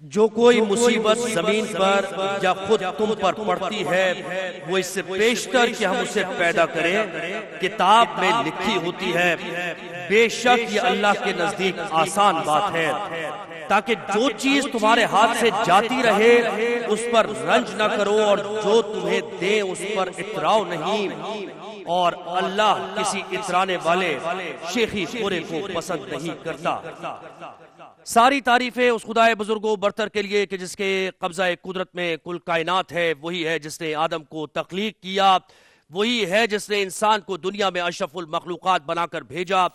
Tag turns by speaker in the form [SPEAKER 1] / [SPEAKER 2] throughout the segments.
[SPEAKER 1] جو کوئی مصیبت زمین پر یا خود تم پر پڑتی ہے وہ اس سے پیشتر کہ ہم اسے پیدا کریں کتاب میں لکھی ہوتی ہے۔ بے شک یہ اللہ کے نزدیک آسان بات ہے، تاکہ جو چیز تمہارے ہاتھ سے جاتی رہے اس پر رنج نہ کرو، اور جو تمہیں دیں اس پر اتراؤ نہیں، اور اللہ کسی اترانے والے شیخی خورے کو پسند نہیں کرتا۔ ساری تعریفیں اس خدائے بزرگ و برتر کے لیے کہ جس کے قبضہ قدرت میں کل کائنات ہے، وہی ہے جس نے آدم کو تخلیق کیا، وہی ہے جس نے انسان کو دنیا میں اشرف المخلوقات بنا کر بھیجا،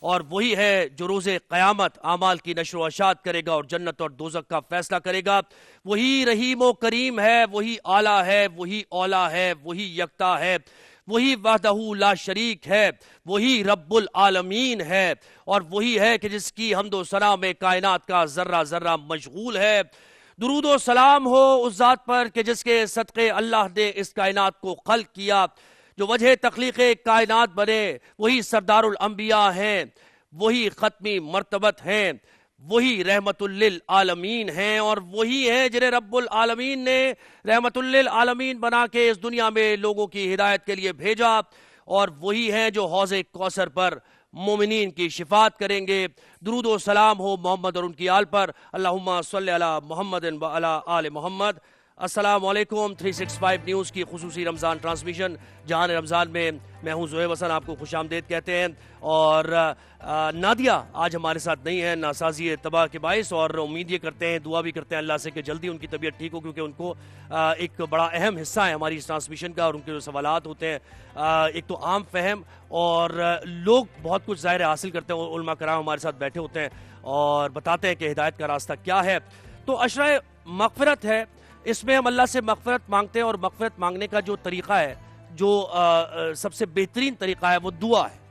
[SPEAKER 1] اور وہی ہے جو روز قیامت اعمال کی نشر و اشاعت کرے گا اور جنت اور دوزخ کا فیصلہ کرے گا۔ وہی رحیم و کریم ہے، وہی اعلیٰ ہے، وہی اولا ہے، وہی یکتا ہے، وہی وحدہ لا شریک ہے، وہی رب العالمین ہے، اور وہی ہے کہ جس کی حمد و ثنا میں کائنات کا ذرہ ذرہ مشغول ہے۔ درود و سلام ہو اس ذات پر کہ جس کے صدقے اللہ نے اس کائنات کو خلق کیا، جو وجہ تخلیق کائنات بنے، وہی سردار الانبیاء ہیں، وہی ختمی مرتبت ہیں، وہی رحمت للعالمین ہیں، اور وہی ہیں جنہیں رب العالمین نے رحمت للعالمین بنا کے اس دنیا میں لوگوں کی ہدایت کے لیے بھیجا، اور وہی ہیں جو حوض کوثر پر مومنین کی شفاعت کریں گے۔ درود و سلام ہو محمد اور ان کی آل پر، اللہم صلی علی محمد و علی آل محمد۔ السلام علیکم۔ 365 نیوز کی خصوصی رمضان ٹرانسمیشن جہان رمضان میں میں ہوں زہیب حسن، آپ کو خوش آمدید کہتے ہیں، اور نادیہ آج ہمارے ساتھ نہیں ہے ناسازی تباہ کے باعث، اور امید یہ کرتے ہیں، دعا بھی کرتے ہیں اللہ سے کہ جلدی ان کی طبیعت ٹھیک ہو، کیونکہ ان کو ایک بڑا اہم حصہ ہے ہماری اس ٹرانسمیشن کا، اور ان کے جو سوالات ہوتے ہیں ایک تو عام فہم، اور لوگ بہت کچھ ظاہر حاصل کرتے ہیں، علماء کرام ہمارے ساتھ بیٹھے ہوتے ہیں اور بتاتے ہیں کہ ہدایت کا راستہ کیا ہے۔ تو عشرہ مغفرت ہے، اس میں ہم اللہ سے مغفرت مانگتے ہیں، اور مغفرت مانگنے کا جو طریقہ ہے، جو سب سے بہترین طریقہ ہے، وہ دعا ہے۔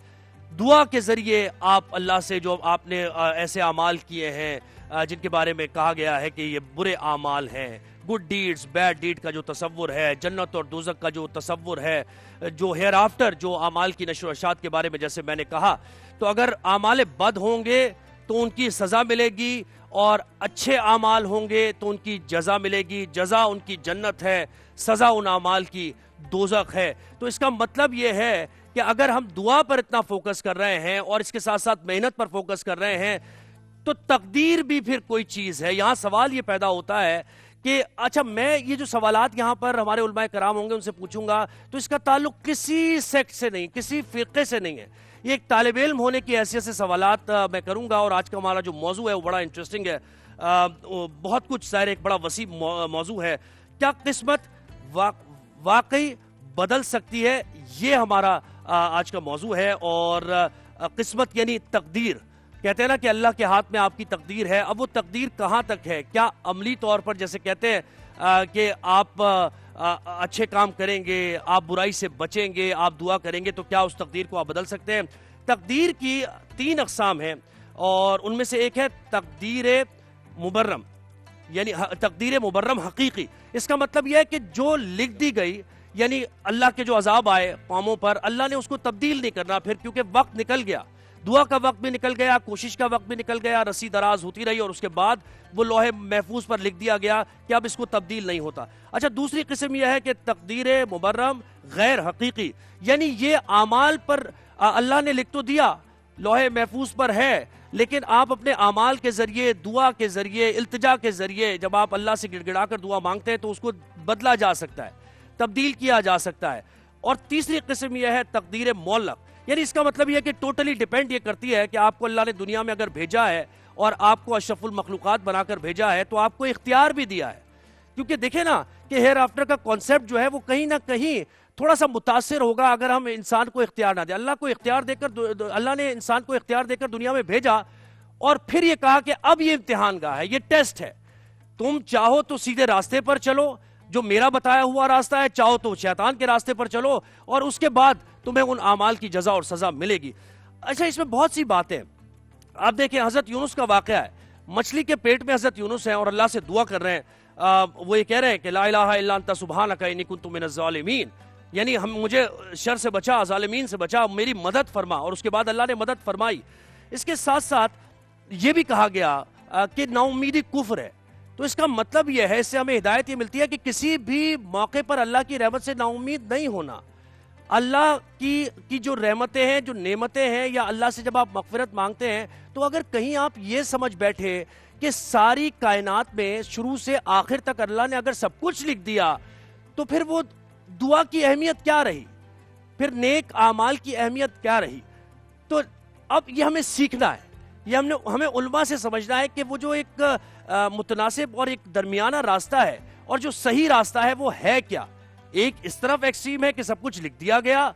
[SPEAKER 1] دعا کے ذریعے آپ اللہ سے جو آپ نے ایسے اعمال کیے ہیں جن کے بارے میں کہا گیا ہے کہ یہ برے اعمال ہیں، گڈ ڈیڈز بیڈ ڈیڈ کا جو تصور ہے، جنت اور دوزخ کا جو تصور ہے، جو ہیئر آفٹر جو اعمال کی نشر و اشاعت کے بارے میں جیسے میں نے کہا، تو اگر اعمال بد ہوں گے تو ان کی سزا ملے گی، اور اچھے اعمال ہوں گے تو ان کی جزا ملے گی، جزا ان کی جنت ہے، سزا ان اعمال کی دوزخ ہے۔ تو اس کا مطلب یہ ہے کہ اگر ہم دعا پر اتنا فوکس کر رہے ہیں اور اس کے ساتھ ساتھ محنت پر فوکس کر رہے ہیں تو تقدیر بھی پھر کوئی چیز ہے۔ یہاں سوال یہ پیدا ہوتا ہے کہ اچھا میں یہ جو سوالات یہاں پر ہمارے علماء کرام ہوں گے ان سے پوچھوں گا تو اس کا تعلق کسی سیکٹ سے نہیں، کسی فرقے سے نہیں ہے، یہ ایک طالب علم ہونے کی حیثیت سے سوالات میں کروں گا، اور آج کا ہمارا جو موضوع ہے وہ بڑا انٹرسٹنگ ہے، بہت کچھ ظاہر ایک بڑا وسیع موضوع ہے۔ کیا قسمت واقعی بدل سکتی ہے؟ یہ ہمارا آج کا موضوع ہے، اور قسمت یعنی تقدیر، کہتے ہیں نا کہ اللہ کے ہاتھ میں آپ کی تقدیر ہے۔ اب وہ تقدیر کہاں تک ہے؟ کیا عملی طور پر جیسے کہتے ہیں کہ آپ اچھے کام کریں گے، آپ برائی سے بچیں گے، آپ دعا کریں گے، تو کیا اس تقدیر کو آپ بدل سکتے ہیں؟ تقدیر کی 3 اقسام ہیں، اور ان میں سے ایک ہے تقدیر مبرم، یعنی تقدیر مبرم حقیقی۔ اس کا مطلب یہ ہے کہ جو لکھ دی گئی، یعنی اللہ کے جو عذاب آئے قوموں پر، اللہ نے اس کو تبدیل نہیں کرنا پھر، کیونکہ وقت نکل گیا، دعا کا وقت بھی نکل گیا، کوشش کا وقت بھی نکل گیا، رسی دراز ہوتی رہی، اور اس کے بعد وہ لوح محفوظ پر لکھ دیا گیا کہ اب اس کو تبدیل نہیں ہوتا۔ اچھا، دوسری قسم یہ ہے کہ تقدیر مبرم غیر حقیقی، یعنی یہ اعمال پر اللہ نے لکھ تو دیا، لوح محفوظ پر ہے، لیکن آپ اپنے اعمال کے ذریعے، دعا کے ذریعے، التجا کے ذریعے جب آپ اللہ سے گڑ گڑا کر دعا مانگتے ہیں تو اس کو بدلا جا سکتا ہے، تبدیل کیا جا سکتا ہے۔ اور تیسری قسم یہ ہے تقدیر معلق، یعنی اس کا مطلب یہ ہے کہ ٹوٹلی ڈیپینڈ یہ کرتی ہے کہ آپ کو اللہ نے دنیا میں اگر بھیجا ہے اور آپ کو اشرف المخلوقات بنا کر بھیجا ہے تو آپ کو اختیار بھی دیا ہے، کیونکہ دیکھیں نا کہ ہیئر آفٹر کا کانسیپٹ جو ہے وہ کہیں نہ کہیں تھوڑا سا متاثر ہوگا اگر ہم انسان کو اختیار نہ دیں۔ اللہ کو اختیار دے کر، اللہ نے انسان کو اختیار دے کر دنیا میں بھیجا، اور پھر یہ کہا کہ اب یہ امتحان گاہ ہے، یہ ٹیسٹ ہے، تم چاہو تو سیدھے راستے پر چلو جو میرا بتایا ہوا راستہ ہے، چاہو تو شیطان کے راستے پر چلو، اور اس کے بعد تمہیں ان اعمال کی جزا اور سزا ملے گی۔ اچھا، اس میں بہت سی باتیں آپ دیکھیں، حضرت یونس کا واقعہ ہے، مچھلی کے پیٹ میں حضرت یونس ہیں اور اللہ سے دعا کر رہے ہیں، وہ یہ کہہ رہے ہیں کہ لا الہ الا انت سبحانک انی کنت من الظالمین، یعنی مجھے شر سے بچا، ظالمین سے بچا، میری مدد فرما، اور اس کے بعد اللہ نے مدد فرمائی۔ اس کے ساتھ ساتھ یہ بھی کہا گیا کہ نا امیدی کفر ہے، تو اس کا مطلب یہ ہے، اس سے ہمیں ہدایت یہ ملتی ہے کہ کسی بھی موقع پر اللہ کی رحمت سے نا امید نہیں ہونا. اللہ کی جو رحمتیں ہیں، جو نعمتیں ہیں، یا اللہ سے جب آپ مغفرت مانگتے ہیں تو اگر کہیں آپ یہ سمجھ بیٹھے کہ ساری کائنات میں شروع سے آخر تک اللہ نے اگر سب کچھ لکھ دیا تو پھر وہ دعا کی اہمیت کیا رہی، پھر نیک اعمال کی اہمیت کیا رہی. تو اب یہ ہمیں سیکھنا ہے، یہ ہمیں علماء سے سمجھنا ہے کہ وہ جو ایک متناسب اور ایک درمیانہ راستہ ہے اور جو صحیح راستہ ہے وہ ہے کیا. ایک اس طرف ایکسٹریم ہے کہ سب کچھ لکھ دیا گیا،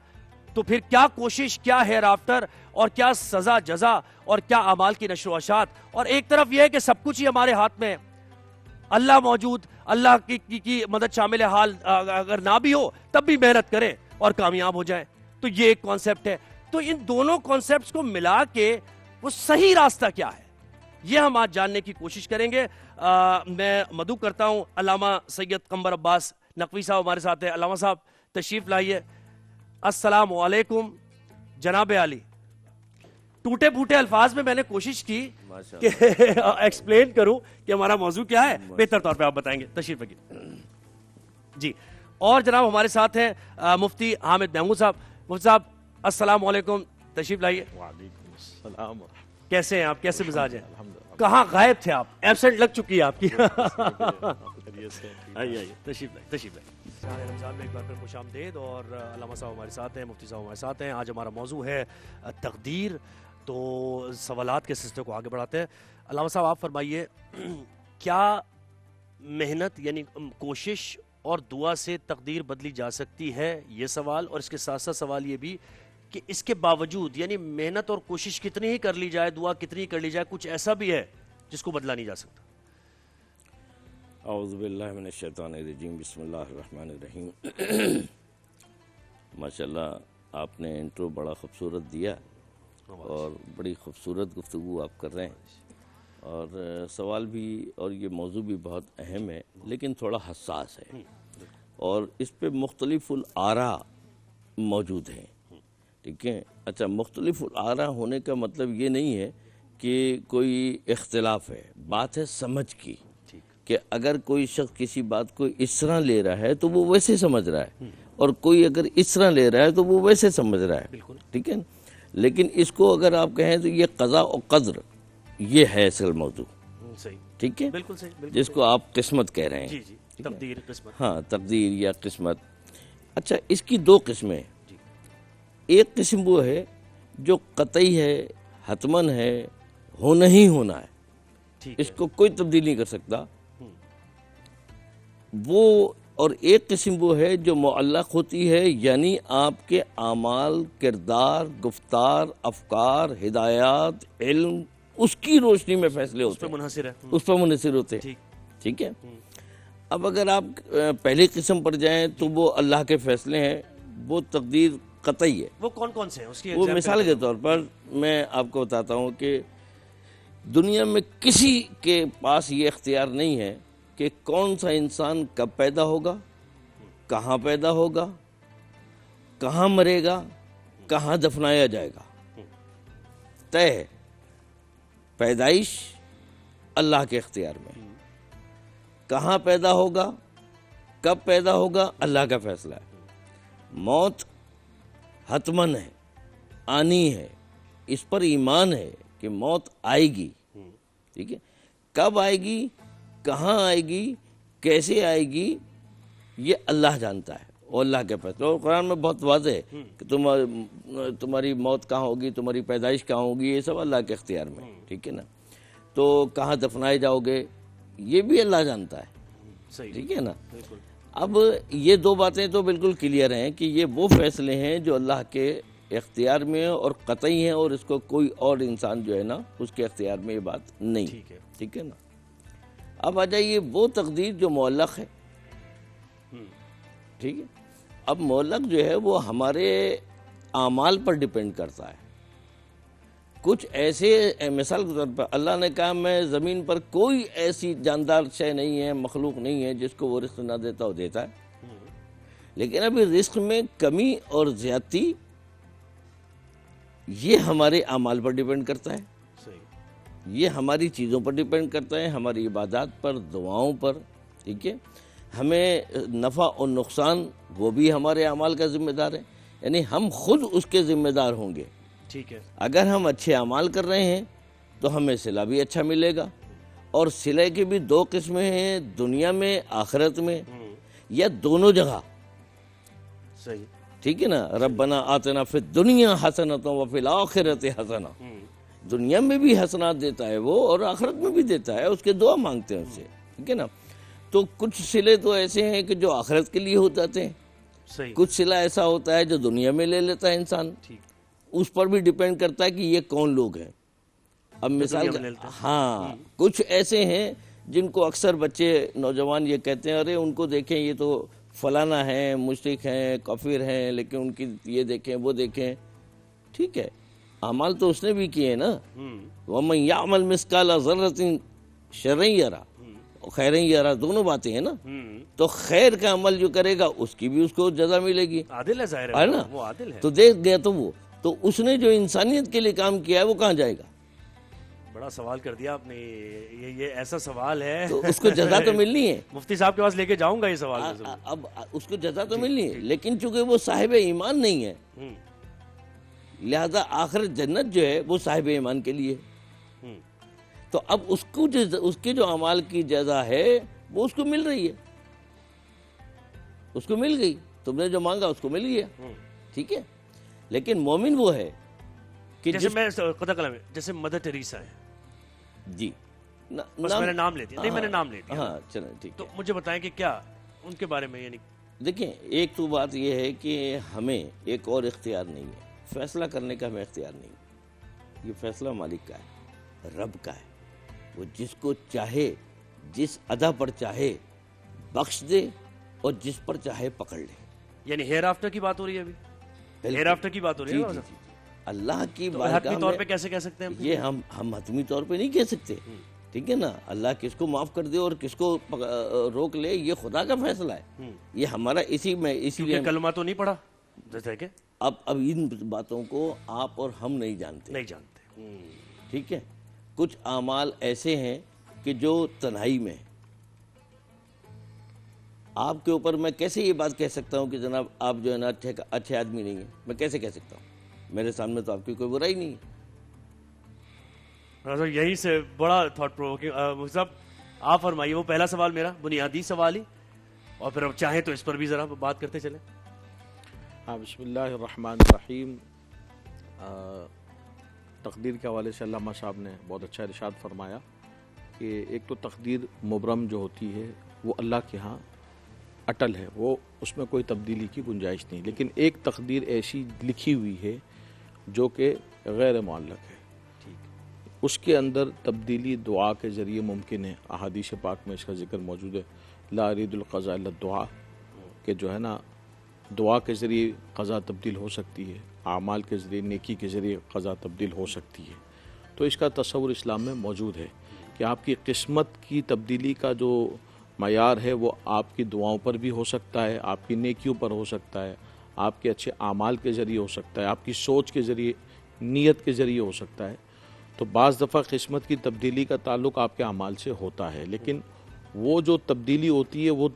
[SPEAKER 1] تو پھر کیا کوشش، کیا ہیر آفٹر، اور کیا سزا جزا، اور کیا اعمال کی نشر و اشاعت. اور ایک طرف یہ ہے کہ سب کچھ ہی ہمارے ہاتھ میں، اللہ موجود، اللہ کی مدد شامل حال اگر نہ بھی ہو تب بھی محنت کریں اور کامیاب ہو جائیں. تو یہ ایک کانسیپٹ ہے. تو ان دونوں کانسیپٹس کو ملا کے وہ صحیح راستہ کیا ہے، یہ ہم آج جاننے کی کوشش کریں گے. میں مدعو کرتا ہوں علامہ سید قمر عباس نقوی صاحب ہمارے ساتھ ہیں. علامہ صاحب تشریف لائیے. السلام علیکم جناب علی. ٹوٹے پھوٹے الفاظ میں نے کوشش کی کہ ایکسپلین کروں کہ ہمارا موضوع کیا ہے، بہتر طور پہ آپ بتائیں گے. تشریف رکھیے جی. اور جناب ہمارے ساتھ ہیں مفتی حامد محمود صاحب. مفتی صاحب السلام علیکم، تشریف لائیے.
[SPEAKER 2] وعلیکم السلام.
[SPEAKER 1] کیسے ہیں آپ، کیسے مزاج ہیں؟ کہاں غائب تھے آپ، ایبسنٹ لگ چکی ہے آپ کی. آئیے تشریف لائیے، تشریف لائیے. رمضان میں ایک بار پھر خوش آمدید. اور علامہ صاحب ہمارے ساتھ ہیں، مفتی صاحب ہمارے ساتھ ہیں. آج ہمارا موضوع ہے تقدیر. تو سوالات کے سلسلے کو آگے بڑھاتے ہیں. علامہ صاحب آپ فرمائیے، کیا محنت یعنی کوشش اور دعا سے تقدیر بدلی جا سکتی ہے؟ یہ سوال. اور اس کے ساتھ ساتھ سوال یہ بھی کہ اس کے باوجود یعنی محنت اور کوشش کتنی ہی کر لی جائے، دعا کتنی ہی کر لی جائے، کچھ ایسا بھی ہے جس کو بدلا نہیں جا سکتا؟
[SPEAKER 2] اعوذ باللہ من الشیطان الرجیم، بسم اللہ الرحمن الرحیم. ماشاءاللہ آپ نے انٹرو بڑا خوبصورت دیا اور بڑی خوبصورت گفتگو آپ کر رہے ہیں، اور سوال بھی اور یہ موضوع بھی بہت اہم ہے لیکن تھوڑا حساس ہے، اور اس پہ مختلف الآراء موجود ہیں. ٹھیک ہے. اچھا، مختلف الآراء ہونے کا مطلب یہ نہیں ہے کہ کوئی اختلاف ہے، بات ہے سمجھ کی، کہ اگر کوئی شخص کسی بات کو اس طرح لے رہا ہے تو وہ ویسے سمجھ رہا ہے، اور کوئی اگر اس طرح لے رہا ہے تو وہ ویسے سمجھ رہا ہے. ٹھیک ہے. لیکن اس کو اگر آپ کہیں تو یہ قضاء و قدر، یہ ہے اصل موضوع. ٹھیک ہے، جس کو آپ قسمت کہہ رہے ہیں.
[SPEAKER 1] تقدیر، قسمت.
[SPEAKER 2] ہاں، تقدیر یا قسمت. اچھا، اس کی دو قسمیں. ایک قسم وہ ہے جو قطعی ہے، حتماً ہے، ہونا ہی ہونا ہے، اس کو کوئی تبدیل نہیں کر سکتا وہ. اور ایک قسم وہ ہے جو معلق ہوتی ہے، یعنی آپ کے اعمال، کردار، گفتار، افکار، ہدایات، علم، اس کی روشنی میں فیصلے ہوتے ہیں، اس پر منحصر ہوتے ہیں. ٹھیک ہے. اب اگر آپ پہلی قسم پر جائیں تو وہ اللہ کے فیصلے ہیں، وہ تقدیر قطعی ہے.
[SPEAKER 1] وہ کون کون سے ہیں اس کی؟
[SPEAKER 2] وہ مثال کے طور پر میں آپ کو بتاتا ہوں کہ دنیا میں کسی کے پاس یہ اختیار نہیں ہے کہ کون سا انسان کب پیدا ہوگا، کہاں پیدا ہوگا، کہاں مرے گا، کہاں دفنایا جائے گا. طے ہے. پیدائش اللہ کے اختیار میں، کہاں پیدا ہوگا، کب پیدا ہوگا، اللہ کا فیصلہ ہے. موت حتماً ہے، آنی ہے، اس پر ایمان ہے کہ موت آئے گی. ٹھیک ہے. کب آئے گی، کہاں آئے گی، کیسے آئے گی، یہ اللہ جانتا ہے، اور اللہ کے فیصلہ. اور قرآن میں بہت واضح ہے کہ تمہاری موت کہاں ہوگی، تمہاری پیدائش کہاں ہوگی، یہ سب اللہ کے اختیار میں. ٹھیک ہے نا. تو کہاں دفنائے جاؤ گے، یہ بھی اللہ جانتا ہے. ٹھیک ہے نا. اب یہ دو باتیں تو بالکل کلیئر ہیں کہ یہ وہ فیصلے ہیں جو اللہ کے اختیار میں اور قطعی ہیں، اور اس کو کوئی اور انسان جو ہے نا اس کے اختیار میں یہ بات نہیں. ٹھیک ہے نا. اب آ جائیے وہ تقدیر جو معلق ہے. ٹھیک ہے. اب معلق جو ہے وہ ہمارے اعمال پر ڈیپینڈ کرتا ہے. کچھ ایسے، مثال کے طور پر اللہ نے کہا میں زمین پر کوئی ایسی جاندار شے نہیں ہے، مخلوق نہیں ہے جس کو وہ رزق نہ دیتا ہو دیتا ہے. لیکن ابھی رزق میں کمی اور زیادتی یہ ہمارے اعمال پر ڈیپینڈ کرتا ہے. یہ ہماری چیزوں پر ڈیپینڈ کرتا ہے، ہماری عبادات پر، دعاؤں پر، ٹھیک ہے. ہمیں نفع اور نقصان وہ بھی ہمارے اعمال کا ذمہ دار ہے، یعنی ہم خود اس کے ذمہ دار ہوں گے.
[SPEAKER 1] ٹھیک ہے.
[SPEAKER 2] اگر ہم اچھے اعمال کر رہے ہیں تو ہمیں صلہ بھی اچھا ملے گا. اور صلہ کی بھی دو قسمیں ہیں، دنیا میں، آخرت میں، یا دونوں جگہ.
[SPEAKER 1] صحیح.
[SPEAKER 2] ٹھیک ہے نا. ربنا آتنا فی الدنیا حسنۃ وفی الآخرۃ حسنہ. دنیا میں بھی حسنات دیتا ہے وہ، اور آخرت میں بھی دیتا ہے، اس کے دعا مانگتے ہیں اس سے. ٹھیک ہے نا. تو کچھ صلے تو ایسے ہیں کہ جو آخرت کے لیے ہو جاتے ہیں،
[SPEAKER 1] صحیح.
[SPEAKER 2] کچھ صلہ ایسا ہوتا ہے جو دنیا میں لے لیتا ہے انسان. اس پر بھی ڈیپینڈ کرتا ہے کہ یہ کون لوگ ہیں. اب مثال ہاں، کچھ ایسے ہیں جن کو اکثر بچے نوجوان یہ کہتے ہیں ارے ان کو دیکھیں یہ تو فلانا ہیں، مشرک ہیں، کافر ہیں، لیکن ان کی یہ دیکھیں وہ دیکھیں. ٹھیک ہے، اعمال تو اس نے بھی کیے نا. وَمَنْ يَعْمَلْ مِثْقَالَ ذَرَّةٍ شَرًّا يَرَهُ خیرًا یرا، دونوں باتیں ہیں نا. تو خیر کا عمل جو کرے گا اس کی بھی اس کو جزا ملے گی.
[SPEAKER 1] عادل ہے، ظاہر
[SPEAKER 2] ہے نا.
[SPEAKER 1] وہ عادل ہے.
[SPEAKER 2] تو دیکھ گیا تو وہ تو اس نے جو انسانیت کے لیے کام کیا ہے وہ کہاں جائے گا؟
[SPEAKER 1] بڑا سوال کر دیا آپ نے. یہ ایسا سوال ہے
[SPEAKER 2] تو اس کو جزا تو ملنی ہے.
[SPEAKER 1] مفتی صاحب کے پاس لے کے جاؤں گا یہ سوال.
[SPEAKER 2] اب اس کو جزا تو ملنی ہے، لیکن چونکہ وہ صاحب ایمان نہیں ہے، لہذا آخرت جنت جو ہے وہ صاحب ایمان کے لیے. تو اب اس کے جو اعمال کی جزا ہے وہ اس کو مل رہی ہے. اس کو مل گئی، تم نے جو مانگا اس کو مل گیا. ٹھیک ہے. لیکن مومن وہ ہے کہ
[SPEAKER 1] جیسے مدر ٹریسا ہے.
[SPEAKER 2] جی
[SPEAKER 1] بس میں نے نام لے دیا. نہیں، میں نے نام لے دیا.
[SPEAKER 2] ہاں چلیں ٹھیک.
[SPEAKER 1] تو مجھے بتائیں کہ کیا ان کے بارے میں، یعنی
[SPEAKER 2] دیکھیں ایک تو بات یہ ہے کہ ہمیں ایک اور اختیار نہیں ہے، فیصلہ کرنے کا ہمیں اختیار نہیں. یہ فیصلہ مالک کا ہے، رب کا ہے. وہ جس کو چاہے جس ادا پر چاہے بخش دے اور جس پر چاہے پکڑ لے.
[SPEAKER 1] یعنی ہیر آفٹر کی بات ہو رہی ہے. ابھی ہیر آفٹر کی بات ہو رہی ہے.
[SPEAKER 2] اللہ کی
[SPEAKER 1] حتمی طور پہ کیسے کہہ سکتے ہیں
[SPEAKER 2] یہ ہم حتمی طور پہ نہیں کہہ سکتے. ٹھیک ہے نا. اللہ کس کو معاف کر دے اور کس کو روک لے یہ خدا کا فیصلہ ہے. یہ ہمارا اسی لیے
[SPEAKER 1] کلمہ تو نہیں پڑھا جیسے کہ
[SPEAKER 2] اب ان باتوں کو آپ اور ہم نہیں جانتے. ٹھیک ہے. کچھ اعمال ایسے ہیں کہ جو تنہائی میں. آپ کے اوپر میں کیسے یہ بات کہہ سکتا ہوں کہ جناب آپ جو ہے نا اچھے آدمی نہیں ہیں؟ میں کیسے کہہ سکتا ہوں؟ میرے سامنے تو آپ کی کوئی برائی نہیں ہے.
[SPEAKER 1] یہی سے بڑا تھاٹ پرووکنگ. صاحب آپ فرمائیے وہ پہلا سوال میرا بنیادی سوال ہی، اور پھر اب چاہیں تو اس پر بھی ذرا بات کرتے چلیں.
[SPEAKER 3] بسم اللہ الرحمن الرحیم. تقدیر کے حوالے سے علامہ صاحب نے بہت اچھا ارشاد فرمایا کہ ایک تو تقدیر مبرم جو ہوتی ہے وہ اللہ کے ہاں اٹل ہے، وہ اس میں کوئی تبدیلی کی گنجائش نہیں. لیکن ایک تقدیر ایسی لکھی ہوئی ہے جو کہ غیر معلق ہے. اس کے اندر تبدیلی دعا کے ذریعے ممکن ہے. احادیث پاک میں اس کا ذکر موجود ہے، لا ارید القضاء الا الدعاء، کہ جو ہے نا دعا کے ذریعے قضا تبدیل ہو سکتی ہے، اعمال کے ذریعے، نیکی کے ذریعے قضا تبدیل ہو سکتی ہے. تو اس کا تصور اسلام میں موجود ہے کہ آپ کی قسمت کی تبدیلی کا جو معیار ہے وہ آپ کی دعاؤں پر بھی ہو سکتا ہے، آپ کی نیکیوں پر ہو سکتا ہے، آپ کے اچھے اعمال کے ذریعے ہو سکتا ہے، آپ کی سوچ کے ذریعے، نیت کے ذریعے ہو سکتا ہے. تو بعض دفعہ قسمت کی تبدیلی کا تعلق آپ کے اعمال سے ہوتا ہے، لیکن وہ جو تبدیلی ہوتی ہے وہ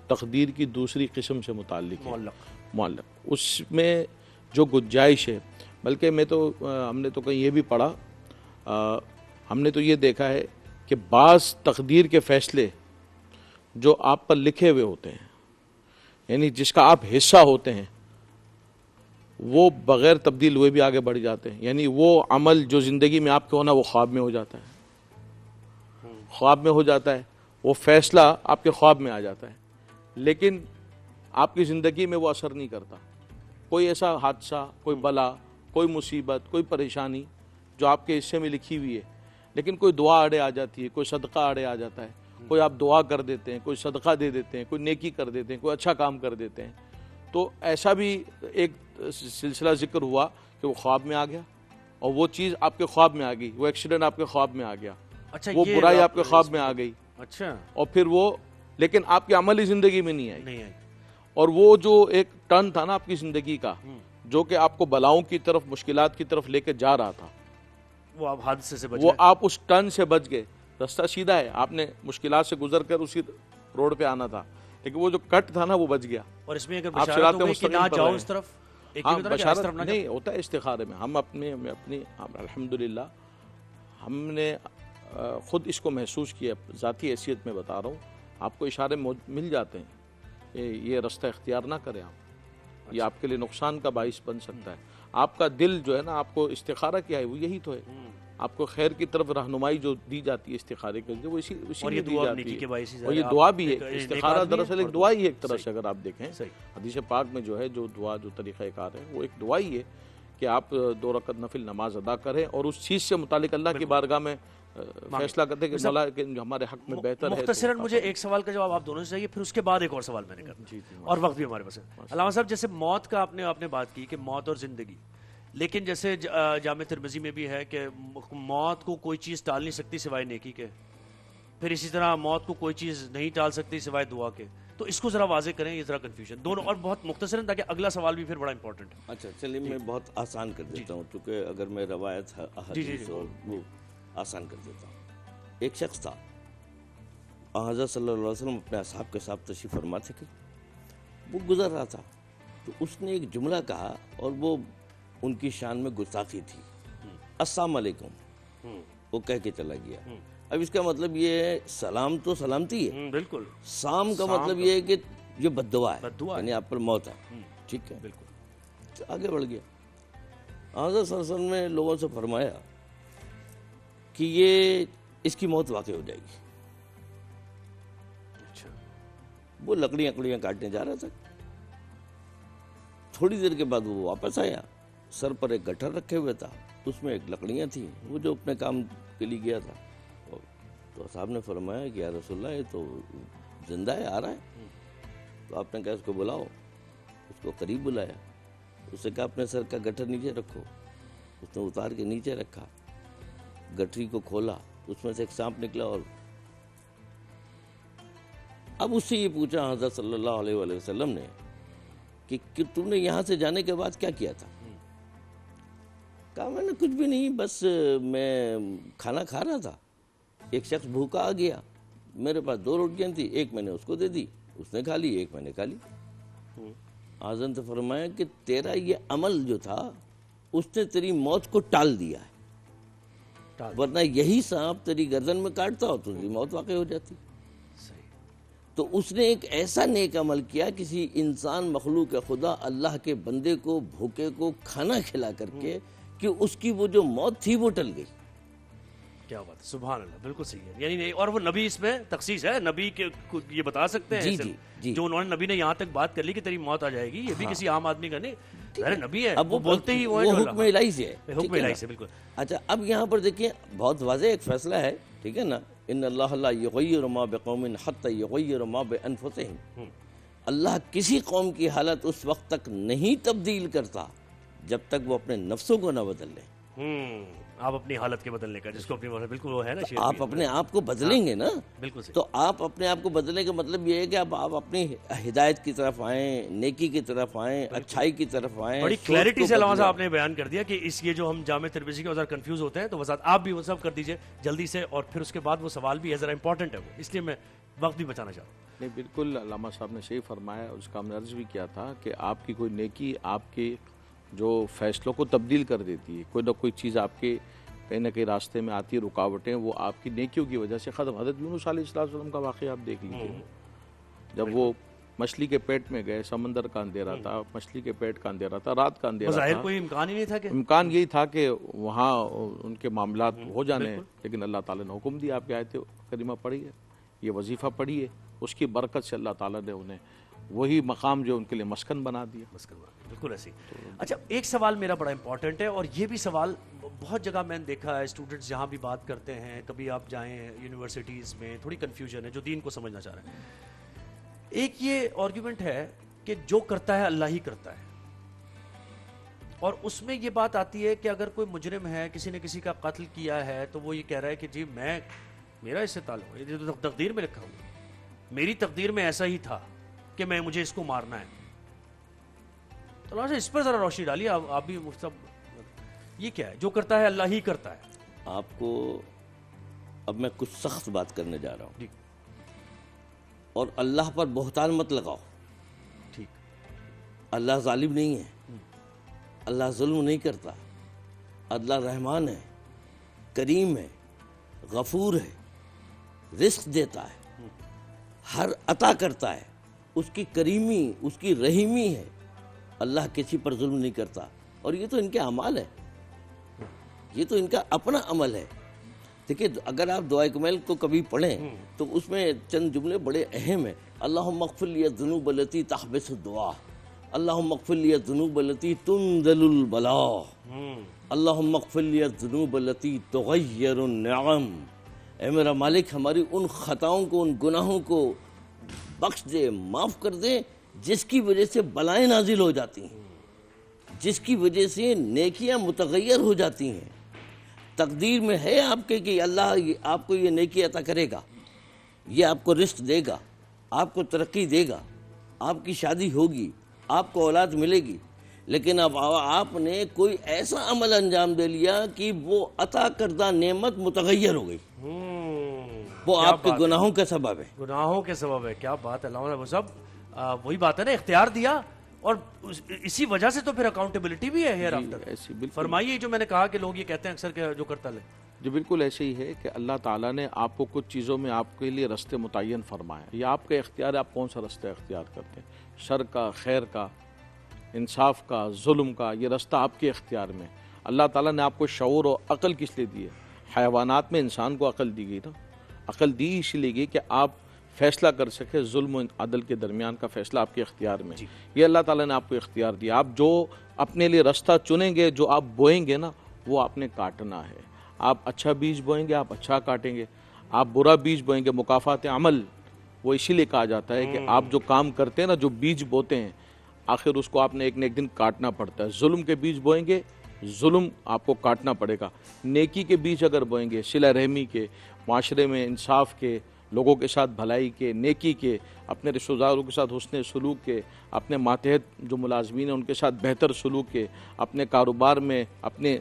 [SPEAKER 3] تقدیر کی دوسری قسم سے متعلق ہے، معلق. اس میں جو گنجائش ہے، بلکہ ہم نے تو کہیں یہ بھی پڑھا، ہم نے تو یہ دیکھا ہے کہ بعض تقدیر کے فیصلے جو آپ پر لکھے ہوئے ہوتے ہیں، یعنی جس کا آپ حصہ ہوتے ہیں، وہ بغیر تبدیل ہوئے بھی آگے بڑھ جاتے ہیں. یعنی وہ عمل جو زندگی میں آپ کے ہونا وہ خواب میں ہو جاتا ہے، خواب میں ہو جاتا ہے، وہ فیصلہ آپ کے خواب میں آ جاتا ہے، لیکن آپ کی زندگی میں وہ اثر نہیں کرتا. کوئی ایسا حادثہ، کوئی بلا، کوئی مصیبت، کوئی پریشانی جو آپ کے حصے میں لکھی ہوئی ہے، لیکن کوئی دعا آڑے آ جاتی ہے، کوئی صدقہ آڑے آ جاتا ہے، کوئی آپ دعا کر دیتے ہیں، کوئی صدقہ دے دیتے ہیں، کوئی نیکی کر دیتے ہیں، کوئی اچھا کام کر دیتے ہیں. تو ایسا بھی ایک سلسلہ ذکر ہوا کہ وہ خواب میں آ گیا، اور وہ چیز آپ کے خواب میں آ گئی، وہ ایکسیڈنٹ آپ کے خواب میں آ گیا، وہ برائی آپ کے خواب میں آ گئی.
[SPEAKER 1] اچھا.
[SPEAKER 2] اور پھر وہ لیکن آپ کی عملی زندگی میں نہیں آئی. اور وہ جو ایک ٹرن تھا نا آپ کی زندگی کا، جو کہ آپ کو بلاؤں کی طرف، مشکلات کی طرف لے کے جا رہا تھا،
[SPEAKER 1] وہ آپ حادثے سے بچ
[SPEAKER 3] وہ
[SPEAKER 1] گئے.
[SPEAKER 3] آپ اس ٹرن سے بچ گئے. راستہ سیدھا ہے, آپ نے مشکلات سے گزر کر اسی روڈ پہ آنا تھا, لیکن وہ جو کٹ تھا نا وہ بچ گیا.
[SPEAKER 1] اور اس میں اگر
[SPEAKER 3] آپ
[SPEAKER 1] بشارت
[SPEAKER 3] صراط
[SPEAKER 1] ہو گئی کہ
[SPEAKER 3] مستقیم
[SPEAKER 1] نہ
[SPEAKER 3] پر
[SPEAKER 1] جاؤ
[SPEAKER 3] رہے.
[SPEAKER 1] اس طرف, ایک
[SPEAKER 3] ہاں
[SPEAKER 1] یہ ہوتا ہے کہ اس
[SPEAKER 3] بشارت
[SPEAKER 1] طرف نہ
[SPEAKER 3] نہیں
[SPEAKER 1] جاؤ.
[SPEAKER 3] ہوتا ہے استخارے میں. ہم اپنی الحمدللہ ہم نے خود اس کو محسوس کیا, ذاتی حیثیت میں بتا رہا ہوں. آپ کو اشارے مل جاتے ہیں کہ یہ راستہ اختیار نہ کریں آپ, یہ آپ کے لیے نقصان کا باعث بن سکتا ہے. آپ کا دل جو ہے نا, آپ کو استخارہ کیا ہے وہ یہی تو ہے. آپ کو خیر کی طرف رہنمائی جو دی جاتی ہے استخارے کے لیے, وہ اسی
[SPEAKER 1] اور یہ
[SPEAKER 3] میں دی
[SPEAKER 1] دعا
[SPEAKER 3] جاتی
[SPEAKER 1] نیکی
[SPEAKER 3] ہے.
[SPEAKER 1] کے باعث ہی
[SPEAKER 3] اور یہ
[SPEAKER 1] ظاہر
[SPEAKER 3] دعا
[SPEAKER 1] آپ
[SPEAKER 3] بھی ہے.
[SPEAKER 1] ایک نیک
[SPEAKER 3] استخارہ
[SPEAKER 1] آدمی
[SPEAKER 3] دراصل
[SPEAKER 1] ہیں
[SPEAKER 3] ایک
[SPEAKER 1] اور
[SPEAKER 3] دعا ہی ہے ایک طرح
[SPEAKER 1] صحیح.
[SPEAKER 3] سے, اگر آپ دیکھیں
[SPEAKER 1] صحیح.
[SPEAKER 3] حدیث پاک میں جو ہے جو دعا جو طریقہ کار ہے وہ ایک دعا ہی ہے کہ آپ 2 رکعت نفل نماز ادا کریں اور اس چیز سے متعلق اللہ کی بارگاہ میں فیصلہ کرتے ہیں کہ مولا کہ ہمارے حق میں بہتر ہے.
[SPEAKER 1] مختصراً مجھے ایک سوال کا جواب آپ دونوں سے چاہیے, پھر اس کے بعد ایک اور سوال میں نے کرنا, اور وقت بھی ہمارے پاس ہے. علامہ صاحب, جیسے موت کا آپ نے بات کی کہ موت اور زندگی, لیکن جیسے جامع ترمذی میں بھی ہے کہ موت کو کوئی چیز ٹال نہیں سکتی سوائے نیکی کے, پھر اسی طرح موت کو کوئی چیز نہیں ٹال سکتی سوائے دعا کے. تو اس کو ذرا واضح کریں, یہ ذرا کنفیوژن دونوں, اور بہت مختصراً تاکہ اگلا سوال بھی پھر بڑا امپورٹنٹ ہے.
[SPEAKER 2] اچھا چلیے میں بہت آسان کر دیتا ہوں, چونکہ اگر میں روایت حدیث اور وہ آسان کر دیتا ہوں. ایک شخص تھا, حضرت صلی اللہ علیہ وسلم اپنے اصحاب کے ساتھ تشریف فرما تھے کہ وہ گزر رہا تھا, تو اس نے ایک جملہ کہا اور وہ ان کی شان میں گستاخی تھی. السلام علیکم وہ کہہ کے چلا گیا. اب اس کا مطلب یہ ہے, سلام تو سلامتی ہے,
[SPEAKER 1] بالکل.
[SPEAKER 2] سام کا مطلب یہ ہے کہ یہ بد دعا ہے, یعنی آپ پر موت ہے. ٹھیک ہے,
[SPEAKER 1] بالکل
[SPEAKER 2] آگے بڑھ گیا. حضرت صلی اللہ علیہ وسلم نے لوگوں سے فرمایا کہ یہ اس کی موت واقع ہو جائے گی.
[SPEAKER 1] اچھا.
[SPEAKER 2] وہ لکڑیاں کاٹنے جا رہا تھا. تھوڑی دیر کے بعد وہ واپس آیا, سر پر ایک گٹھر رکھے ہوئے تھا, اس میں ایک لکڑیاں تھیں, وہ جو اپنے کام کے لیے گیا تھا. تو صاحب نے فرمایا کہ یا رسول اللہ, یہ تو زندہ ہے, آ رہا ہے. تو آپ نے کہا اس کو بلاؤ. اس کو قریب بلایا, اسے کہا اپنے سر کا گٹھر نیچے رکھو. اس نے اتار کے نیچے رکھا, گٹھری کو کھولا, اس میں سے ایک سانپ نکلا. اور اب اس سے یہ پوچھا حضرت صلی اللہ علیہ وآلہ وسلم نے کہ تم نے یہاں سے جانے کے بعد کیا کیا تھا؟ کہا میں نے کچھ بھی نہیں, بس میں کھانا کھا رہا تھا, ایک شخص بھوکا آ گیا, میرے پاس 2 روٹیاں تھیں, ایک میں نے اس کو دے دی, اس نے کھا لی, ایک میں نے کھا لی. حضرت نے فرمایا کہ تیرا یہ عمل جو تھا اس نے تیری موت کو ٹال دیا ہے, ورنہ یہی سانپ تیری گردن میں کاٹتا ہو تو تیری موت واقع ہو جاتی. تو اس نے ایک ایسا نیک عمل کیا, کسی انسان مخلوق خدا اللہ کے بندے کو بھوکے کو کھانا کھلا کر کے, کہ اس کی وہ جو موت تھی وہ ٹل گئی.
[SPEAKER 1] کیا بات ہے, سبحان اللہ, بالکل صحیح ہے. یعنی اور وہ نبی اس میں تخصیص ہے, نبی کے یہ بتا سکتے ہیں
[SPEAKER 2] جی.
[SPEAKER 1] جو انہوں نے نبی نے یہاں تک بات کر لی کہ تیری موت آ جائے گی, یہ بھی کسی عام آدمی کا نہیں, ارے نبی ہے,
[SPEAKER 2] اب
[SPEAKER 1] وہ بولتے ہی
[SPEAKER 2] وہ حکم الہی سے ہے,
[SPEAKER 1] حکم الہی سے, بالکل.
[SPEAKER 2] اچھا اب یہاں پر دیکھیں, بہت واضح ایک فیصلہ ہے, ٹھیک ہے نا, ان اللہ لا یغیر ما بقوم حتی یغیر ما بانفسہم. اللہ کسی قوم کی حالت اس وقت تک نہیں تبدیل کرتا جب تک وہ اپنے نفسوں کو نہ بدل لیں.
[SPEAKER 1] آپ اپنی حالت کے بدلنے کا, جس کو اپنی, بالکل وہ ہے نا,
[SPEAKER 2] آپ اپنے آپ کو بدلیں گے نا,
[SPEAKER 1] بالکل صحیح.
[SPEAKER 2] تو آپ اپنے آپ کو بدلنے کا مطلب یہ ہے کہ آپ اپنی ہدایت کی طرف آئیں, نیکی کی طرف آئیں, اچھائی کی طرف آئیں.
[SPEAKER 1] بڑی کلیئرٹی سے علامہ صاحب آپ نے بیان کر دیا کہ اس یہ جو ہم جامع ترمذی کے وزار کنفیوز ہوتے ہیں, تو وضاحت آپ بھی وہ سب کر دیجئے جلدی سے, اور پھر اس کے بعد وہ سوال بھی ہے ذرا امپورٹنٹ ہے, وہ اس لیے میں وقت بھی بچانا چاہتا ہوں.
[SPEAKER 3] نہیں بالکل, علامہ صاحب نے صحیح فرمایا. اس کا ہم نے عرض بھی کیا تھا کہ آپ کی کوئی نیکی آپ کے جو فیصلوں کو تبدیل کر دیتی ہے, کوئی نہ کوئی چیز آپ کے کہیں نہ کہیں راستے میں آتی ہے, رکاوٹیں, وہ آپ کی نیکیوں کی وجہ سے ختم. حضرت یونس علیہ السلام کا واقعہ آپ دیکھ لیجیے, جب وہ مچھلی کے پیٹ میں گئے, سمندر کا اندھیرا تھا, مچھلی کے پیٹ کا اندھیرا تھا, رات کا اندھیرا
[SPEAKER 1] ظاہر
[SPEAKER 3] تھا,
[SPEAKER 1] کوئی امکان ہی نہیں تھا, کہ
[SPEAKER 3] امکان یہی تھا کہ وہاں ان کے معاملات ہو جانے, لیکن اللہ تعالیٰ نے حکم دیا. آپ کی آیت کریمہ پڑھی ہے, یہ وظیفہ پڑھی ہے, اس کی برکت سے اللہ تعالیٰ نے انہیں وہی مقام جو ان کے لیے مسکن بنا دیا.
[SPEAKER 1] بالکل ایسی. اچھا ایک سوال میرا بڑا امپورٹنٹ ہے, اور یہ بھی سوال بہت جگہ میں نے دیکھا ہے, اسٹوڈنٹس جہاں بھی بات کرتے ہیں, کبھی آپ جائیں یونیورسٹیز میں, تھوڑی کنفیوژن ہے جو دین کو سمجھنا چاہ رہے ہیں. ایک یہ آرگیومنٹ ہے کہ جو کرتا ہے اللہ ہی کرتا ہے, اور اس میں یہ بات آتی ہے کہ اگر کوئی مجرم ہے, کسی نے کسی کا قتل کیا ہے, تو وہ یہ کہہ رہا ہے کہ جی میرا اس سے تعلق ہے, یہ تو تقدیر میں لکھا ہوا, میری تقدیر میں ایسا ہی تھا کہ مجھے اس کو مارنا ہے. تو اللہ سے اس پر ذرا روشنی ڈالیے آپ بھی. یہ کیا ہے, جو کرتا ہے اللہ ہی کرتا ہے؟
[SPEAKER 2] آپ کو اب میں کچھ سخت بات کرنے جا رہا ہوں، اور اللہ پر بہتان مت لگاؤ.
[SPEAKER 1] ٹھیک.
[SPEAKER 2] اللہ ظالم نہیں ہے، اللہ ظلم نہیں کرتا، اللہ رحمان ہے، کریم ہے، غفور ہے، رزق دیتا ہے، ہر عطا کرتا ہے. اس کی کریمی، اس کی رحیمی ہے. اللہ کسی پر ظلم نہیں کرتا. اور یہ تو ان کے اعمال ہے، یہ تو ان کا اپنا عمل ہے. دیکھیں اگر آپ دعائے کمیل کو کبھی پڑھیں تو اس میں چند جملے بڑے اہم ہیں. اللہم اغفر لی الذنوب التی تحبس الدعا، اللہم اغفر لی الذنوب التی تنزل البلاء، اللہم اغفر لی الذنوب التی تغیر النعم. اے میرا مالک ہماری ان خطاؤں کو، ان گناہوں کو بخش دے، معاف کر دے جس کی وجہ سے بلائیں نازل ہو جاتی ہیں، جس کی وجہ سے نیکیاں متغیر ہو جاتی ہیں. تقدیر میں ہے آپ کے کہ اللہ آپ کو یہ نیکی عطا کرے گا، یہ آپ کو رزق دے گا، آپ کو ترقی دے گا، آپ کی شادی ہوگی، آپ کو اولاد ملے گی. لیکن اب آپ نے کوئی ایسا عمل انجام دے لیا کہ وہ عطا کردہ نعمت متغیر ہو گئی، وہ آپ کے گناہوں کا سبب ہے.
[SPEAKER 1] گناہوں کے سبب ہے. کیا بات ہے علامہ ابو صاحب. وہی بات ہے نا، اختیار دیا اور اسی وجہ سے تو پھر اکاؤنٹیبلٹی بھی ہے ہیئر آفٹر.
[SPEAKER 3] ایسی بالکل
[SPEAKER 1] فرمائیے جو میں نے کہا کہ لوگ یہ کہتے ہیں اکثر کہ جو کرتا لے.
[SPEAKER 3] جو بالکل ایسے ہی ہے کہ اللہ تعالیٰ نے آپ کو کچھ چیزوں میں آپ کے لیے رستے متعین فرمائے. یہ آپ کا اختیار ہے، آپ کون سا رستہ اختیار کرتے ہیں، شر کا، خیر کا، انصاف کا، ظلم کا. یہ رستہ آپ کے اختیار میں. اللہ تعالیٰ نے آپ کو شعور اور عقل کس لیے دی ہے؟ حیوانات میں انسان کو عقل دی گئی نا. عقل دی اس لیے گئی کہ آپ فیصلہ کر سکے، ظلم و عدل کے درمیان کا فیصلہ آپ کے اختیار میں. یہ اللہ تعالیٰ نے آپ کو اختیار دیا. آپ جو اپنے لیے رستہ چنیں گے، جو آپ بوئیں گے نا، وہ آپ نے کاٹنا ہے. آپ اچھا بیج بوئیں گے، آپ اچھا کاٹیں گے. آپ برا بیج بوئیں گے، مکافات عمل. وہ اسی لیے کہا جاتا ہے کہ آپ جو کام کرتے ہیں نا، جو بیج بوتے ہیں، آخر اس کو آپ نے ایک نہ ایک دن کاٹنا پڑتا ہے. ظلم کے بیج بوئیں گے، ظلم آپ کو کاٹنا پڑے گا. نیکی کے بیج اگر بوئیں گے، صلہ رحمی کے، معاشرے میں انصاف کے، لوگوں کے ساتھ بھلائی کے، نیکی کے، اپنے رشتہ داروں کے ساتھ حسن سلوک کے، اپنے ماتحت جو ملازمین ہیں ان کے ساتھ بہتر سلوک کے، اپنے کاروبار میں، اپنے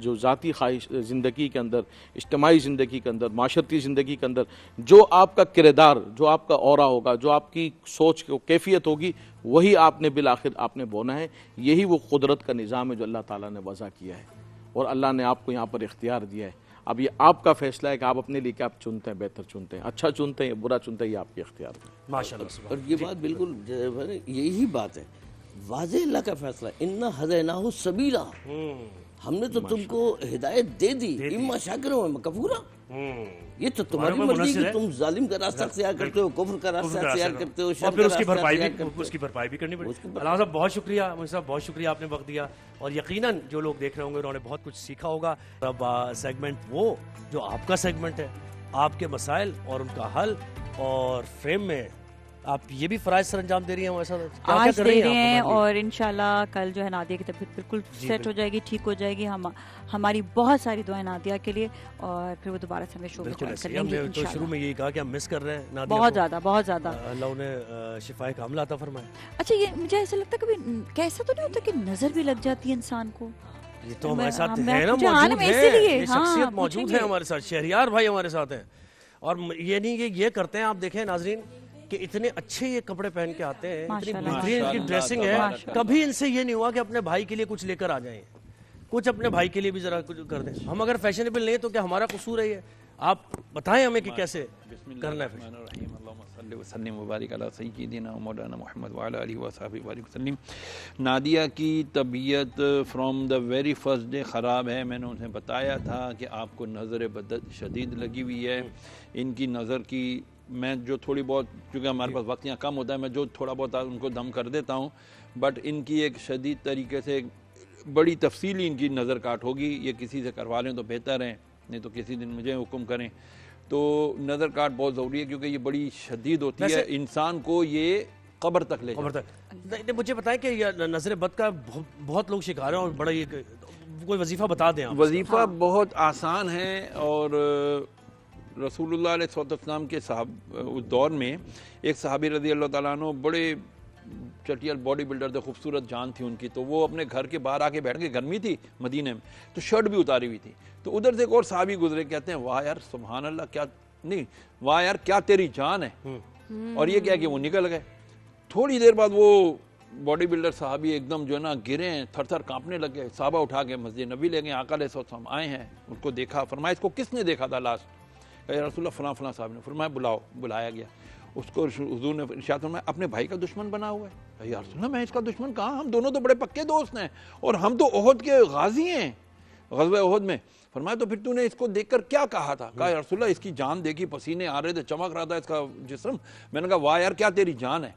[SPEAKER 3] جو ذاتی خواہش زندگی کے اندر، اجتماعی زندگی کے اندر، معاشرتی زندگی کے اندر جو آپ کا کردار، جو آپ کا اورا ہوگا، جو آپ کی سوچ کی کیفیت ہوگی، وہی آپ نے بالآخر آپ نے بونا ہے. یہی وہ قدرت کا نظام ہے جو اللہ تعالیٰ نے وضع کیا ہے، اور اللہ نے آپ کو یہاں پر اختیار دیا ہے. اب یہ آپ کا فیصلہ ہے کہ آپ اپنے لیے کیا بہتر چنتے ہیں، اچھا چنتے ہیں یا برا چنتے ہیں، یہ آپ کے اختیار میں.
[SPEAKER 1] ماشاءاللہ.
[SPEAKER 2] اور یہ بات بالکل یہی بات ہے، واضح اللہ کا فیصلہ. انا ہدیناہ السبیلا، ہم نے تو تم کو ہدایت دے دی، اما شاکرا و اما کفورا. یہ تو تمہاری مرضی کہ تم ظالم کا راستہ اختیار کرتے ہو، کفر کا راستہ اختیار کرتے ہو،
[SPEAKER 1] اور پھر اس کی بھرپائی بھی کرنی پڑے. علامہ صاحب بہت شکریہ، مجھے صاحب بہت شکریہ، آپ نے وقت دیا. اور یقیناً جو لوگ دیکھ رہے ہوں گے انہوں نے بہت کچھ سیکھا ہوگا. اب سیگمنٹ وہ جو آپ کا سیگمنٹ ہے، آپ کے مسائل اور ان کا حل، اور فریم میں آپ یہ بھی فرائض سر انجام دے رہی ہیں. ایسا
[SPEAKER 4] آج دے رہے ہیں، اور انشاءاللہ کل جو ہے نادیہ کی طبیعت بالکل سیٹ ہو جائے گی، ٹھیک ہو جائے گی. ہماری بہت ساری دعائیں نادیہ کے لیے، اور پھر وہ دوبارہ سے ہمیں شو کر لیں گے.
[SPEAKER 1] تو شروع میں یہی کہا کہ ہم مس کر رہے ہیں نادیہ
[SPEAKER 4] بہت زیادہ بہت زیادہ.
[SPEAKER 1] اللہ انہیں شفائے کاملہ عطا فرمائے.
[SPEAKER 4] اچھا، یہ مجھے ایسا لگتا ہے کبھی کیسا تو نہیں ہوتا کہ نظر بھی لگ جاتی ہے انسان کو؟
[SPEAKER 1] یہ تو ہمارے ساتھ ہے نا، موجود ہے، یہ شخصیت موجود ہے ہمارے ساتھ. شہریار بھائی ہمارے ساتھ ہیں، اور یہ نہیں کہ یہ کرتے ہیں. آپ دیکھیں ناظرین کہ اتنے اچھے یہ کپڑے پہن کے آتے ہیں، اتنی بہترین ان کی ڈریسنگ ہے. کبھی ان سے یہ نہیں ہوا کہ اپنے بھائی کے لیے کچھ لے کر آ جائیں، کچھ اپنے بھائی کے لیے بھی ذرا کچھ کر دیں. ہم اگر فیشنیبل نہیں تو کیا ہمارا قصور ہے یہ؟ آپ بتائیں ہمیں کہ کیسے کرنا ہے.
[SPEAKER 5] اللہم صلی وسلم وبارک علی سیدنا مولانا محمد وعلی آلہ وصحبہ وبارک وسلم. نادیہ کی طبیعت from the very first day خراب ہے. میں نے انہیں بتایا تھا کہ آپ کو نظر بد شدید لگی ہوئی ہے. ان کی نظر کی میں جو تھوڑی بہت، چونکہ ہمارے پاس وقت یہاں کم ہوتا ہے، میں جو تھوڑا بہت ان کو دم کر دیتا ہوں، بٹ ان کی ایک شدید طریقے سے بڑی تفصیلی ان کی نظر کاٹ ہوگی. یہ کسی سے کروا لیں تو بہتر ہے، نہیں تو کسی دن مجھے حکم کریں. تو نظر کاٹ بہت ضروری ہے کیونکہ یہ بڑی شدید ہوتی ہے، انسان کو یہ قبر تک لے جاتا.
[SPEAKER 1] مجھے بتائیں کہ یہ نظر بد کا بہت لوگ شکار ہیں، اور بڑا یہ کوئی وظیفہ بتا دیں.
[SPEAKER 5] وظیفہ بہت آسان ہے، اور رسول اللہ علیہ السلام کے اس دور میں ایک صحابی رضی اللہ تعالیٰ عنہ بڑے چٹیل باڈی بلڈر تھے, خوبصورت جان تھی ان کی, تو وہ اپنے گھر کے باہر آ کے بیٹھ کے, گرمی تھی مدینے میں, تو شرٹ بھی اتاری ہوئی تھی, تو ادھر سے ایک اور صحابی گزرے, کہتے ہیں واہ یار سبحان اللہ, کیا نہیں, واہ یار کیا تیری جان ہے, اور یہ کیا کہ وہ نکل گئے. تھوڑی دیر بعد وہ باڈی بلڈر صحابی ایک دم جو ہے نا گرے ہیں, تھر تھر کانپنے لگے, صحابہ اٹھا کے مسجد نبی لے گئے, آقا علیہ السلام آئے ہیں, ان کو دیکھا, فرمایا اس کو کس نے دیکھا تھا لاش, کہ یا رسول اللہ فلاں فلاں صاحب نے, فرمایا بلاؤ, بلایا گیا, اس کو حضور نے ارشاد فرمایا اپنے بھائی کا دشمن بنا ہوا ہے, یا رسول اللہ میں اس کا دشمن کہاں, ہم دونوں تو بڑے پکے دوست ہیں, اور ہم تو احد کے غازی ہیں, غزوہ احد میں. فرمایا تو پھر تو نے اس کو دیکھ کر کیا کہا تھا, کہا یا رسول اللہ اس کی جان دیکھی, پسینے آ رہے تھے, چمک رہا تھا اس کا جسم, میں نے کہا واہ یار کیا تیری جان ہے.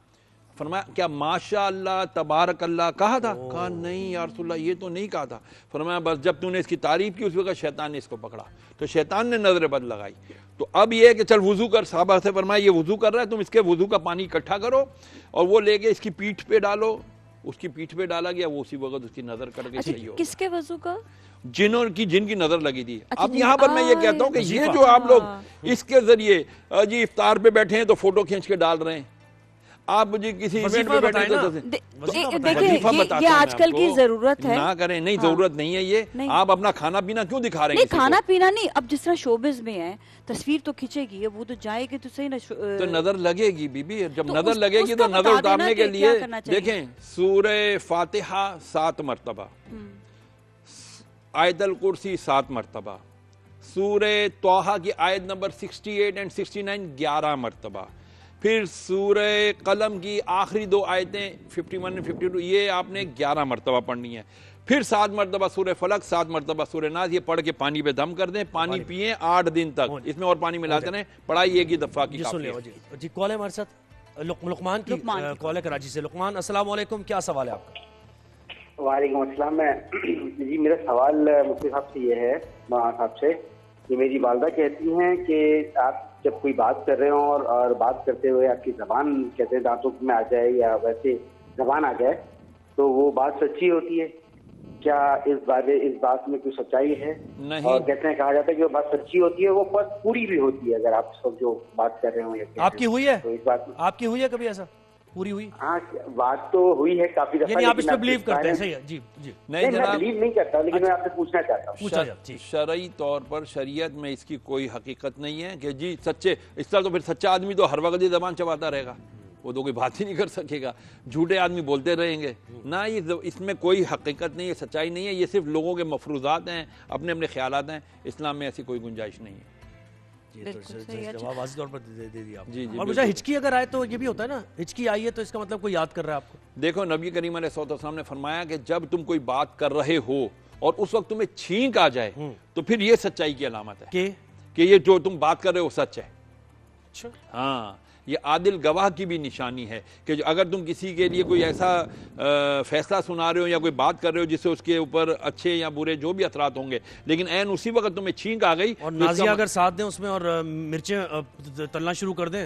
[SPEAKER 5] فرمایا کیا ماشاء اللہ تبارک اللہ کہا تھا, کہا نہیں یا رسول اللہ یہ تو نہیں کہا تھا. فرمایا بس جب تو نے اس کی تعریف کی اس وقت شیطان نے اس کو پکڑا, تو شیطان نے نظر بد لگائی, تو اب یہ ہے کہ چل وضو کر, صحابہ سے فرمایا یہ وضو کر رہا ہے, تم اس کے وضو کا پانی اکٹھا کرو, اور وہ لے کے اس کی پیٹھ پہ ڈالو, اس کی پیٹھ پہ ڈالا گیا, وہ اسی وقت اس کی نظر کٹ گئی. صحیح ہو
[SPEAKER 4] کس کے وضو کا,
[SPEAKER 5] جن کی نظر لگی تھی. اب یہاں پر میں یہ کہتا ہوں کہ یہ جو آپ لوگ اس کے ذریعے جی افطار پہ بیٹھے ہیں تو فوٹو کھینچ کے ڈال رہے ہیں, آپ مجھے کسی ایونٹ پہ بیٹھے تو
[SPEAKER 4] دیکھیں یہ آج کل کی ضرورت ہے,
[SPEAKER 5] نہ کریں, نہیں ضرورت نہیں ہے یہ, آپ اپنا کھانا پینا کیوں دکھا رہے ہیں,
[SPEAKER 4] نہیں کھانا پینا نہیں, اب جس طرح شوبز میں ہے تصویر تو کھینچے گی, وہ تو جائے گی تو صحیح نا,
[SPEAKER 5] تو نظر لگے گی بی بی, جب نظر لگے گی تو نظر اتارنے کے لیے دیکھیں سورہ فاتحہ 7 مرتبہ, آیت الکرسی 7 مرتبہ, سورہ طٰہٰ کی آیت نمبر 68 اور 69 11 مرتبہ, پھر سورہ قلم کی آخری 2 آیتیں 51 اور 52 یہ آپ نے 11 مرتبہ پڑھنی ہے, پھر 7 مرتبہ سورہ فلق, 7 مرتبہ سورہ ناس, یہ پڑھ کے پانی پہ دم کر دیں, پانی پئیں 8 دن تک, اس میں اور پانی ملاتے رہیں, پڑھائی ایک ہی دفعہ کی کافی ہے.
[SPEAKER 1] جی کال ہے ہمارے ساتھ لقمان کی کال ہے کراچی سے. لقمان السلام علیکم, کیا سوال ہے آپ کا؟
[SPEAKER 6] وعلیکم السلام. جی میرا سوال مفتی صاحب سے یہ ہے, مولانا صاحب سے, کہ میری والدہ کہتی ہیں کہ آپ جب کوئی بات کر رہے ہوں اور بات کرتے ہوئے آپ کی زبان کہتے ہیں دانتوں میں آ جائے یا ویسے زبان آ جائے تو وہ بات سچی ہوتی ہے, کیا اس بات میں کوئی سچائی ہے؟
[SPEAKER 5] نہیں,
[SPEAKER 6] اور کہتے ہیں کہا جاتا ہے کہ وہ بات سچی ہوتی ہے, وہ بات پوری بھی ہوتی ہے اگر آپ سب جو بات کر رہے ہوں.
[SPEAKER 1] آپ کی ہوئی ہے,
[SPEAKER 6] تو اس بات
[SPEAKER 1] آپ کی ہوئی ہے کبھی ایسا پوری ہوئی؟
[SPEAKER 6] ہاں بات تو ہوئی ہے کافی دفعہ,
[SPEAKER 1] یعنی آپ اس پہ بلیو کرتے ہیں, صحیح ہے, جی جی.
[SPEAKER 5] نہیں
[SPEAKER 6] میں بلیو نہیں کرتا, لیکن میں آپ سے پوچھنا چاہتا ہوں.
[SPEAKER 5] شرعی طور پر شریعت میں اس کی کوئی حقیقت نہیں ہے کہ جی سچے, اس طرح تو پھر سچا آدمی تو ہر وقت زبان چباتا رہے گا, وہ تو کوئی بات ہی نہیں کر سکے گا, جھوٹے آدمی بولتے رہیں گے. نہ یہ اس میں کوئی حقیقت نہیں ہے, سچائی نہیں ہے, یہ صرف لوگوں کے مفروضات ہیں, اپنے اپنے خیالات ہیں, اسلام میں ایسی کوئی گنجائش نہیں ہے.
[SPEAKER 1] جواب واضح طور پر دے دیا آپ.
[SPEAKER 5] جی
[SPEAKER 1] اور مجھے ہچکی اگر آئے تو یہ بھی ہوتا ہے نا, ہچکی آئی ہے تو اس کا مطلب کوئی یاد کر رہا ہے آپ کو.
[SPEAKER 5] دیکھو نبی کریم علیہ السلام نے فرمایا کہ جب تم کوئی بات کر رہے ہو اور اس وقت تمہیں چھینک آ جائے تو پھر یہ سچائی کی علامت ہے کہ یہ جو تم بات کر رہے ہو سچ ہے. ہاں, یہ عادل گواہ کی بھی نشانی ہے کہ اگر تم کسی کے لیے کوئی ایسا فیصلہ سنا رہے ہو یا کوئی بات کر رہے ہو جس سے اس کے اوپر اچھے یا برے جو بھی اثرات ہوں گے, لیکن عین اسی وقت تمہیں چھینک آ گئی
[SPEAKER 1] اور نازیہ اگر ساتھ دیں اس میں اور مرچیں تلنا شروع کر دیں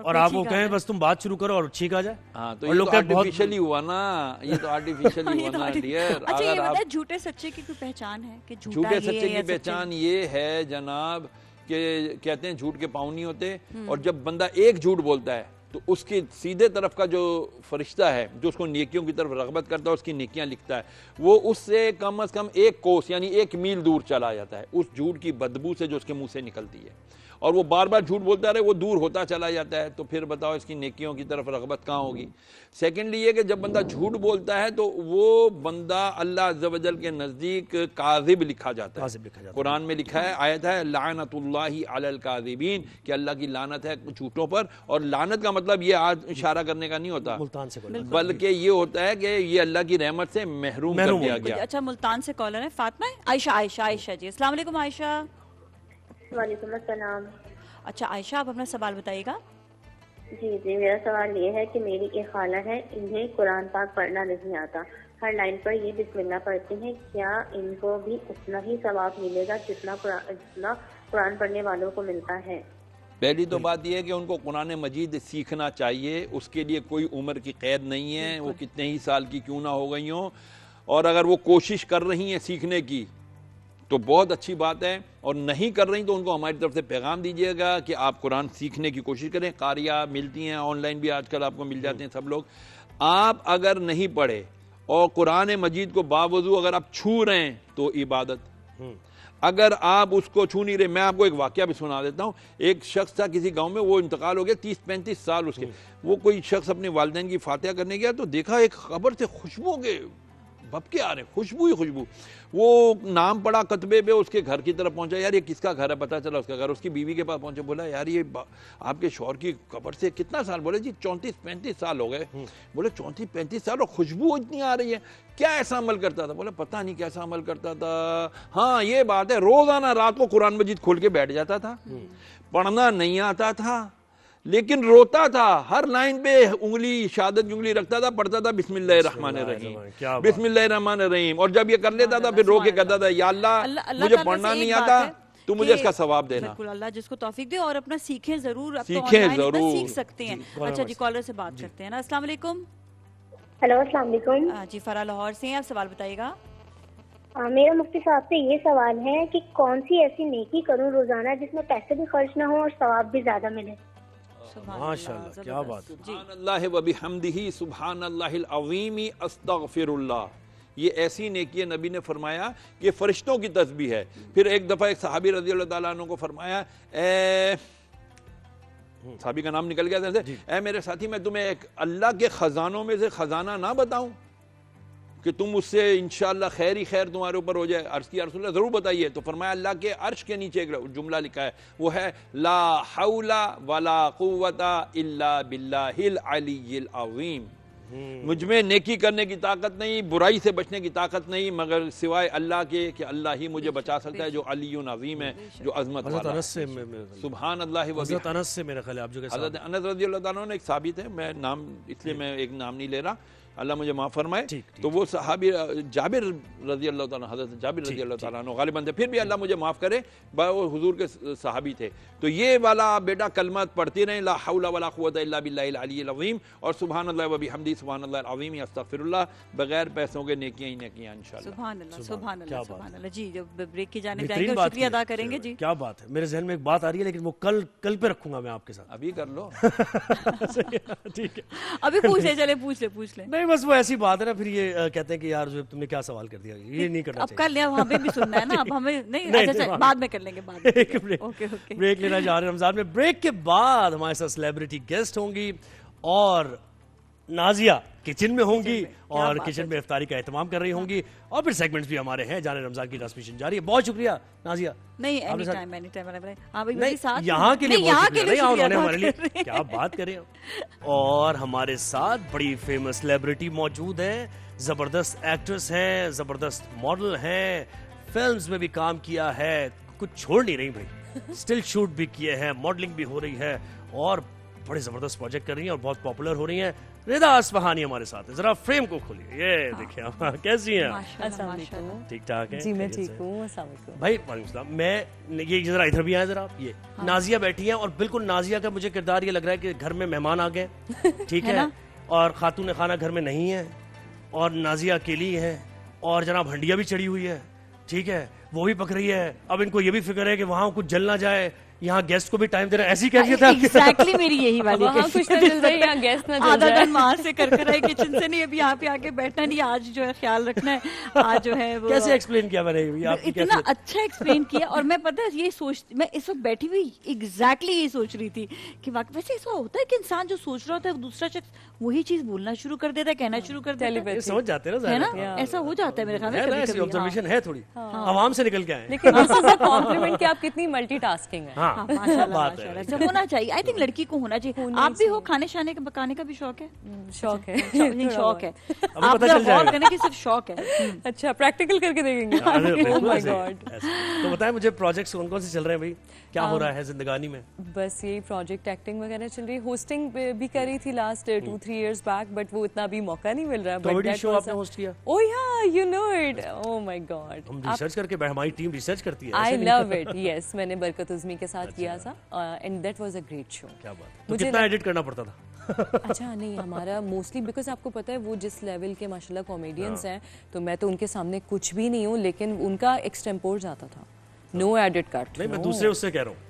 [SPEAKER 1] اور آپ وہ کہیں بس تم بات شروع کرو اور چھینک آ جائے,
[SPEAKER 5] ہاں تو یہ تو آرٹیفیشلی ہوا نا, یہ تو آرٹیفیشلی ہوا نا ڈیئر.
[SPEAKER 4] اچھا یہ بتائیں جھوٹے سچے کی کوئی پہچان ہے کہ
[SPEAKER 5] جھوٹے سچے کی پہچان یہ ہے جناب کہ کہتے ہیں جھوٹ کے پاؤں نہیں ہوتے, اور جب بندہ ایک جھوٹ بولتا ہے تو اس کی سیدھے طرف کا جو فرشتہ ہے جو اس کو نیکیوں کی طرف رغبت کرتا ہے, اس کی نیکیاں لکھتا ہے, وہ اس سے کم از کم 1 کوس یعنی 1 میل دور چلا جاتا ہے اس جھوٹ کی بدبو سے جو اس کے منہ سے نکلتی ہے, اور وہ بار بار جھوٹ بولتا رہے وہ دور ہوتا چلا جاتا ہے, تو پھر بتاؤ اس کی نیکیوں کی طرف رغبت کہاں ہوگی. سیکنڈلی یہ کہ جب بندہ جھوٹ بولتا ہے تو وہ بندہ اللہ عز و جل کے نزدیک کاذب لکھا جاتا ہے. قرآن میں لکھا ہے, آیت ہے لعنت اللہ علی الکاذبین, کہ اللہ کی لعنت ہے جھوٹوں پر. اور لعنت کا مطلب یہ آج اشارہ کرنے کا نہیں ہوتا, بلکہ یہ ہوتا ہے کہ یہ اللہ کی رحمت سے محروم کر دیا گیا.
[SPEAKER 4] اچھا ملتان سے کالر ہے فاطمہ, عائشہ جی. السلام علیکم عائشہ.
[SPEAKER 7] وعلیکم السلام.
[SPEAKER 4] اچھا عائشہ آپ اپنا سوال بتائیے گا.
[SPEAKER 7] جی میرا سوال یہ ہے کہ میری ایک خالہ ہے, انہیں قرآن پاک پڑھنا نہیں آتا, ہر لائن پر یہ بسم اللہ پڑھتی ہیں, کیا ان کو بھی اتنا ہی ثواب ملے گا جتنا قرآن پڑھنے والوں کو ملتا ہے؟
[SPEAKER 5] پہلی تو بات یہ ہے کہ ان کو قرآن مجید سیکھنا چاہیے, اس کے لیے کوئی عمر کی قید نہیں ہے, وہ کتنے ہی سال کی کیوں نہ ہو گئی ہوں, اور اگر وہ کوشش کر رہی ہیں سیکھنے کی تو بہت اچھی بات ہے, اور نہیں کر رہی تو ان کو ہماری طرف سے پیغام دیجیے گا کہ آپ قرآن سیکھنے کی کوشش کریں. قاریہ ملتی ہیں آن لائن بھی, آج کل آپ کو مل جاتے ہیں سب لوگ. آپ اگر نہیں پڑھے اور قرآن مجید کو باوضو اگر آپ چھو رہے ہیں تو عبادت، اگر آپ اس کو چھو نہیں رہے. میں آپ کو ایک واقعہ بھی سنا دیتا ہوں. ایک شخص تھا کسی گاؤں میں، وہ انتقال ہو گیا 30-35 سال اس کے. وہ کوئی شخص اپنے والدین کی فاتحہ کرنے گیا تو دیکھا ایک قبر سے خوشبو کے بھپکے آ رہے ہیں، خوشبو ہی خوشبو. وہ نام پڑا کتبے پہ، اس کے گھر کی طرف پہنچا، یار یہ کس کا گھر ہے؟ پتہ چلا اس کا گھر. اس کی بیوی کے پاس پہنچا، بولا یار یہ آپ کے شوہر کی قبر سے کتنا سال؟ بولے جی 34-35 سال ہو گئے. بولے 34-35 سال اور خوشبو اتنی آ رہی ہے، کیا ایسا عمل کرتا تھا؟ بولا پتہ نہیں کیسا عمل کرتا تھا. ہاں یہ بات ہے، روزانہ رات کو قرآن مجید کھول کے بیٹھ جاتا تھا، پڑھنا نہیں آتا تھا لیکن روتا تھا. ہر لائن پہ انگلی، شہادت کی انگلی رکھتا تھا، پڑھتا تھا بسم اللہ الرحمن الرحیم، بسم اللہ الرحمن الرحیم. اور جب یہ کر لیتا تھا پھر رو کے کہتا تھا یا اللہ مجھے پڑھنا نہیں آتا تو مجھے اس کا ثواب دینا.
[SPEAKER 4] بالکل، اللہ جس کو توفیق دے اور اپنا سیکھیں ضرور،
[SPEAKER 5] سیکھیں ضرور،
[SPEAKER 4] سیکھ سکتے ہیں. اچھا جی، کالر سے بات کرتے ہیں نا. السلام علیکم.
[SPEAKER 7] ہیلو السلام علیکم.
[SPEAKER 4] جی فرا لاہور سے ہیں، آپ سوال بتائیے گا.
[SPEAKER 7] میرا مفتی صاحب سے یہ سوال ہے کہ کون سی ایسی نیکی کروں روزانہ جس میں پیسے بھی خرچ نہ ہوں اور ثواب بھی زیادہ ملے؟
[SPEAKER 3] ماشاءاللہ، کیا بات ہے.
[SPEAKER 5] سبحان اللہ و بحمدہ سبحان اللہ العظیم استغفر اللہ. یہ ایسی نیکی ہے، نبی نے فرمایا کہ فرشتوں کی تسبیح ہے. پھر ایک دفعہ ایک صحابی رضی اللہ تعالیٰ عنہ کو فرمایا، اے صحابی کا نام نکل گیا تھا، اے میرے ساتھی میں تمہیں ایک اللہ کے خزانوں میں سے خزانہ نہ بتاؤں کہ تم اس سے انشاءاللہ خیر ہی خیر تمہارے اوپر ہو جائے؟ عرض کیا رسول اللہ ضرور بتائیے. تو فرمایا اللہ کے عرش کے نیچے ایک جملہ لکھا ہے، وہ ہے لا حول ولا قوت الا باللہ العلی العظیم. مجھ میں نیکی کرنے کی طاقت نہیں، برائی سے بچنے کی طاقت نہیں مگر سوائے اللہ کے کہ اللہ ہی مجھے بچا سکتا ہے جو علی عظیم ہے، جو عظمت والا ہے. سبحان اللہ.
[SPEAKER 1] حضرت انس سے میرا خیال ہے آپ جو
[SPEAKER 5] حضرت انس رضی اللہ تعالیٰ عنہ ایک ثابت ہے، میں نام اس لیے میں ایک نام نہیں لے رہا، اللہ مجھے معاف فرمائے. تو وہ صحابی جابر رضی اللہ تعالیٰ، حضرت جابر رضی اللہ تعالیٰ عنہ غالباً تھے، پھر بھی اللہ مجھے معاف کرے، وہ حضور کے صحابی تھے. تو یہ والا بیٹا کلمات پڑھتی رہیں، لا حول ولا قوت الا باللہ العلی العظیم، اور سبحان اللہ و بحمدہ سبحان اللہ العظیم استغفر اللہ. بغیر پیسوں کے نیکیاں ہی نیکیاں انشاءاللہ.
[SPEAKER 4] سبحان اللہ سبحان اللہ سبحان اللہ. جی جب بریک کی جانب جائیں گے اور شکریہ ادا کریں گے. جی
[SPEAKER 1] کیا بات ہے. میرے ذہن میں ایک بات آ رہی ہے لیکن وہ کل پہ رکھوں گا میں آپ کے ساتھ.
[SPEAKER 5] ابھی کر لو.
[SPEAKER 1] ٹھیک ہے،
[SPEAKER 4] ابھی پوچھ لیں، چلے پوچھ لیں.
[SPEAKER 1] نہیں بس وہ ایسی بات ہے نا، پھر یہ کہتے ہیں کہ یار تم نے کیا سوال کر دیا، یہ نہیں کرنا
[SPEAKER 4] اب کر لیا، ہمیں بھی سننا ہے نا. اب ہمیں نہیں، اچھا بعد میں کر لیں گے.
[SPEAKER 1] بریک لینا جا رہے ہیں رمضان میں. بریک کے بعد ہمارے ساتھ سیلیبریٹی گیسٹ ہوں گی اور نازیہ کچن میں ہوں گی اور کچن میں افطاری کا اہتمام کر رہی ہوں گی، اور پھر سیگمنٹس بھی ہمارے ہیں. جانے رمضان کی ٹرانسمیشن جاری ہے. بہت شکریہ نازیہ.
[SPEAKER 4] نہیں اینی ٹائم
[SPEAKER 1] یہاں کے لیے ہمارے لیے کیا بات کریں. اور ہمارے ساتھ بڑی فیمس سیلیبریٹی موجود ہیں، زبردست ایکٹریس ہیں، زبردست ماڈل ہیں، فلمز میں بھی کام کیا ہے، کچھ چھوڑ نہیں رہی بھائی، اسٹل شوٹ بھی کیے ہیں، ماڈلنگ بھی ہو رہی ہے اور بڑے زبردست پروجیکٹ کر رہی ہیں اور بہت پاپولر ہو رہی ہیں. رضا اصفہانی ہمارے ساتھ ہے. ذرا فریم کو کھولیے. یہ دیکھیں آپ کیسی ہیں؟
[SPEAKER 8] السلام علیکم.
[SPEAKER 1] ٹھیک ٹھاک ہے
[SPEAKER 8] جی میں ٹھیک ہوں. السلام علیکم
[SPEAKER 1] بھائی. وعلیکم السلام. میں یہ ذرا ادھر بھی آئے ذرا. آپ یہ نازیہ بیٹھی ہیں اور بالکل نازیہ کا مجھے کردار یہ لگ رہا ہے کہ گھر میں مہمان آ گئے، ٹھیک ہے، اور خاتون خانہ گھر میں نہیں ہے اور نازیہ اکیلی ہے اور جناب ہنڈیا بھی چڑھی ہوئی ہے، ٹھیک ہے، وہ بھی پک رہی ہے. اب ان کو یہ بھی فکر ہے کہ وہاں کچھ جل نہ جائے، یہاں گیسٹ کو بھی ٹائم دینا. ایسی کیفیت ہے
[SPEAKER 4] ایگزیکٹلی میری یہی والی
[SPEAKER 8] وہاں کچھ نہ جل جائے، یہاں گیسٹ نہ جل جائے.
[SPEAKER 4] وہاں سے کر آئے کچن سے، نہیں ابھی یہاں پہ آ کے بیٹھنا نہیں، آج جو ہے خیال رکھنا ہے. آج جو ہے وہ
[SPEAKER 1] کیسے ایکسپلین کیا میں نے
[SPEAKER 4] اتنا اچھا ایکسپلین کیا. اور میں پتہ ہے یہ میں اس وقت بیٹھی ہوئی ایگزیکٹلی یہ سوچ رہی تھی کہ واقعی ویسے ایسا ہوتا ہے کہ انسان جو سوچ رہا ہوتا ہے دوسرا شخص وہی چیز بولنا شروع کر دیتا ہے، کہنا شروع کر دیتا ہے.
[SPEAKER 1] سمجھ جاتے ہیں نا،
[SPEAKER 4] ایسا ہو جاتا ہے میرے خیال میں.
[SPEAKER 1] ایسی آبزرویشن ہے تھوڑی، عوام سے نکل کے آئے.
[SPEAKER 8] لیکن دس از اے کمپلیمنٹ کہ آپ کتنی ملٹی ٹاسکنگ ہیں.
[SPEAKER 1] ہاں
[SPEAKER 4] ماشاءاللہ جب ہونا چاہیے. آئی تھنک لڑکی کو ہونا چاہیے. آپ بھی ہو کھانے شانے کا پکانے کا بھی شوق ہے؟
[SPEAKER 8] شوق ہے،
[SPEAKER 4] شوق ہے. آپ غور کریں کہ صرف شوق ہے.
[SPEAKER 8] اچھا پریکٹیکل کر کے دیکھیں گے.
[SPEAKER 1] تو بتائیں مجھے پروجیکٹس کون کون سے چل رہے ہیں بھائی، کیا ہو رہا ہے زندگانی میں؟
[SPEAKER 8] بس یہی پروجیکٹ ایکٹنگ وغیرہ چل رہی ہے. ہوسٹنگ بھی کری تھی لاسٹ 2-3 ایئرز بیک، بٹ وہ اتنا بھی موقع نہیں مل رہا.
[SPEAKER 1] کامیڈی شو آپ نے ہوسٹ کیا؟
[SPEAKER 8] Oh yeah you know it. Oh my god.
[SPEAKER 1] ہم ریسرچ کر کے ہماری ٹیم ریسرچ کرتی ہے.
[SPEAKER 8] آئی لو اٹ. یس میں نے برکت عظمی کے ساتھ کیا تھا and that was a great show.
[SPEAKER 1] کیا بات. تو کتنا ایڈٹ کرنا پڑتا تھا؟
[SPEAKER 8] اچھا نہیں ہمارا موسٹلی بیکاز آپ کو پتہ ہے وہ جس لیول کے ماشاء اللہ کامیڈینس ہیں تو میں تو ان کے سامنے کچھ بھی نہیں ہوں، لیکن ان کا ایکسٹمپور جاتا تھا. نو ایڈٹ کٹ.
[SPEAKER 1] نہیں میں دوسرے اس سے کہہ رہا ہوں.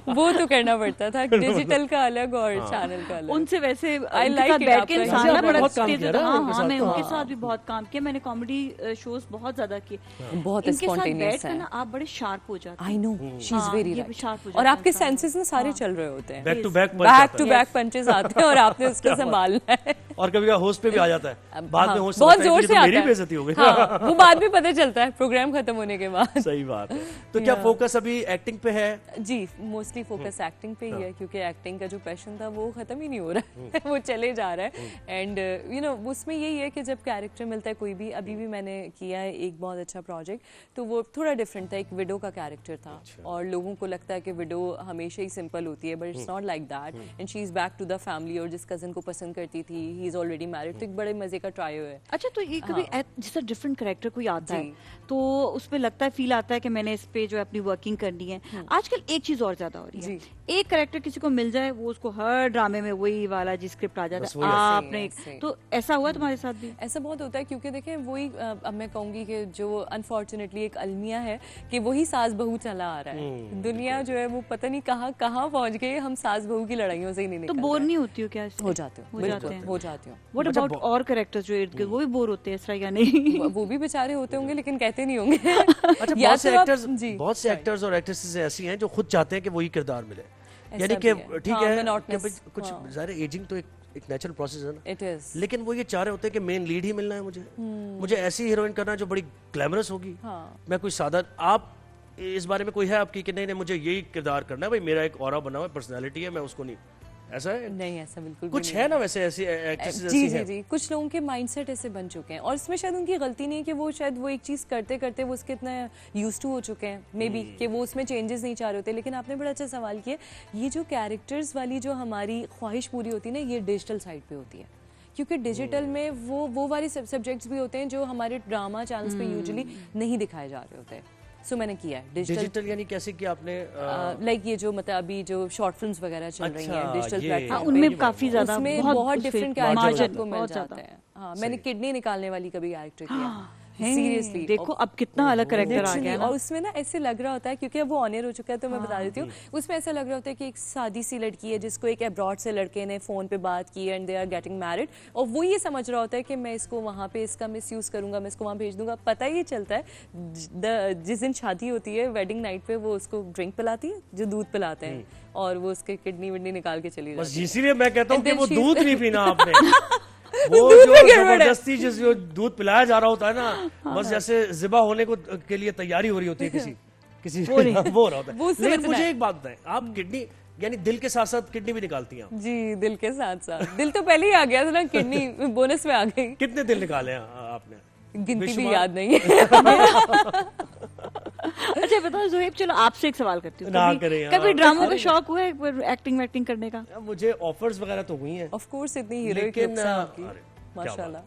[SPEAKER 8] وہ تو کرنا پڑتا تھا, ڈیجیٹل کا الگ اور چینل کا الگ.
[SPEAKER 4] ان سے ویسے
[SPEAKER 8] بیٹھ کے
[SPEAKER 4] انسان بڑا تیز ہوتا ہے. ہاں میں ان کے ساتھ بھی بہت کام کیا, میں نے کامیڈی شوز بہت زیادہ کیے.
[SPEAKER 8] بہت
[SPEAKER 4] ان کے ساتھ
[SPEAKER 8] اسپونٹینیس
[SPEAKER 4] بیٹھ کر نا آپ بڑے شارپ ہو جاتے ہیں.
[SPEAKER 8] آئی نو شی از ویری
[SPEAKER 4] شارپ ہو
[SPEAKER 8] اور آپ کے سینسز نا سارے چل رہے ہوتے ہیں,
[SPEAKER 1] back to back
[SPEAKER 8] back to back punches آتے ہیں اور آپ نے اس کو سنبھالنا ہے.
[SPEAKER 1] اور کبھی ہوسٹ پہ بھی آ جاتا ہے, بعد میں ہوسٹ
[SPEAKER 8] بہت زور سے
[SPEAKER 1] میری
[SPEAKER 8] آتا
[SPEAKER 1] بے عزتی ہو گئی.
[SPEAKER 8] ہے, وہ بعد میں پتہ چلتا ہے پروگرام ختم ہونے کے بعد.
[SPEAKER 1] صحیح بات ہے. تو کیا فوکس ابھی ایکٹنگ پہ ہے؟
[SPEAKER 8] جی موسٹلی فوکس ایکٹنگ پہ ہی ہے, کیونکہ ایکٹنگ کا جو پیشن تھا وہ ختم ہی نہیں ہو رہا ہے, وہ چلے جا رہا ہے. اینڈ یو نو اس میں یہی ہے کہ جب کیریکٹر ملتا ہے کوئی بھی, ابھی بھی میں نے کیا ہے ایک بہت اچھا پروجیکٹ, تو وہ تھوڑا ڈفرینٹ تھا. ایک وڈو کا کیریکٹر تھا اور لوگوں کو لگتا ہے کہ وڈو ہمیشہ ہی سمپل ہوتی ہے, but it's not like that, and she is back to the family, اور جس کزن کو پسند کرتی تھی ہی از آلریڈی میرڈ. تو ایک بڑے مزے کا ٹرائل ہے.
[SPEAKER 4] اچھا تو یہ کبھی جس طرح ڈفرینٹ کریکٹر کوئی آتا ہے تو اس میں لگتا ہے, فیل آتا ہے کہ میں نے اس پہ جو اپنی ورکنگ کرنی ہے. آج کل ایک چیز اور زیادہ ہو رہی ہے, ایک کریکٹر کسی کو مل جائے وہ اس کو ہر ڈرامے میں وہی والا جی اسکرپٹ آ جاتا ہے. آپ نے تو ایسا ہوا تمہارے ساتھ بھی؟
[SPEAKER 8] ایسا بہت ہوتا ہے, کیونکہ دیکھیں وہی اب میں کہوں گی کہ جو انفارچونیٹلی ایک المیہ ہے کہ وہی ساس بہو چلا آ رہا ہے. دنیا جو ہے وہ پتہ نہیں کہاں کہاں پہنچ گئی, ہم ساس بہو کی لڑائیوں سے ہی نہیں نکل.
[SPEAKER 4] تو بور نہیں ہوتی ہو کیا؟
[SPEAKER 8] ہو جاتے ہوں.
[SPEAKER 4] واٹ اباؤٹ اور کریکٹر جو ارد گرد, وہ بھی بور ہوتے ہیں اس طرح یا نہیں؟
[SPEAKER 8] وہ بھی بیچارے ہوتے ہوں گے لیکن کہتے نہیں ہوں گے.
[SPEAKER 1] بہت سے ایکٹرز اور ایکٹریسز ایسی ہیں جو خود چاہتے ہیں کہ وہی کردار ملے, یعنی کہ ٹھیک ہے کچھ ظاہر ایجنگ تو ایک نیچرل پروسیس ہے نا, لیکن وہ یہ چاہ رہے ہوتے ہیں کہ مین لیڈ ہی ملنا ہے مجھے ایسی ہیروئن کرنا ہے جو بڑی گلیمرس ہوگی, میں کوئی سادہ. آپ اس بارے میں کوئی ہے آپ کی کہ نہیں مجھے یہی کردار کرنا ہے, بھائی میرا ایک اورا بنا ہوا پرسنالٹی ہے, میں اس کو نہیں, ایسا ہے
[SPEAKER 8] نہیں, ایسا بالکل
[SPEAKER 1] کچھ ہے نا ویسے ایسی ایکٹریسز
[SPEAKER 8] جی جی جی. کچھ لوگوں کے مائنڈ سیٹ ایسے بن چکے ہیں, اور اس میں شاید ان کی غلطی نہیں ہے کہ وہ شاید وہ ایک چیز کرتے کرتے وہ اس کے اتنا یوز ٹو ہو چکے ہیں مے بی, کہ وہ اس میں چینجز نہیں چاہ رہے ہوتے. لیکن آپ نے بڑا اچھا سوال کیا, یہ جو کیریکٹرز والی جو ہماری خواہش پوری ہوتی ہے نا, یہ ڈیجیٹل سائڈ پہ ہوتی ہے, کیونکہ ڈیجیٹل میں وہ والے سبجیکٹس بھی ہوتے ہیں جو ہمارے ڈرامہ چینلز پہ یوزلی نہیں دکھائے جا رہے ہوتے. سو میں نے کیا ہے
[SPEAKER 1] ڈیجیٹل, یعنی کیسے کیا آپ نے
[SPEAKER 8] لائک یہ جو مطلب ابھی جو شارٹ فلمز وغیرہ چل رہی ہیں ڈیجیٹل پلیٹ فارم,
[SPEAKER 4] ان میں کافی زیادہ
[SPEAKER 8] اس میں بہت ڈفرینٹ کیریکٹر کو مل جاتے ہیں. ہاں میں نے کڈنی نکالنے والی کبھی کیریکٹر کیا, سیریسلی
[SPEAKER 4] دیکھو اب کتنا الگ کریکٹر آ گیا.
[SPEAKER 8] اور اس میں نا ایسے لگ رہا ہوتا ہے, کیونکہ اب وہ آنر ہو چکا ہے تو میں بتا دیتی ہوں, اس میں ایسا لگ رہا ہوتا ہے کہ ایک سادی سی لڑکی ہے جس کو ایک ابراڈ سے لڑکے نے فون پہ بات کی and they are getting married, اور وہ یہ سمجھ رہا ہوتا ہے کہ میں اس کو وہاں پہ اس کا مس یوز کروں گا, میں اس کو وہاں بھیج دوں گا. پتہ یہ چلتا ہے جس دن شادی ہوتی ہے ویڈنگ نائٹ پہ وہ اس کو ڈرنک پلاتی ہے جو دودھ پلاتے ہیں, اور وہ اس کے کڈنی وڈنی نکال کے چلی جاتی ہے.
[SPEAKER 1] اسی لیے میں کہتا ہوں کہ وہ دودھ نہیں پینا آپ نے, وہ جو زبردستی جس جو دودھ پلایا جا رہا ہوتا ہے نا, بس جیسے ذبح ہونے کو کے لیے تیاری ہو رہی ہوتی ہے کسی وہ ہو رہا ہوتا ہے. لیکن مجھے ایک بات بتائیں, آپ کڈنی یعنی دل کے ساتھ ساتھ کڈنی بھی نکالتی ہیں؟
[SPEAKER 8] جی دل کے ساتھ ساتھ, دل تو پہلے ہی آ گیا تھا نا, کڈنی بونس میں آ گئی.
[SPEAKER 1] کتنے دل نکالے ہیں آپ نے؟
[SPEAKER 8] گنتی بھی یاد نہیں ہے.
[SPEAKER 4] اچھا بتاؤ زہیب, چلو آپ سے ایک سوال کرتی ہوں, کبھی ڈراموں کا شوق ہوا ہے ایکٹنگ ویکٹنگ کرنے کا؟
[SPEAKER 1] مجھے آفرز وغیرہ تو ہوئی ہیں
[SPEAKER 8] آف کورس, اتنی ہیروئک ماشاءاللہ,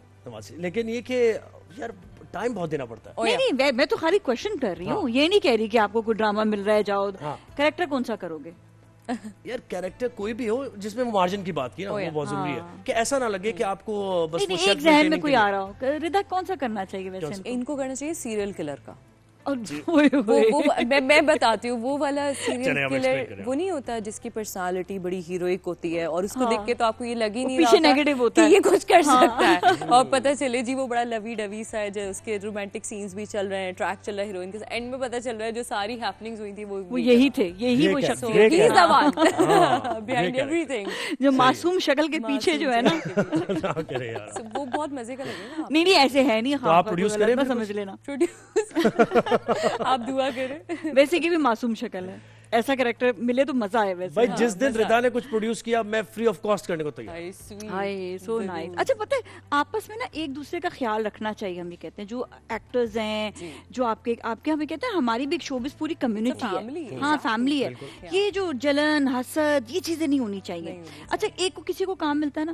[SPEAKER 1] لیکن یہ کہ یار ٹائم بہت دینا پڑتا ہے.
[SPEAKER 4] نہیں میں تو خالی کوشچن کر رہی ہوں, یہ نہیں کہہ رہی کہ آپ کو کوئی ڈرامہ مل رہا ہے جاؤ. کریکٹر کون سا کرو گے؟
[SPEAKER 1] یار کیریکٹر کوئی بھی ہو جس میں مارجن کی بات کی نا, وہ بہت ضروری ہے کہ ایسا نہ لگے کہ آپ کو بس
[SPEAKER 4] ایک ذہن میں کوئی آ رہا ہو. ردا کون سا کرنا چاہیے ویسے؟
[SPEAKER 8] ان کو کرنا چاہیے سیریل کلر کا. میں بتاتی ہوں, وہ والا سیریل کلر وہ نہیں ہوتا جس کی پرسنالٹی بڑی ہیروئک ہوتی ہے اور اس کو دیکھ کے تو آپ کو یہ لگ ہی نہیں رہا کہ یہ کچھ کر سکتا ہے, اور پتہ چلے جی وہ بڑا لوی ڈوی سا ہے, جو اس کے رومانٹک سینز بھی چل رہے ہیں, ٹریک چل رہا ہے ہیروئن کے ساتھ, اینڈ میں پتہ چل رہا ہے جو ساری ہیپننگز ہوئی تھی وہ یہی تھے, یہی وہ شخص بہائنڈ ایوری تھنگ,
[SPEAKER 4] جو معصوم شکل کے پیچھے جو ہے نا,
[SPEAKER 8] وہ بہت مزے کا لگے گا.
[SPEAKER 4] نہیں ایسے ہے نہیں,
[SPEAKER 1] آپ پروڈیوس کریں,
[SPEAKER 4] سمجھ لینا,
[SPEAKER 8] آپ دعا کریں.
[SPEAKER 4] ویسے کی بھی معصوم شکل ہے, ایسا کریکٹر ملے تو مزہ آئے. ویسے
[SPEAKER 1] بھائی جس دن ردا نے کچھ پروڈیوس کیا میں فری آف کاسٹ کرنے کو تیار.
[SPEAKER 4] So nice. اچھا پتہ ہے آپس میں نا ایک دوسرے کا خیال رکھنا چاہیے. ہم یہ کہتے ہیں جو ایکٹرز ہیں, جو آپ کے ہمیں کہتے ہیں ہماری بھی ایک شوبز پوری کمیونٹی ہے, ہاں فیملی ہے, یہ جو جلن حسد یہ چیزیں نہیں ہونی چاہیے. اچھا ایک کو کسی کو کام ملتا ہے نا,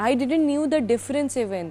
[SPEAKER 8] I didn't knew the difference even.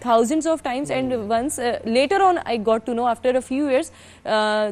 [SPEAKER 8] thousands of times and once later on I got to know after a few years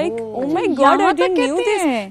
[SPEAKER 8] like oh my god I didn't knew this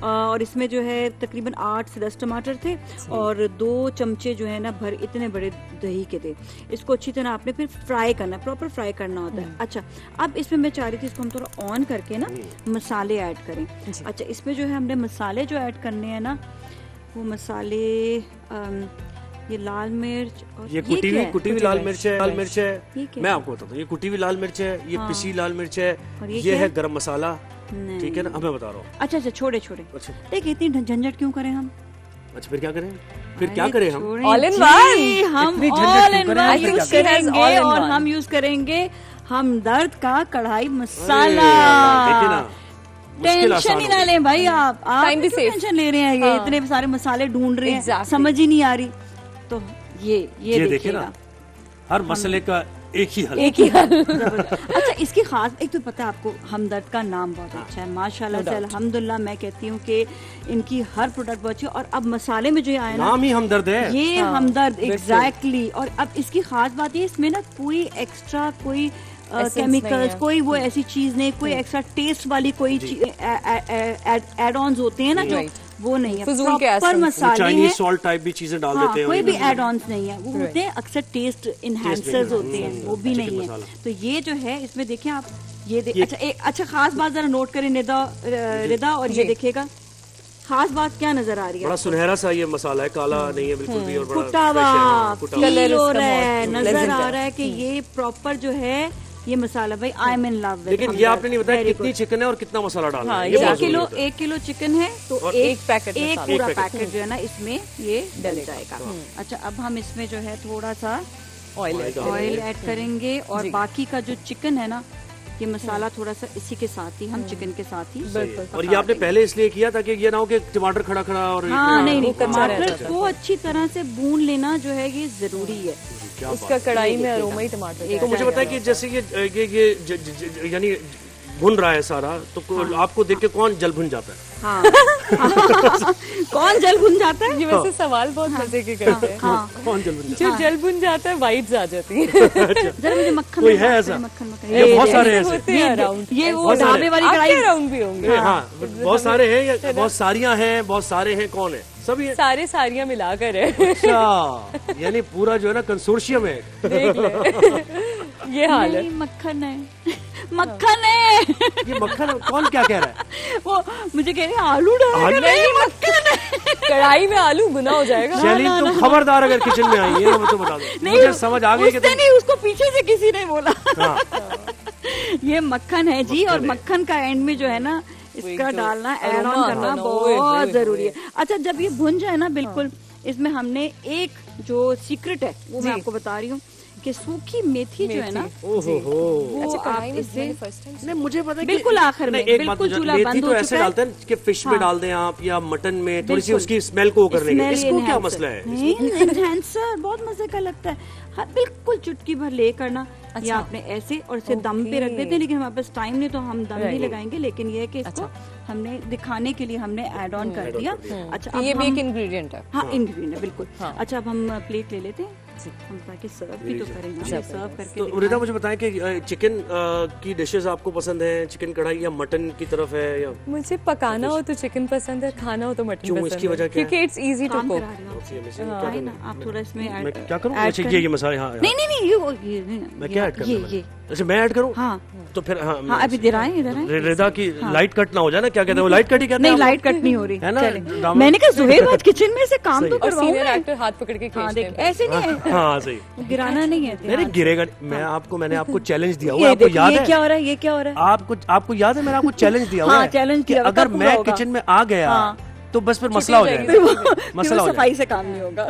[SPEAKER 4] اور اس میں جو ہے تقریباً 8 سے 10 ٹماٹر تھے اور 2 چمچے جو ہے نا بھر اتنے بڑے دہی کے تھے. اس کو اچھی طرح آپ نے پھر فرائی کرنا ہے, پراپر فرائی کرنا ہوتا ہے. اچھا اب اس میں چاہ رہی تھی اس کو ہم تھوڑا آن کر کے نا مسالے ایڈ کریں. اچھا اس میں جو ہے ہم نے مسالے جو ایڈ کرنے ہیں نا وہ مسالے یہ لال مرچ,
[SPEAKER 9] یہ کٹی ہوئی لال مرچ ہے. لال مرچ ہے, میں آپ کو بتاتا ہوں, یہ کٹی ہوئی لال مرچ ہے, یہ پسی لال مرچ ہے, یہ ہے گرم مسالہ, ٹھیک ہے نا, اب میں بتا رہا ہوں.
[SPEAKER 4] اچھا چھوڑے دیکھیں اتنی جھنجھٹ کیوں کریں ہم.
[SPEAKER 9] اچھا پھر کیا کریں, پھر کیا کریں ہم,
[SPEAKER 8] آل ان ون,
[SPEAKER 4] ہم آل ان ون یوز کریں گے اور ہم یوز کریں گے ہمدرد کا کڑھائی مسالہ. ٹینشن ہی نہ لیں بھائی, آپ ٹینشن لے رہے ہیں, یہ اتنے سارے مسالے ڈھونڈ رہے ہیں, سمجھ ہی نہیں آ رہی. تو یہ دیکھیے نا,
[SPEAKER 9] ہر مسئلے کا ایک ہی حل.
[SPEAKER 4] اچھا اس کی خاص ایک تو پتہ ہے آپ کو, ہمدرد کا نام بہت اچھا ہے ماشاءاللہ سے, الحمدللہ. میں کہتی ہوں کہ ان کی ہر پروڈکٹ بہت اچھی ہے. اور اب مسالے میں جو آیا نا
[SPEAKER 9] نام ہی ہمدرد ہے,
[SPEAKER 4] یہ ہمدرد ایگزیکٹلی. اور اب اس کی خاص بات یہ اس میں نا کوئی ایکسٹرا کوئی کیمیکلز, کوئی وہ ایسی چیز نہیں, کوئی ایکسٹرا ٹیسٹ والی کوئی ایڈ آنز ہوتے ہیں نا جو وہ نہیں ہے. پراپر مسالے ہیں,
[SPEAKER 9] سالٹ ٹائپ بھی چیزیں ڈال دیتے ہیں,
[SPEAKER 4] کوئی بھی ایڈ آنز نہیں ہے. وہ ہوتے ہیں اکثر ٹیسٹ انہینسرز ہوتے ہیں, وہ بھی نہیں ہے. تو یہ جو ہے اس میں دیکھیں آپ, یہ اچھا خاص بات ذرا نوٹ کریں ردا, اور یہ دیکھے گا خاص بات کیا نظر آ رئی ہے.
[SPEAKER 9] بڑا سنہرا سا یہ مسالہ ہے, کالا نہیں ہے بالکل بھی, اور
[SPEAKER 4] بڑا فیل ہو رہا ہے, نظر آ رہا ہے کہ یہ پراپر جو ہے یہ مسالہ بھائی آئی ایم ان لو.
[SPEAKER 9] لیکن یہ آپ نے نہیں بتایا کتنی چکن ہے اور کتنا مسالہ ڈالنا ہے.
[SPEAKER 4] 1 کلو چکن ہے تو ایک پورا پیکٹ جو ہے نا اس میں یہ ڈل جائے گا. اچھا اب ہم اس میں جو ہے تھوڑا سا آئل ایڈ کریں گے, اور باقی کا جو چکن ہے نا یہ مسالہ تھوڑا سا اسی کے ساتھ ہی, ہم چکن کے ساتھ ہی.
[SPEAKER 9] اور یہ آپ نے پہلے اس لیے کیا تاکہ یہ نہ ہو کہ ٹماٹر کھڑا اور
[SPEAKER 4] نہیں, ٹماٹر کو اچھی طرح سے بھون لینا جو ہے یہ ضروری ہے.
[SPEAKER 8] اس کا کڑھائی میں اروما ہی ٹماٹر.
[SPEAKER 9] تو مجھے بتائیں کہ جیسے یہ یعنی بھن رہا ہے سارا, تو آپ کو دیکھ کے کون جل بھن جاتا ہے؟
[SPEAKER 4] کون جل بھن جاتا ہے؟
[SPEAKER 8] یہ ویسے سوال بہت مزے کے کرتے ہیں.
[SPEAKER 9] کون جل بھن جاتا
[SPEAKER 8] ہے؟ جو جل بھن جاتا ہے وائٹس آ جاتی ہیں.
[SPEAKER 4] ذرا مجھے مکھن,
[SPEAKER 9] کوئی ہے ایسا؟ یہ بہت سارے ایسے,
[SPEAKER 4] یہ وہ ڈھابے والی کڑھائی
[SPEAKER 8] اراؤنڈ بھی ہوں گے.
[SPEAKER 9] ہاں بہت سارے ہیں, بہت ساریاں ہیں, بہت سارے ہیں, کون ہے؟ سبھی
[SPEAKER 8] سارے ساریاں ملا کر ہے.
[SPEAKER 9] اچھا یعنی پورا جو ہے نا کنسورشیم ہے.
[SPEAKER 8] یہ حال ہے.
[SPEAKER 4] مکھن ہے, مکھن ہے.
[SPEAKER 9] یہ مکھن کون کیا کہہ رہا ہے؟
[SPEAKER 4] وہ مجھے کہہ رہے ہیں آلو ڈال. مکھن ہے,
[SPEAKER 8] کڑھائی میں آلو گنا ہو جائے گا.
[SPEAKER 9] شیلی تم خبردار اگر کچن میں آئی ہے تو بتا دو, مجھے سمجھ آ گئی کہ
[SPEAKER 4] نہیں, اس کو پیچھے سے کسی نے بولا. یہ مکھن ہے جی, اور مکھن کا اینڈ میں جو ہے نا اس کا ڈالنا, ایڈ آن کرنا بہت ضروری ہے. اچھا جب یہ بھن جائے نا بالکل, اس میں ہم نے ایک جو سیکرٹ ہے وہ میں آپ کو بتا رہی ہوں کہ سوکھی میتھی جو ہے نا وہ
[SPEAKER 9] مجھے پتا
[SPEAKER 4] بالکل آخر میں بالکل چولہا بند ہو
[SPEAKER 9] ایسے ڈالتے ہیں کہ فش میں ڈال دیں آپ یا مٹن میں, تھوڑی سی اس کی اسمیل کو کرنے کے. اس کو کیا مسئلہ ہے؟
[SPEAKER 4] انہینسر بہت مزے کا لگتا ہے. ہاں بالکل چٹکی بھر لے کرنا, یا آپ نے ایسے اور اسے دم پہ رکھ دیتے ہیں, لیکن ہمارے پاس ٹائم نہیں تو ہم دم نہیں لگائیں گے, لیکن یہ ہے کہ اس کو ہم نے دکھانے کے لیے ہم نے ایڈ آن کر دیا. اچھا
[SPEAKER 8] یہ بھی ایک انگریڈینٹ ہے.
[SPEAKER 4] ہاں انگریڈینٹ ہے بالکل. اچھا اب ہم پلیٹ لے لیتے ہیں, ہم تاکہ سرو بھی تو کریں گے, سرو کر کے.
[SPEAKER 9] تو ردا مجھے بتائیں کہ چکن کی ڈشز آپ کو پسند ہیں, چکن کڑھائی یا مٹن کی طرف ہے؟ یا
[SPEAKER 8] مجھے پکانا ہو تو چکن پسند ہے, کھانا ہو تو مٹن پسند ہے.
[SPEAKER 9] اس کی وجہ کیا ہے؟
[SPEAKER 8] کیونکہ اٹس ایزی ٹو کوک.
[SPEAKER 4] آپ تھوڑا اس میں
[SPEAKER 9] کیا کروں, یہ مسالہ
[SPEAKER 4] نہیں
[SPEAKER 9] میں کیا ایڈ کروں؟ اچھا میں ایڈ کروں.
[SPEAKER 4] ہاں
[SPEAKER 9] تو پھر
[SPEAKER 4] ہاں ابھی ادھر آئیں.
[SPEAKER 9] ردا کی لائٹ کٹ نہ ہو جائے نا, کیا کہتے ہیں وہ لائٹ کٹ ہی کہتے ہیں.
[SPEAKER 4] نہیں لائٹ کٹ نہیں ہو رہی ہے نا. میں نے کہا زہیر بات کچن میں سے کام تو کرواؤں.
[SPEAKER 8] سینئر ایکٹر ہاتھ پکڑ کے کھینچتے ہیں.
[SPEAKER 4] ایسے نہیں ہے,
[SPEAKER 9] ہاں صحیح,
[SPEAKER 4] گرانا نہیں ہے.
[SPEAKER 9] نہیں گرے گا. میں نے آپ کو چیلنج دیا ہوا, آپ کو یاد ہے
[SPEAKER 4] کیا ہو رہا ہے, یہ کیا ہو رہا ہے
[SPEAKER 9] آپ کو یاد ہے میں نے آپ کو چیلنج دیا ہوا ہے, اگر میں کچن میں آ گیا تو بس پھر مسئلہ ہو جائے گا, مسئلہ ہو
[SPEAKER 4] صفائی سے کام نہیں ہوگا.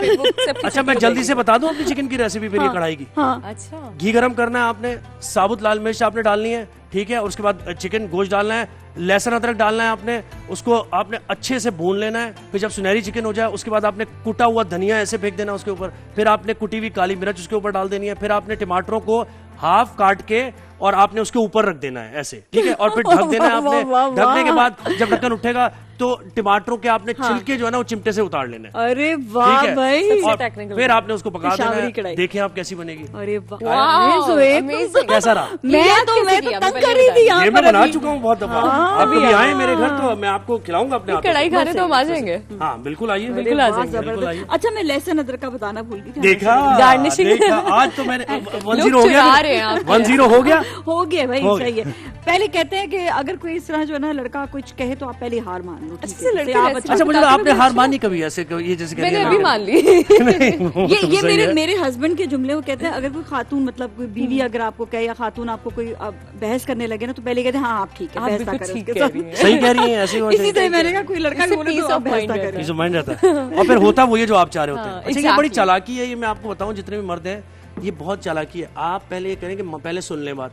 [SPEAKER 9] اچھا میں جلدی سے بتا دوں اپنی چکن کی ریسیپی پھر یہ کڑھائی کی.
[SPEAKER 8] اچھا
[SPEAKER 9] گھی گرم کرنا ہے آپ نے, ثابت لال مرچ آپ نے ڈالنی ہے, ٹھیک ہے, اور اس کے بعد چکن گوشت ڈالنا ہے, لہسن ادرک ڈالنا ہے آپ نے, اس کو آپ نے اچھے سے بھون لینا ہے. پھر جب سنہری چکن ہو جائے اس کے بعد آپ نے کوٹا ہوا دھنیا ایسے پھینک دینا اس کے اوپر, پھر آپ نے کٹی ہوئی کالی مرچ اس کے اوپر ڈال دینی ہے, پھر آپ نے ٹماٹروں کو ہاف کاٹ کے اور آپ نے اس کے اوپر رکھ دینا ہے ایسے, ٹھیک ہے, اور پھر ڈھک دینا ہے آپ نے. ڈھکنے کے بعد جب ڈھکن اٹھے گا تو ٹماٹروں کے آپ نے چھلکے جو ہے نا وہ چمٹے سے اتار لینے.
[SPEAKER 4] ارے واہ بھائی,
[SPEAKER 9] اور پھر آپ نے اس کو پکا دینا ہے. دیکھیں آپ کیسی بنے گی.
[SPEAKER 4] ارے واہ,
[SPEAKER 9] کیسا رہا؟
[SPEAKER 4] میں تو تنگ کر رہی تھی یہاں پر.
[SPEAKER 9] میں بنا چکا ہوں بہت دفعہ. آپ کبھی آئیں میرے گھر تو میں آپ کو کھلاؤں گا اپنے ہاتھ.
[SPEAKER 8] کڑھائی کھانے تو ہم آ جائیں گے.
[SPEAKER 9] ہاں بالکل آئیے,
[SPEAKER 8] بالکل آ جائیں گے.
[SPEAKER 4] اچھا میں لہسن ادرک کا بتانا بھول گئی.
[SPEAKER 9] دیکھا آج تو میں نے 1-0 ہو گیا. 1-0 ہو گیا,
[SPEAKER 4] ہو گیا بھائی, صحیح ہے. پہلے کہتے ہیں کہ اگر کوئی اس طرح جو ہے نا لڑکا کچھ کہے تو آپ پہلے ہار مان لو.
[SPEAKER 9] اچھا مجھے آپ نے ہار مانی کبھی ایسے, یہ جیسے
[SPEAKER 8] میں نے ابھی مان لی.
[SPEAKER 4] یہ میرے ہسبینڈ کے جملے وہ کہتے ہیں اگر کوئی خاتون مطلب کوئی بیوی اگر آپ کو کہے یا خاتون آپ کو کوئی بحث کرنے لگے نا تو پہلے کہتے ہیں ہاں آپ ٹھیک ہے بحث نہ کریں.
[SPEAKER 9] صحیح کہہ رہی ہیں, ایسی
[SPEAKER 4] اسی طرح میں نے کہا کوئی لڑکا بولے تو آپ بحث نہ کریں.
[SPEAKER 9] پیس آف مائنڈ رہتا ہے. اور پھر ہوتا وہ یہ جو آپ چاہ رہے ہوتے ہیں. اچھا یہ بڑی چالاکی ہے, یہ میں آپ کو بتاؤں جتنے بھی مرد ہیں یہ بہت چالاکی ہے. آپ پہلے یہ کریں کہ پہلے سن لیں بات,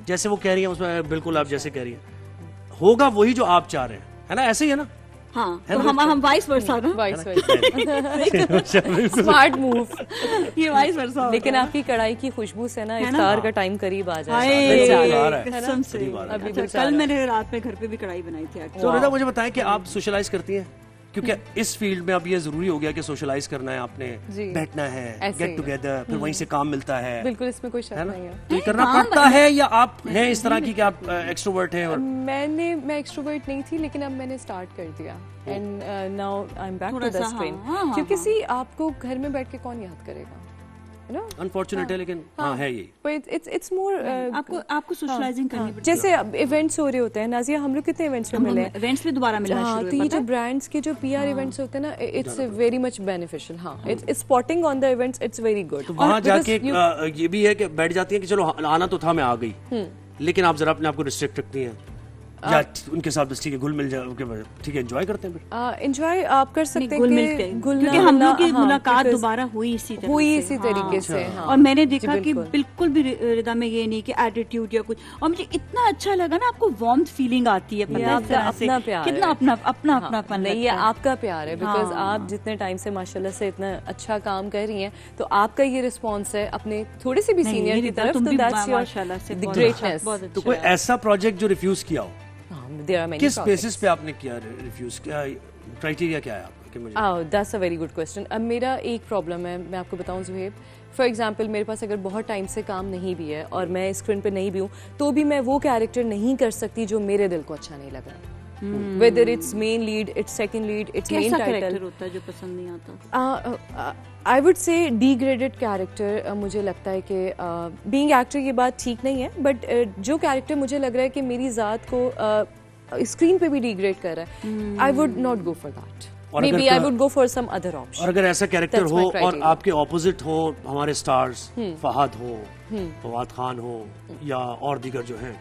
[SPEAKER 9] جیسے وہ کہہ رہی ہیں اس میں بالکل آپ جیسے کہہ رہی ہیں ہوگا وہی جو آپ چاہ رہے ہیں, ہے نا, ایسے ہی ہے نا.
[SPEAKER 4] ہاں ہم وائس ورسا نا,
[SPEAKER 8] اسمارٹ موو.
[SPEAKER 4] یہ وائس ورسا.
[SPEAKER 8] لیکن آپ کی کڑھائی کی خوشبو سے نا افطار کا ٹائم قریب آ جائے.
[SPEAKER 4] کل میں نے رات میں گھر پہ بھی کڑھائی بنائی تھی.
[SPEAKER 9] تو رضا مجھے بتائیں کہ آپ سوشلائز کرتی ہیں, کیونکہ اس فیلڈ میں اب یہ ضروری ہو گیا کہ سوشلائز کرنا ہے, آپ نے بیٹھنا ہے, گیٹ ٹوگیدر, پھر وہیں سے کام ملتا ہے.
[SPEAKER 8] بالکل, اس میں کوئی شک نہیں ہے.
[SPEAKER 9] تو کرنا پڑتا ہے یا آپ ہیں اس طرح کی کہ آپ ایکسٹروورٹ ہیں؟ اور
[SPEAKER 8] میں ایکسٹروورٹ نہیں تھی, لیکن اب میں نے اسٹارٹ کر دیا. And now I am back to the screen. کیونکہ آپ کو گھر میں بیٹھ کے کون یاد کرے گا,
[SPEAKER 9] انفارچونیٹ ہے, لیکن ہاں ہے یہ.
[SPEAKER 8] اٹس مور
[SPEAKER 4] آپ کو سوشلائزنگ کرنی پڑتی ہے.
[SPEAKER 8] جیسے ایونٹس ہو رہے ہوتے ہیں نازیہ, ہم لوگ کتنے ایونٹس میں ملے ہیں,
[SPEAKER 4] ایونٹس میں دوبارہ ملنا شروع
[SPEAKER 8] ہوئے. تو یہ جو برانڈس کے جو پی آر ایونٹس ہوتے ہیں نا, اٹس ویری مچ بینیفیشل. ہاں, it's spotting on the events, it's very good.
[SPEAKER 9] وہاں جا کے یہ بھی ہے کہ بیٹھ جاتی ہیں کہ چلو آنا تو تھا, میں آ گئی, لیکن آپ ذرا اپنے آپ کو ریسٹرکٹ رکھتی ہیں یا ان کے ساتھ بس ٹھیک ہے گل مل جائے, ٹھیک ہے انجوائے کرتے ہیں.
[SPEAKER 8] انجوائے آپ کر سکتے ہیں
[SPEAKER 4] کیونکہ ہم لوگ کی ملاقات دوبارہ ہوئی اسی
[SPEAKER 8] طریقے سے.
[SPEAKER 4] اور میں نے دیکھا کہ بالکل بھی رضا میں یہ نہیں کہ ایٹیٹیوڈ یا کچھ, اور مجھے اتنا اچھا لگا نا, آپ کو وارمتھ فیلنگ آتی ہے,
[SPEAKER 8] اپنا پیار,
[SPEAKER 4] کتنا اپنا پن.
[SPEAKER 8] نہیں, یہ آپ کا پیار ہے, بیکاز آپ جتنے ٹائم سے ماشاءاللہ سے اتنا اچھا کام کر رہی ہیں, تو آپ کا یہ رسپانس ہے اپنے تھوڑے سے بھی سینئر کی طرف, تو دیٹس یور گریٹنس.
[SPEAKER 9] تو کوئی ایسا پروجیکٹ جو ریفیوز کیا ہو, کس بیسس پہ آپ نے کیا ریفیوز کیا, کرائٹیریا کیا ہے آپ کا؟
[SPEAKER 8] That's a very good question. اب میرا ایک پرابلم ہے, میں آپ کو بتاؤں زہیب, فار ایگزامپل میرے پاس اگر بہت ٹائم سے کام نہیں بھی ہے اور میں اسکرین پہ نہیں بھی ہوں, تو بھی میں وہ کیریکٹر نہیں کر سکتی جو میرے دل کو اچھا نہیں لگ رہا. whether it's main lead, it's second lead, it's main title.
[SPEAKER 4] کیسا کریکٹر ہوتا ہے جو پسند نہیں آتا؟
[SPEAKER 8] I would say degraded character. مجھے لگتا ہے کہ being actor یہ بات ٹھیک نہیں ہے, بٹ جو کیریکٹر مجھے لگ رہا ہے کہ میری ذات کو اسکرین پہ بھی ڈیگریڈ کر رہا ہے, I would not go for that. Maybe I would go for some other option.
[SPEAKER 9] اور اگر ایسا کیریکٹر ہو اور آپ کے اپوزٹ ہو ہمارے سٹارز, فہد ہو, فواد خان ہو یا اور دیگر جو ہیں,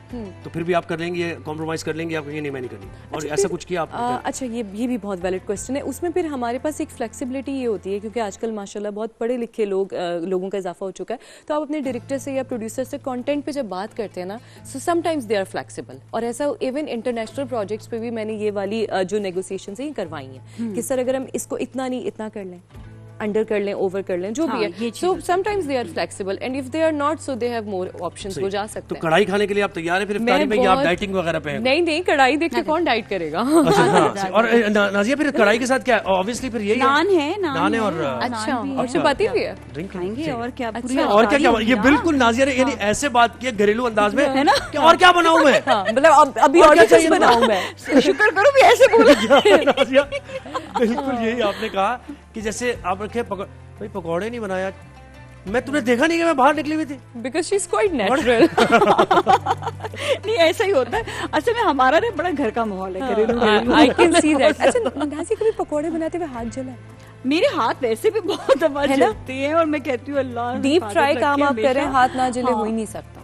[SPEAKER 9] تو پھر بھی آپ کر لیں گے, کمپرومائز کر لیں گے, آپ کہیں نہیں میں نہیں کرنی, اور ایسا کچھ کیا آپ نے؟
[SPEAKER 8] اچھا, یہ بھی بہت ویلڈ کوسچن ہے. اس میں پھر ہمارے پاس ایک فلیکسیبلٹی یہ ہوتی ہے, کیونکہ آج کل ماشاءاللہ بہت پڑھے لکھے لوگوں کا اضافہ ہو چکا ہے, تو آپ اپنے ڈائریکٹر سے یا پروڈیوسر سے کانٹینٹ پہ جب بات کرتے ہیں نا, so sometimes they are flexible. اور ایسا ایون انٹرنیشنل پروجیکٹس پہ بھی میں نے یہ والی جو نیگوسیشنز ہیں کروائی ہیں, کہ سر اگر ہم اس کو اتنا نہیں اتنا کر لیں, انڈر کر لیں, اوور کر لیں, جو بھی ہے. So sometimes they are flexible, and if they are not, so they have more options. ہو جا سکتے ہیں.
[SPEAKER 9] تو کڑھائی کھانے کے لیے آپ تیار ہیں پھر افطاری میں, یا آپ ڈائٹنگ وغیرہ پہ ہیں؟
[SPEAKER 8] نہیں, کڑھائی دیکھ کے کون ڈائٹ کرے گا.
[SPEAKER 9] اور نازیہ پھر کڑھائی کے ساتھ کیا ہے؟ obviously پھر یہی
[SPEAKER 4] نان ہے,
[SPEAKER 8] اور اچھا, اور چپاتی بھی ہے.
[SPEAKER 4] کھائیں گے, اور کیا
[SPEAKER 9] یہ بالکل نازیہ نے یعنی ایسے بات کی گھریلو انداز میں, ہے نا, اور کیا بناؤں میں,
[SPEAKER 8] مطلب ابھی اور کیا بناؤں میں,
[SPEAKER 4] شکر کرو بھی ایسے بولا.
[SPEAKER 9] نازیہ بالکل یہی آپ نے کہا کہ جیسے آپ رکھے بھائی پکوڑے نہیں بنایا, میں تمہیں دیکھا نہیں کہ میں باہر نکلی ہوئی تھی,
[SPEAKER 8] because she is quite natural.
[SPEAKER 4] نہیں ایسا ہی ہوتا ہے اصل میں, ہمارا نا بڑا گھر کا ماحول ہے.
[SPEAKER 8] I can see that. اچھا نازیہ, کبھی پکوڑے بناتے ہوئے ہاتھ جلا؟
[SPEAKER 4] میرے ہاتھ ویسے بھی بہت دفعہ جلتے ہیں, اور میں کہتی ہوں اللہ
[SPEAKER 8] ڈیپ فرائی کام آپ کریں, ہاتھ نہ جلے ہو ہی نہیں سکتا,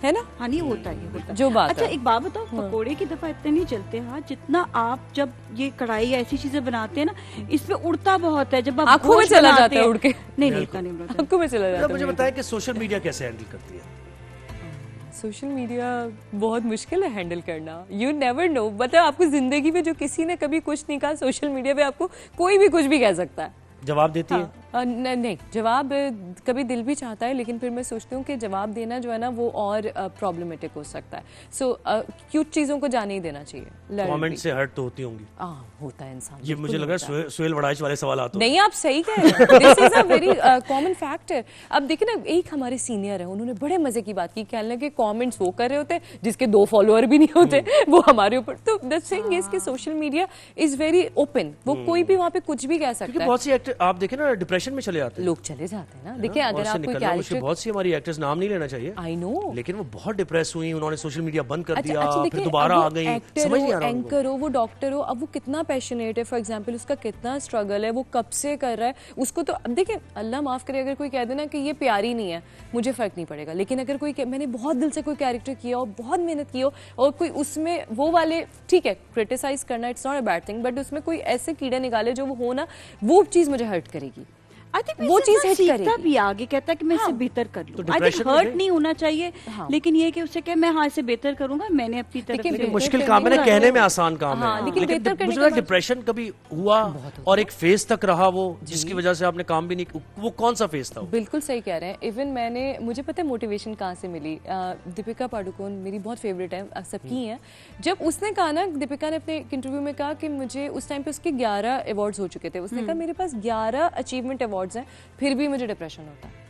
[SPEAKER 8] ہے نا.
[SPEAKER 4] ہاں نہیں ہوتا ہے
[SPEAKER 8] جو بات.
[SPEAKER 4] اچھا ایک بات بتاؤ, پکوڑے کی دفعہ اتنے نہیں چلتے ہاتھ جتنا آپ جب یہ کڑھائی ایسی چیزیں بناتے ہیں نا, اس پہ اڑتا بہت ہے, جب آپ
[SPEAKER 8] آنکھوں میں چلا جاتا ہے اڑ کے.
[SPEAKER 4] نہیں اتنا نہیں اڑتا,
[SPEAKER 8] آنکھوں میں چلا جاتا ہے.
[SPEAKER 9] مجھے بتائیں کہ سوشل میڈیا کیسے ہینڈل کرتی ہے؟
[SPEAKER 8] سوشل میڈیا بہت مشکل ہے ہینڈل کرنا. یو نیور نو, مطلب آپ کو زندگی میں جو کسی نے کبھی کچھ نہیں کہا, سوشل میڈیا پہ آپ کو کوئی بھی کچھ بھی کہہ سکتا ہے.
[SPEAKER 9] جواب دیتی ہے
[SPEAKER 8] نہیں, جواب کبھی دل بھی چاہتا ہے, لیکن پھر میں سوچتی ہوں کہ جواب دینا جو ہے نا وہ اور پرابلمٹک ہو سکتا ہے. سو کیوٹ چیزوں کو جانے ہی دینا چاہیے.
[SPEAKER 9] کامنٹ سے ہرٹ تو ہوتی ہوں گی.
[SPEAKER 8] ہوتا ہے انسان.
[SPEAKER 9] یہ مجھے لگ رہا ہے سہیل وڑائچ والے سوالات
[SPEAKER 8] نہیں, آپ صحیح کہہ رہے ہیں. دس از اے ویری کامن فیکٹر. اب دیکھیں نا, ایک ہمارے سینئر ہیں, انہوں نے بڑے مزے کی بات کی, کہنے لگے کامنٹس وہ کر رہے ہوتے جس کے 2 فالوور بھی نہیں ہوتے, وہ ہمارے اوپر. تو the thing is کہ social media is very open, وہ کوئی بھی وہاں پہ کچھ بھی کہہ سکتا ہے.
[SPEAKER 9] بہت سی ایکٹر آپ دیکھیں نا ڈپریشن میں چلے جاتے ہیں,
[SPEAKER 8] لوگ چلے جاتے ہیں نا. دیکھیں اگر آپ کوئی کیریکٹر,
[SPEAKER 9] بہت سی ہماری ایکٹرز, نام نہیں لینا چاہیے,
[SPEAKER 8] آئی نو,
[SPEAKER 9] لیکن وہ بہت ڈپریس ہوئی, انہوں نے سوشل میڈیا بند کر دیا, پھر دوبارہ آ گئی. سمجھ نہیں آ رہا
[SPEAKER 8] اینکر ہو, وہ ڈاکٹر ہو, اب وہ کتنا پیشنیٹ ہے, فار ایگزامپل اس کا کتنا اسٹرگل ہے, وہ کب سے کر رہا ہے اس کو. تو اب دیکھیں اللہ معاف کرے, اگر کوئی کہہ دے نا کہ یہ پیاری نہیں ہے, مجھے فرق نہیں پڑے گا. لیکن اگر کوئی, میں نے بہت دل سے کوئی کیریکٹر کیا ہو, بہت محنت کی ہو, اور کوئی اس میں وہ والے, ٹھیک ہے کرٹیسائز کرنا it's not a bad thing, but اس میں کوئی ایسے کیڑے نکالے جو وہ ہو نا, وہ چیز مجھے ہرٹ کرے گی.
[SPEAKER 4] وہ چیز سیکھتا بھی آگے, کہتا ہے کہ میں اسے بہتر کر لوں. آئی تھنک ہرٹ نہیں ہونا چاہیے, لیکن یہ کہ اسے کہ میں اسے بہتر کروں گا, میں نے اپنی طرف.
[SPEAKER 9] مشکل کام ہے نا, کہنے میں آسان کام ہے,
[SPEAKER 8] لیکن بہتر کرنے
[SPEAKER 9] کا ڈپریشن کبھی ہوا اور ایک فیز تک رہا وہ, جس کی وجہ سے آپ نے کام بھی نہیں, وہ کون سا فیز تھا؟
[SPEAKER 8] بالکل صحیح کہہ رہے ہیں. ایون میں نے, مجھے پتہ ہے موٹیویشن کہاں سے ملی. دیپیکا پاڈوکون میری بہت فیوریٹ ہے, سب کی ہیں. جب اس نے کہا نا, دیپیکا نے اپنے انٹرویو میں کہا کہ مجھے اس ٹائم پہ اس کے 11 ایوارڈز ہو چکے تھے, اس نے کہا میرے پاس 11 اچیومنٹ ایوارڈز ہیں, پھر بھی مجھے ڈپریشن ہوتا ہے.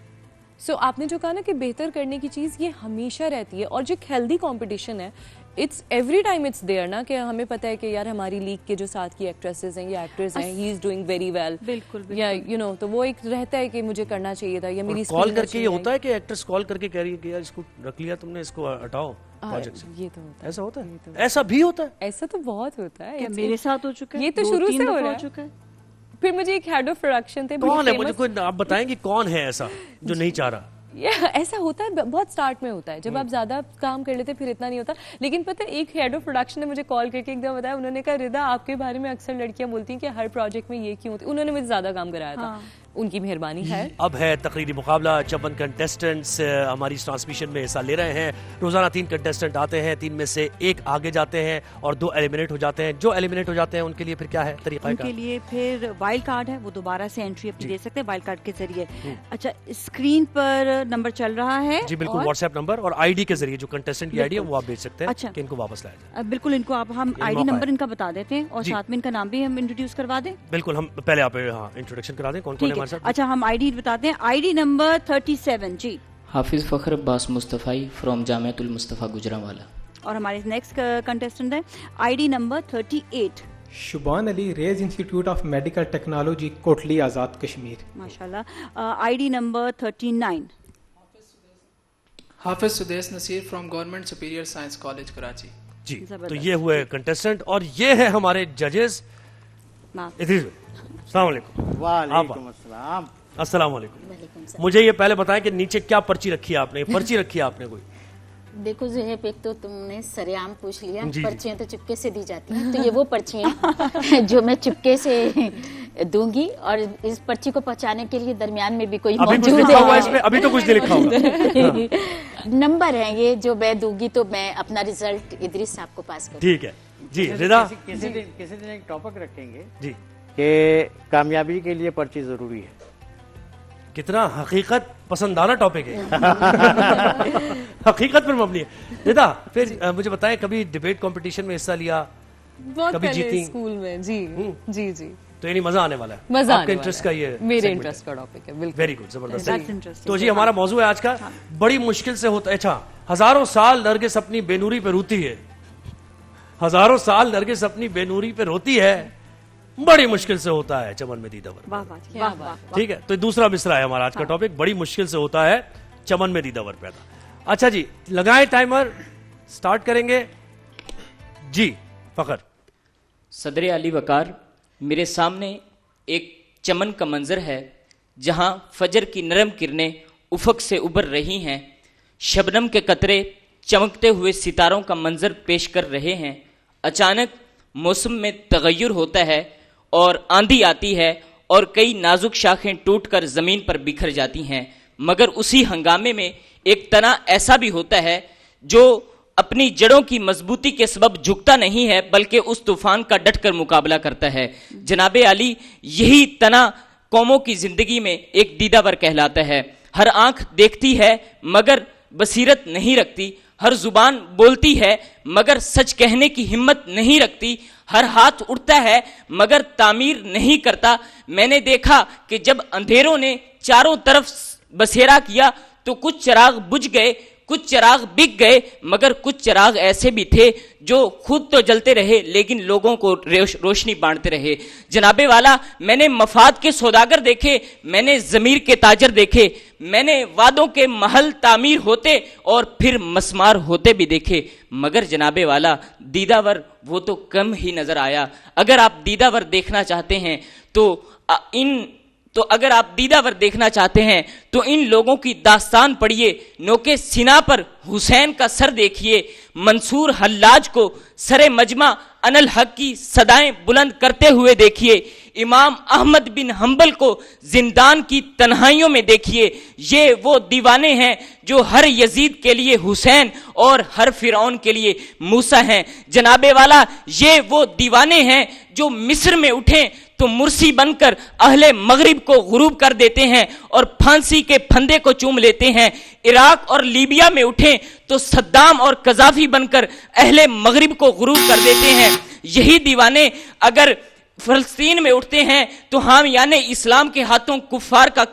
[SPEAKER 8] سو آپ نے جو کہا نا کہ بہتر کرنے کی چیز یہ ہمیشہ رہتی ہے, اور جو ایک ہیلدی کمپٹیشن ہے, it's every time it's there نا, کہ ہمیں پتہ ہے کہ یار ہماری لیگ کے جو ساتھ کی ایکٹریسز ہیں یا ایکٹرز ہیں, ہی از ڈوئنگ ویری ویل,
[SPEAKER 4] بالکل,
[SPEAKER 8] یا یو نو, تو وہ ایک رہتا ہے کہ مجھے کرنا چاہیے تھا, یا میری
[SPEAKER 9] کال کر کے یہ ہوتا ہے کہ ایکٹرز کال کر کے کہہ رہی ہے کہ یار اس کو رکھ لیا تم نے, اس کو ہٹاؤ پروجیکٹ سے.
[SPEAKER 8] یہ تو ہوتا ہے,
[SPEAKER 9] ایسا ہوتا ہے, ایسا بھی ہوتا ہے,
[SPEAKER 8] ایسا تو بہت ہوتا ہے.
[SPEAKER 4] میرے ساتھ ہو چکا ہے,
[SPEAKER 8] یہ تو شروع سے ہو رہا ہے. پھر مجھے ایک ہیڈ آف پروڈکشن تھے,
[SPEAKER 9] کون ہے مجھے کوئی آپ بتائیں کہ کون ہے ایسا جو نہیں چاہ رہا؟
[SPEAKER 8] ایسا ہوتا ہے, بہت سٹارٹ میں ہوتا ہے, جب آپ زیادہ کام کر لیتے پھر اتنا نہیں ہوتا. لیکن پتہ ہے ایک ہیڈ آف پروڈکشن نے مجھے کال کر کے ایک دم بتایا, انہوں نے کہا رضا آپ کے بارے میں اکثر لڑکیاں بولتی ہیں کہ ہر پروجیکٹ میں یہ کیوں ہوتی, انہوں نے مجھے زیادہ کام کرایا تھا, ان کی مہربانی ہے.
[SPEAKER 9] اب ہے تقریری مقابلہ, 56 کنٹیسٹنٹس ہماری ٹرانسمیشن میں حصہ لے رہے ہیں. روزانہ 3 کنٹیسٹنٹ آتے ہیں, 3 میں سے 1 آگے جاتے ہیں اور 2 ایلیمنیٹ ہو جاتے ہیں. جو ایلیمنیٹ ہو جاتے ہیں ان کے لیے پھر کیا ہے طریقہ؟
[SPEAKER 4] ان کے لیے پھر وائلڈ کارڈ ہے, وہ دوبارہ سے انٹری اپنی دے سکتے ہیں وائلڈ کارڈ کے ذریعے. اچھا, اسکرین پر نمبر چل رہا ہے
[SPEAKER 9] جی بالکل, واٹس ایپ نمبر اور آئی ڈی کے ذریعے جو کنٹیسٹنٹ کی آئی ڈی ہے وہ آپ بھیج سکتے ہیں کہ ان کو واپس لایا جائے.
[SPEAKER 4] بالکل, ان کو آپ ہم آئی ڈی نمبر ان کا بتا دیتے ہیں, اور ساتھ میں ان کا نام بھی ہم انٹروڈیوس کروا دیں.
[SPEAKER 9] بالکل, ہم پہلے آپ انٹروڈکشن کرا دیں کون کون ہے ہمارے ساتھ.
[SPEAKER 4] اچھا, ہم آئی ڈی بتاتے ہیں. آئی ڈی نمبر 37 جی
[SPEAKER 10] حافظ فخر عباس مصطفی فرام جامعۃ المصطفیٰ گجرانوالہ.
[SPEAKER 4] اور ہمارے نیکسٹ کنٹیسٹنٹ ہے آئی ڈی نمبر 38
[SPEAKER 11] Shaban Ali, Riaz institute of medical technology, Kotli Azad Kashmir.
[SPEAKER 4] ماشاءاللہ. آئی ڈی نمبر 39
[SPEAKER 12] Hafiz Sudais Naseer from government superior science college Karachi.
[SPEAKER 9] جی, تو یہ ہوئے کنٹیسٹنٹ اور یہ ہے ہمارے ججز. السلام علیکم.
[SPEAKER 13] وعلیکم السلام.
[SPEAKER 9] السلام علیکم. مجھے یہ پہلے بتائیں کہ نیچے کیا پرچی رکھی ہے آپ نے؟ پرچی رکھی ہے آپ نے کوئی؟
[SPEAKER 14] دیکھو زہیب, ایک تو تم نے سریعام پوچھ لیا, پرچیاں تو چپکے سے دی جاتی ہیں, تو یہ وہ پرچیاں جو میں چپکے سے دوں گی, اور اس پرچی کو پہنچانے کے لیے درمیان میں بھی کوئی موجود ہے.
[SPEAKER 9] ابھی تو کچھ نہیں لکھا ہوگا.
[SPEAKER 14] نمبر ہیں یہ جو میں دوں گی, تو میں اپنا ریزلٹ ادریس صاحب کو پاس کروں.
[SPEAKER 9] ٹھیک ہے جی. رضا,
[SPEAKER 13] کسی دن ایک ٹاپک رکھیں گے
[SPEAKER 9] جی
[SPEAKER 13] کہ کامیابی کے لیے پرچی ضروری ہے.
[SPEAKER 9] کتنا حقیقت پسندانہ ٹاپک ہے, حقیقت پر مبنی ہے. رضا, پھر مجھے بتائیں کبھی ڈیبیٹ کمپٹیشن میں حصہ لیا؟
[SPEAKER 8] کبھی جیتی اسکول میں؟ جی جی جی.
[SPEAKER 9] تو یعنی مزہ آنے والا ہے,
[SPEAKER 8] مزہ
[SPEAKER 9] آپ کا انٹرسٹ کا یہ
[SPEAKER 8] میرے انٹرسٹ کا ٹاپک ہے. بالکل,
[SPEAKER 9] ویری گڈ, زبردست. تو جی ہمارا موضوع ہے آج کا, بڑی مشکل سے ہوتا ہے. اچھا, ہزاروں سال نرگس اپنی بے نوری پہ روتی ہے, ہزاروں سال نرگس اپنی بے نوری پہ روتی ہے, بڑی مشکل سے ہوتا ہے چمن میں دیدہ پیدا. ٹھیک ہے, تو دوسرا مصرع ہے ہمارا آج کا ٹاپک, بڑی مشکل سے ہوتا ہے چمن میں دیدہ پیدا. اچھا جی, لگائیں ٹائمر, سٹارٹ کریں گے جی. فخر.
[SPEAKER 10] صدر علی وقار, میرے سامنے ایک چمن کا منظر ہے جہاں فجر کی نرم کرنیں افق سے ابھر رہی ہیں, شبنم کے قطرے چمکتے ہوئے ستاروں کا منظر پیش کر رہے ہیں. اچانک موسم میں تغیر ہوتا ہے اور آندھی آتی ہے, اور کئی نازک شاخیں ٹوٹ کر زمین پر بکھر جاتی ہیں. مگر اسی ہنگامے میں ایک تنا ایسا بھی ہوتا ہے جو اپنی جڑوں کی مضبوطی کے سبب جھکتا نہیں ہے, بلکہ اس طوفان کا ڈٹ کر مقابلہ کرتا ہے. جناب علی, یہی تنا قوموں کی زندگی میں ایک دیداور کہلاتا ہے. ہر آنکھ دیکھتی ہے مگر بصیرت نہیں رکھتی، ہر زبان بولتی ہے مگر سچ کہنے کی ہمت نہیں رکھتی، ہر ہاتھ اٹھتا ہے مگر تعمیر نہیں کرتا. میں نے دیکھا کہ جب اندھیروں نے چاروں طرف بسیرا کیا تو کچھ چراغ بجھ گئے، کچھ چراغ بک گئے، مگر کچھ چراغ ایسے بھی تھے جو خود تو جلتے رہے لیکن لوگوں کو روشنی بانٹتے رہے. جناب والا، میں نے مفاد کے سوداگر دیکھے، میں نے ضمیر کے تاجر دیکھے، میں نے وعدوں کے محل تعمیر ہوتے اور پھر مسمار ہوتے بھی دیکھے، مگر جناب والا دیداور وہ تو کم ہی نظر آیا. اگر آپ دیداور دیکھنا چاہتے ہیں اگر آپ دیداور دیکھنا چاہتے ہیں تو ان لوگوں کی داستان پڑھیے. نوکے سینا پر حسین کا سر دیکھیے، منصور حلاج کو سر مجمع ان الحق کی صدائیں بلند کرتے ہوئے دیکھیے، امام احمد بن حنبل کو زندان کی تنہائیوں میں دیکھیے. یہ وہ دیوانے ہیں جو ہر یزید کے لیے حسین اور ہر فرعون کے لیے موسیٰ ہیں. جناب والا، یہ وہ دیوانے ہیں جو مصر میں اٹھیں تو مرسی بن کر اہل مغرب کو غروب کر دیتے ہیں اور پھانسی کے پھندے کو چوم لیتے ہیں. عراق اور لیبیا میں اٹھیں تو صدام اور قذافی بن کر اہل مغرب کو غروب کر دیتے ہیں. یہی دیوانے اگر فلسطین میں اٹھتے ہیں تو حامیان اسلام کے ہاتھوں کفار کا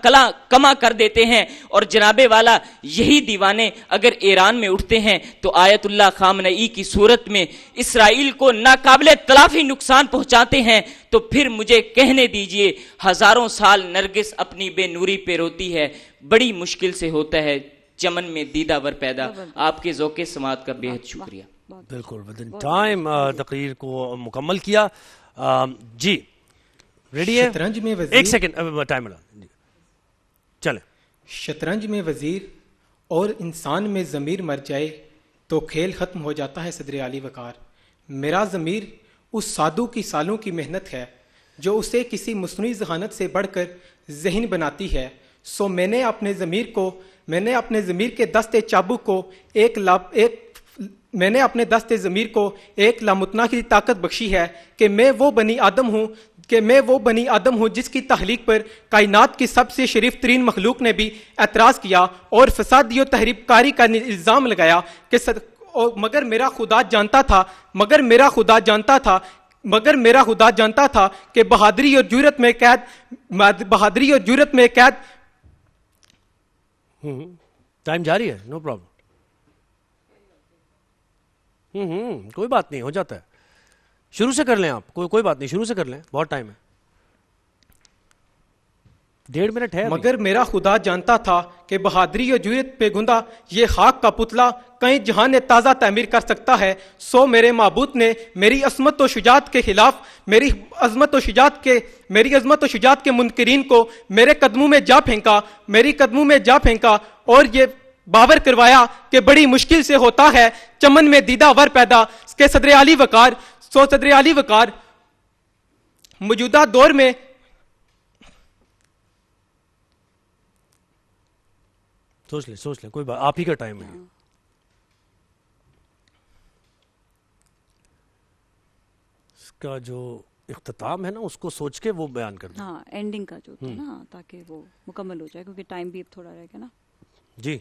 [SPEAKER 10] کما کر دیتے ہیں. اور جناب والا، یہی دیوانے اگر ایران میں اٹھتے ہیں تو آیت اللہ خامنئی کی صورت میں اسرائیل کو ناقابل تلافی نقصان پہنچاتے ہیں. تو پھر مجھے کہنے دیجئے، ہزاروں سال نرگس اپنی بے نوری پہ روتی ہے، بڑی مشکل سے ہوتا ہے چمن میں دیداور پیدا. آپ کے ذوق سماعت کا بے حد شکریہ.
[SPEAKER 9] بالکل ودن ٹائم تقریر کو مکمل کیا. جی ریڈی ہے؟
[SPEAKER 11] شطرنج میں وزیر،
[SPEAKER 9] ایک سیکنڈ ٹائم چلیں.
[SPEAKER 11] شطرنج میں وزیر اور انسان میں ضمیر مر جائے تو کھیل ختم ہو جاتا ہے. صدر علی وقار، میرا ضمیر اس سادو کی سالوں کی محنت ہے جو اسے کسی مصنوعی ذہانت سے بڑھ کر ذہن بناتی ہے. سو میں نے اپنے ضمیر کے دست چابک کو میں نے اپنے دست ضمیر کو ایک لامتناہی طاقت بخشی ہے کہ میں وہ بنی آدم ہوں جس کی تخلیق پر کائنات کی سب سے شریف ترین مخلوق نے بھی اعتراض کیا اور فسادی و تحریف کاری کا الزام لگایا کہ مگر میرا خدا جانتا تھا کہ بہادری اور جرت میں قید
[SPEAKER 9] ٹائم جاری ہے. نو پرابلم، کوئی بات نہیں، ہو جاتا ہے. شروع سے کر لیں آپ، کوئی بات نہیں، شروع سے کر لیں، بہت ٹائم ہے، 1.5 منٹ ہے.
[SPEAKER 11] مگر میرا خدا جانتا تھا کہ بہادری اور جرت پہ گندا یہ خاک کا پتلا کہیں جہان تازہ تعمیر کر سکتا ہے. سو میرے معبود نے میری عظمت و شجاعت کے خلاف میری عظمت و شجاعت کے منکرین کو میرے قدموں میں جا پھینکا اور یہ باور کروایا کہ بڑی مشکل سے ہوتا ہے چمن میں دیدہ ور پیدا. کہ صدر علی وقار موجودہ دور میں
[SPEAKER 9] سوچ لیں کوئی بات، آپ ہی کا ٹائم ہے. اس کا جو اختتام ہے نا اس کو سوچ کے وہ بیان کر دیں.
[SPEAKER 4] ہاں، اینڈنگ کا جو تھا نا، تاکہ وہ مکمل ہو جائے کیونکہ ٹائم بھی اب تھوڑا رہے گا نا.
[SPEAKER 9] جی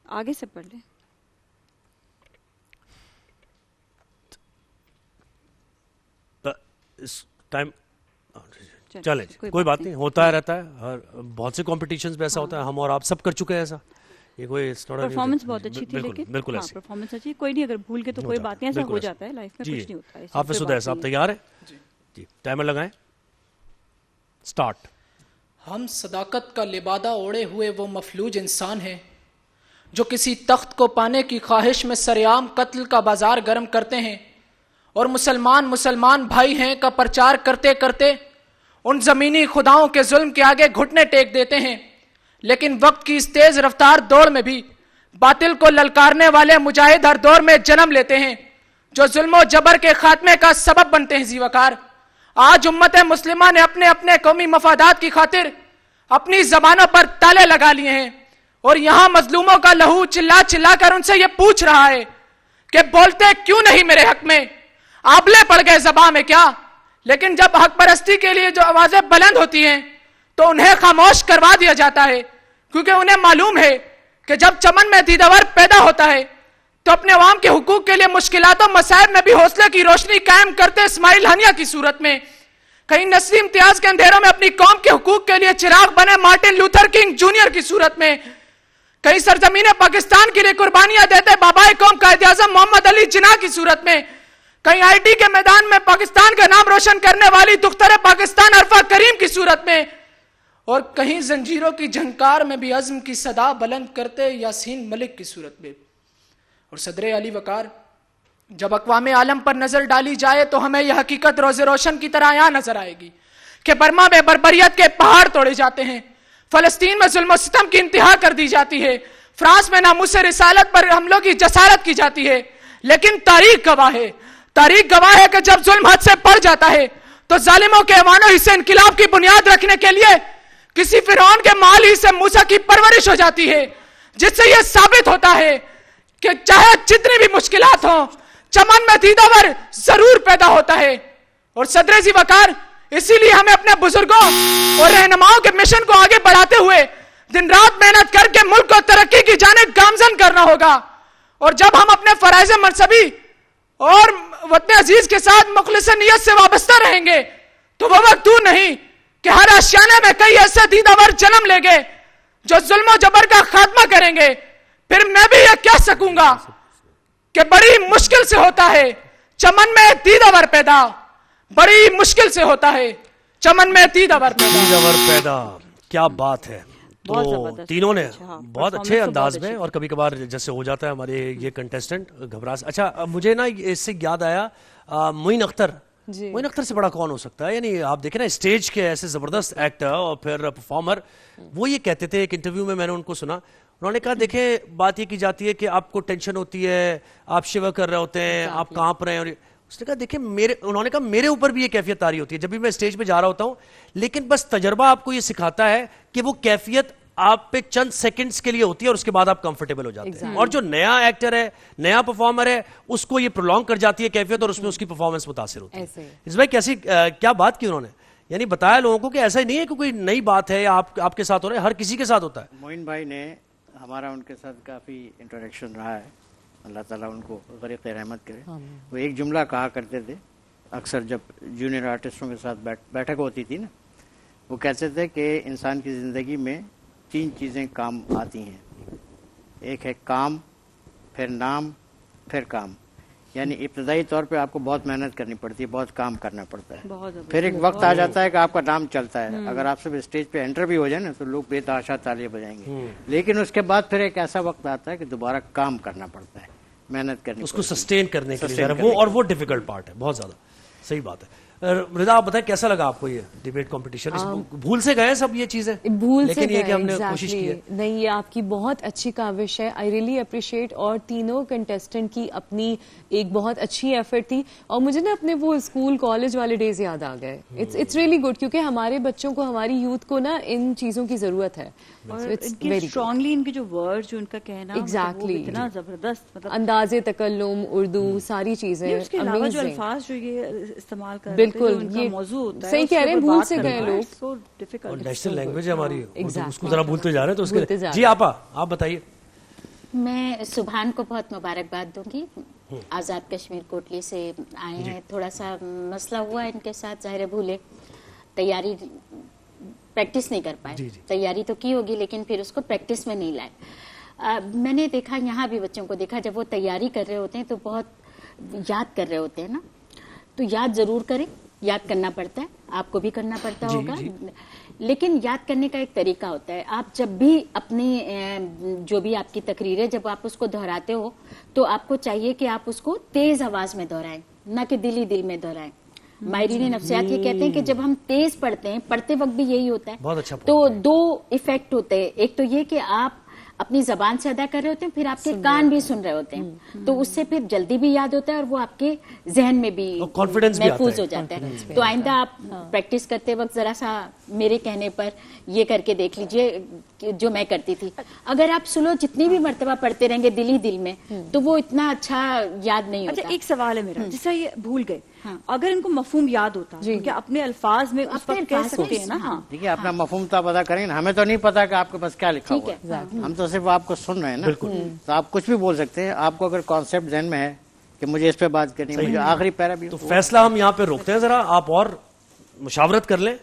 [SPEAKER 4] آگے سے پڑھ لیں.
[SPEAKER 9] ٹائم چلیں، کوئی بات نہیں، ہوتا رہتا ہے. بہت سے کمپٹیشنز میں ایسا ہوتا ہے، ہم اور آپ سب کر چکے ہیں ایسا. یہ کوئی
[SPEAKER 4] پرفارمنس بہت اچھی تھی، لیکن
[SPEAKER 9] بالکل ایسے
[SPEAKER 4] پرفارمنس اچھی، کوئی نہیں، اگر بھول کے تو کوئی بات نہیں، ایسا ہو جاتا ہے لائف میں، کچھ نہیں ہوتا ہے.
[SPEAKER 9] حافظ صدیق صاحب تیار ہیں؟ جی ٹائمر لگائیں، سٹارٹ.
[SPEAKER 12] ہم صداقت کا لبادہ اوڑے ہوئے وہ مفلوج انسان ہیں جو کسی تخت کو پانے کی خواہش میں سریعام قتل کا بازار گرم کرتے ہیں اور مسلمان بھائی ہیں کا پرچار کرتے کرتے ان زمینی خداؤں کے ظلم کے آگے گھٹنے ٹیک دیتے ہیں. لیکن وقت کی اس تیز رفتار دوڑ میں بھی باطل کو للکارنے والے مجاہد ہر دور میں جنم لیتے ہیں جو ظلم و جبر کے خاتمے کا سبب بنتے ہیں. زیوکار، آج امت مسلمہ نے اپنے قومی مفادات کی خاطر اپنی زبانوں پر تالے لگا لیے ہیں اور یہاں مظلوموں کا لہو چلا کر ان سے یہ پوچھ رہا ہے کہ بولتے کیوں نہیں میرے حق میں؟ آبلے پڑ گئے زباں میں کیا؟ لیکن جب حق پرستی کے لیے جو آوازیں بلند ہوتی ہیں تو انہیں خاموش کروا دیا جاتا ہے، کیونکہ انہیں معلوم ہے کہ جب چمن میں دیدور پیدا ہوتا ہے تو اپنے عوام کے حقوق کے لیے مشکلات و مصائب میں بھی حوصلے کی روشنی قائم کرتے اسماعیل ہنیہ کی صورت میں، کہیں نسلی امتیاز کے اندھیروں میں اپنی قوم کے حقوق کے لیے چراغ بنے مارٹن لوتھر کنگ جونیئر کی صورت میں، کہیں سرزمین پاکستان کے لیے قربانیاں دیتے بابائے قوم قائد اعظم محمد علی جناح کی صورت میں، کہیں آئی ٹی کے میدان میں پاکستان کا نام روشن کرنے والی دختر پاکستان عرفہ کریم کی صورت میں، اور کہیں زنجیروں کی جھنکار میں بھی عزم کی صدا بلند کرتے یاسین ملک کی صورت میں۔ اور صدر علی وقار، جب اقوام عالم پر نظر ڈالی جائے تو ہمیں یہ حقیقت روز روشن کی طرح یہاں نظر آئے گی کہ برما میں بربریت کے پہاڑ توڑے جاتے ہیں، فلسطین میں ظلم و ستم کی انتہا کر دی جاتی ہے، فرانس میں ناموس رسالت پر حملوں کی جسارت کی جاتی ہے، لیکن تاریخ گواہ ہے کہ جب ظلم حد سے بڑھ جاتا ہے تو ظالموں کے ایوانوں ہی سے انقلاب کی بنیاد رکھنے کے لیے کسی فرعون کے مال ہی سے موسیٰ کی پرورش ہو جاتی ہے، جس سے یہ ثابت ہوتا ہے کہ چاہے جتنی بھی مشکلات ہوں چمن میں دیدور ضرور پیدا ہوتا ہے۔ اور صدر ذی وقار، اسی لیے ہمیں اپنے بزرگوں اور رہنماؤں کے مشن کو آگے بڑھاتے ہوئے دن رات محنت کر کے ملک کو ترقی کی جانب گامزن کرنا ہوگا، اور جب ہم اپنے فرائض منصبی اور وطن عزیز کے ساتھ مخلص نیت سے وابستہ رہیں گے تو وہ وقت دور نہیں کہ ہر آشیانے میں کئی ایسے دیدور جنم لیں گے جو ظلم و جبر کا خاتمہ کریں گے۔ پھر میں بھی یہ کہہ سکوں گا کہ بڑی مشکل سے ہوتا ہے چمن میں دیدور پیدا، بڑی مشکل سے ہوتا ہے چمن میں دیدور
[SPEAKER 9] پیدا۔ کیا بات ہے! تو تینوں نے بہت اچھے انداز میں، اور کبھی کبھار جیسے ہو جاتا ہے ہمارے یہ کنٹیسٹنٹ گھبراہٹ۔ اچھا، مجھے نا اس سے یاد آیا معین اختر، معین اختر سے بڑا کون ہو سکتا ہے؟ یعنی آپ دیکھیں نا اسٹیج کے ایسے زبردست ایکٹر اور پھر پرفارمر، وہ یہ کہتے تھے ایک انٹرویو میں نے ان کو سنا، انہوں نے کہا دیکھیں بات یہ کی جاتی ہے کہ آپ کو ٹینشن ہوتی ہے، آپ شیور کر رہے ہوتے ہیں، آپ کانپ رہے ہیں، اور اس نے کہا دیکھیں انہوں نے کہا میرے اوپر بھی یہ کیفیت آ رہی ہوتی ہے جب بھی میں اسٹیج پہ جا رہا ہوتا ہوں، لیکن بس تجربہ آپ کو یہ سکھاتا ہے کہ وہ کیفیت آپ پہ چند سیکنڈز کے لیے ہوتی ہے اور اس کے بعد آپ کمفرٹیبل ہو جاتے ہیں، اور جو نیا ایکٹر ہے، نیا پرفارمر ہے، اس کو یہ پرولونگ کر جاتی ہے کیفیت، اور اس میں اس کی پرفارمنس متاثر ہوتی ہے۔ اس بھائی کیسی کیا بات کی انہوں نے، یعنی بتایا لوگوں کو کہ ایسا ہی نہیں ہے کہ کوئی نئی بات ہے یا آپ کے ساتھ ہو رہا ہے، ہر کسی کے ساتھ ہوتا ہے۔
[SPEAKER 13] معین بھائی نے ہمارا ان کے ساتھ کافی انٹریکشن رہا ہے، اللہ تعالیٰ ان کو غریق رحمت کرے۔ وہ ایک جملہ کہا کرتے تھے اکثر جب جونیئر آرٹسٹوں کے ساتھ بیٹھک ہوتی تھی نا، وہ کہتے تھے کہ انسان کی زندگی میں 3 چیزیں کام آتی ہیں، ایک ہے کام، پھر نام، پھر کام۔ یعنی ابتدائی طور پہ آپ کو بہت محنت کرنی پڑتی ہے، بہت کام کرنا پڑتا ہے، پھر ایک وقت آ جاتا ہے کہ آپ کا نام چلتا ہے، اگر آپ سے اسٹیج پہ انٹر بھی ہو جائے نا تو لوگ بے تحاشا تالیاں بجائیں گے، لیکن اس کے بعد پھر ایک ایسا وقت آتا ہے کہ دوبارہ کام کرنا پڑتا ہے، محنت کرنی
[SPEAKER 9] اس کو سسٹین کرنے کے لیے، اور وہ ڈیفیکلٹ پارٹ ہے بہت زیادہ۔ صحیح بات ہے۔ رضا آپ بتائیں کیسا لگا آپ کو یہ ڈیبیٹ کمپٹیشن؟ بھول سے گئے سب یہ چیزیں، لیکن یہ کہ ہم نے کوشش کی ہے۔
[SPEAKER 8] نہیں، یہ آپ کی بہت اچھی کاوش ہے، آئی ریئلی اپریشیٹ، اور تینوں کنٹیسٹنٹ کی اپنی ایک بہت اچھی ایفرٹ تھی، اور مجھے نا اپنے وہ اسکول کالج والے ڈیز یاد آ گئے۔ اٹس ریئلی گڈ، کیونکہ ہمارے بچوں کو، ہماری یوتھ کو نا ان چیزوں کی ضرورت ہے،
[SPEAKER 4] اور اسٹرانگلی ان کے جو ورڈ، جو ان کا کہنا
[SPEAKER 8] ایگزیکٹلی
[SPEAKER 4] اتنا زبردست،
[SPEAKER 8] انداز تکلم، اردو، ساری چیزیں،
[SPEAKER 4] اس کے علاوہ جو الفاظ جو یہ استعمال کر
[SPEAKER 8] بالکل یہ موضوع ہوتا ہے، صحیح کہہ رہے ہیں، بھول سے گئے لوگ،
[SPEAKER 9] اور نیشنل لینگویج ہے ہماری، اس کو ذرا بھولتے جا رہے ہیں، تو اس کے جی آپ بتائیے۔
[SPEAKER 14] میں سبحان کو بہت مبارکباد دوں گی، آزاد کشمیر کوٹلی سے آئے ہیں، تھوڑا سا مسئلہ ہوا ان کے ساتھ، ظاہر بھولے، تیاری پریکٹس نہیں کر پائے، تیاری تو کی ہوگی لیکن پھر اس کو پریکٹس میں نہیں لائے۔ میں نے دیکھا، یہاں بھی بچوں کو دیکھا، جب وہ تیاری کر رہے ہوتے ہیں تو بہت یاد کر رہے ہوتے ہیں نا، تو یاد ضرور کریں، یاد کرنا پڑتا ہے، آپ کو بھی کرنا پڑتا ہوگا، لیکن یاد کرنے کا ایک طریقہ ہوتا ہے۔ آپ جب بھی اپنی جو بھی آپ کی تقریر ہے، جب آپ اس کو دہراتے ہو تو آپ کو چاہیے کہ آپ اس کو تیز آواز میں دہرائیں، نہ کہ دل میں دہرائیں۔ ماہرین نفسیات یہ کہتے ہیں کہ جب ہم تیز پڑھتے ہیں، پڑھتے وقت بھی یہی ہوتا ہے، تو 2 ایفیکٹ ہوتے ہیں، ایک تو یہ کہ آپ اپنی زبان سے ادا کر رہے ہوتے ہیں، پھر آپ کے کان بھی سن رہے ہوتے ہیں، تو اس سے پھر جلدی بھی یاد ہوتا ہے اور وہ آپ کے ذہن میں بھی محفوظ ہو جاتا ہے۔ تو آئندہ آپ پریکٹس کرتے وقت ذرا سا میرے کہنے پر یہ کر کے دیکھ لیجئے جو میں کرتی تھی، اگر آپ سلو جتنی بھی مرتبہ پڑھتے رہیں گے دل میں، تو وہ اتنا اچھا یاد نہیں ہوتا۔
[SPEAKER 4] ایک سوال ہے میرا، جس طرح یہ بھول گئے، اگر ان کو مفہوم یاد ہوتا کہ اپنے الفاظ میں اس وقت کہہ سکتے ہیں نا. ہاں
[SPEAKER 13] دیکھیے اپنا مفہوم تو آپ ادا کریں نا, ہمیں تو نہیں پتا کہ آپ کے پاس کیا لکھا ہوا ہے, ہم تو صرف آپ کو سن رہے ہیں نا, تو آپ کچھ بھی بول سکتے ہیں. آپ کو اگر کانسیپٹ ذہن میں ہے کہ مجھے اس پہ بات کرنی ہے, مجھے آخری پیرا بھی,
[SPEAKER 9] تو فیصلہ ہم یہاں پہ روکتے ہیں, ذرا آپ اور مشاورت کر لیں.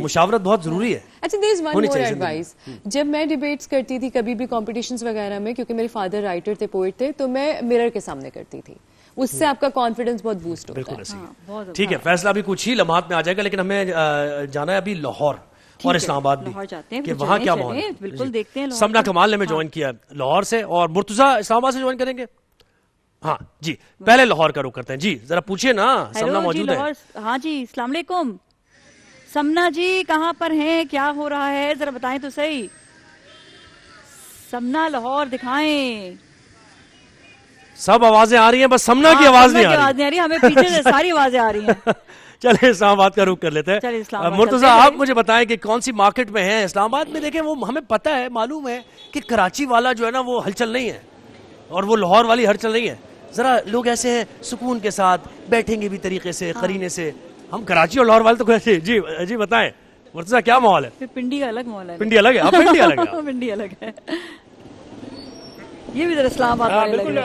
[SPEAKER 9] مشاورت بہت ضروری ہے.
[SPEAKER 8] اچھا دیر از ون مور ایڈوائز. جب میں ڈیبیٹس کرتی تھی کبھی بھی کمپٹیشنز وغیرہ میں, کیونکہ میرے فادر رائٹر تھے, پوئٹ تھے, تو میں مرر کے سامنے کرتی تھی, اس سے آپ کا کانفیڈنس بہت بوسٹ ہوتا ہے.
[SPEAKER 9] ٹھیک ہے, فیصلہ ابھی کچھ ہی لمحات میں آ جائے گا, لیکن ہمیں جانا ہے ابھی لاہور اور اسلام آباد بھی, کہ وہاں کیا ماحول ہے.
[SPEAKER 4] بالکل دیکھتے ہیں.
[SPEAKER 9] سمنا کمال نے ہمیں جوائن کیا لاہور سے, اور مرتضیٰ اسلام آباد سے جوائن کریں گے. ہاں جی, پہلے لاہور کا رخ کرتے ہیں. جی ذرا پوچھیے نا, سمنا موجود ہے.
[SPEAKER 4] ہاں جی, السلام علیکم. سمنا جی کہاں پر ہیں, کیا ہو رہا ہے, ذرا بتائیں تو صحیح. سمنا لاہور دکھائیں.
[SPEAKER 9] سب آوازیں آ رہی ہیں, بس سمنا کی آواز نہیں آ رہی.
[SPEAKER 4] ہمیں پیچھے سے ساری آوازیں آ رہی ہیں.
[SPEAKER 9] چلے اسلام آباد کا رخ کر لیتے ہیں. مرتضیٰ آپ مجھے بتائیں کہ کون سی مارکیٹ میں ہیں اسلام آباد میں. دیکھیں وہ ہمیں پتہ ہے, معلوم ہے کہ کراچی والا جو ہے نا وہ ہلچل نہیں ہے, اور وہ لاہور والی ہلچل نہیں ہے. ذرا لوگ ایسے ہیں سکون کے ساتھ بیٹھیں گے بھی طریقے سے, قرینے سے. ہم کراچی اور لاہور والے تو کیسے. جی بتائیں مرتضیٰ کیا ماحول ہے.
[SPEAKER 4] پنڈی کا الگ ماحول ہے.
[SPEAKER 9] پنڈی الگ ہے, پنڈی الگ ہے.
[SPEAKER 4] پنڈی الگ ہے. یہ بھی ذرا اسلام آباد
[SPEAKER 15] بالکل.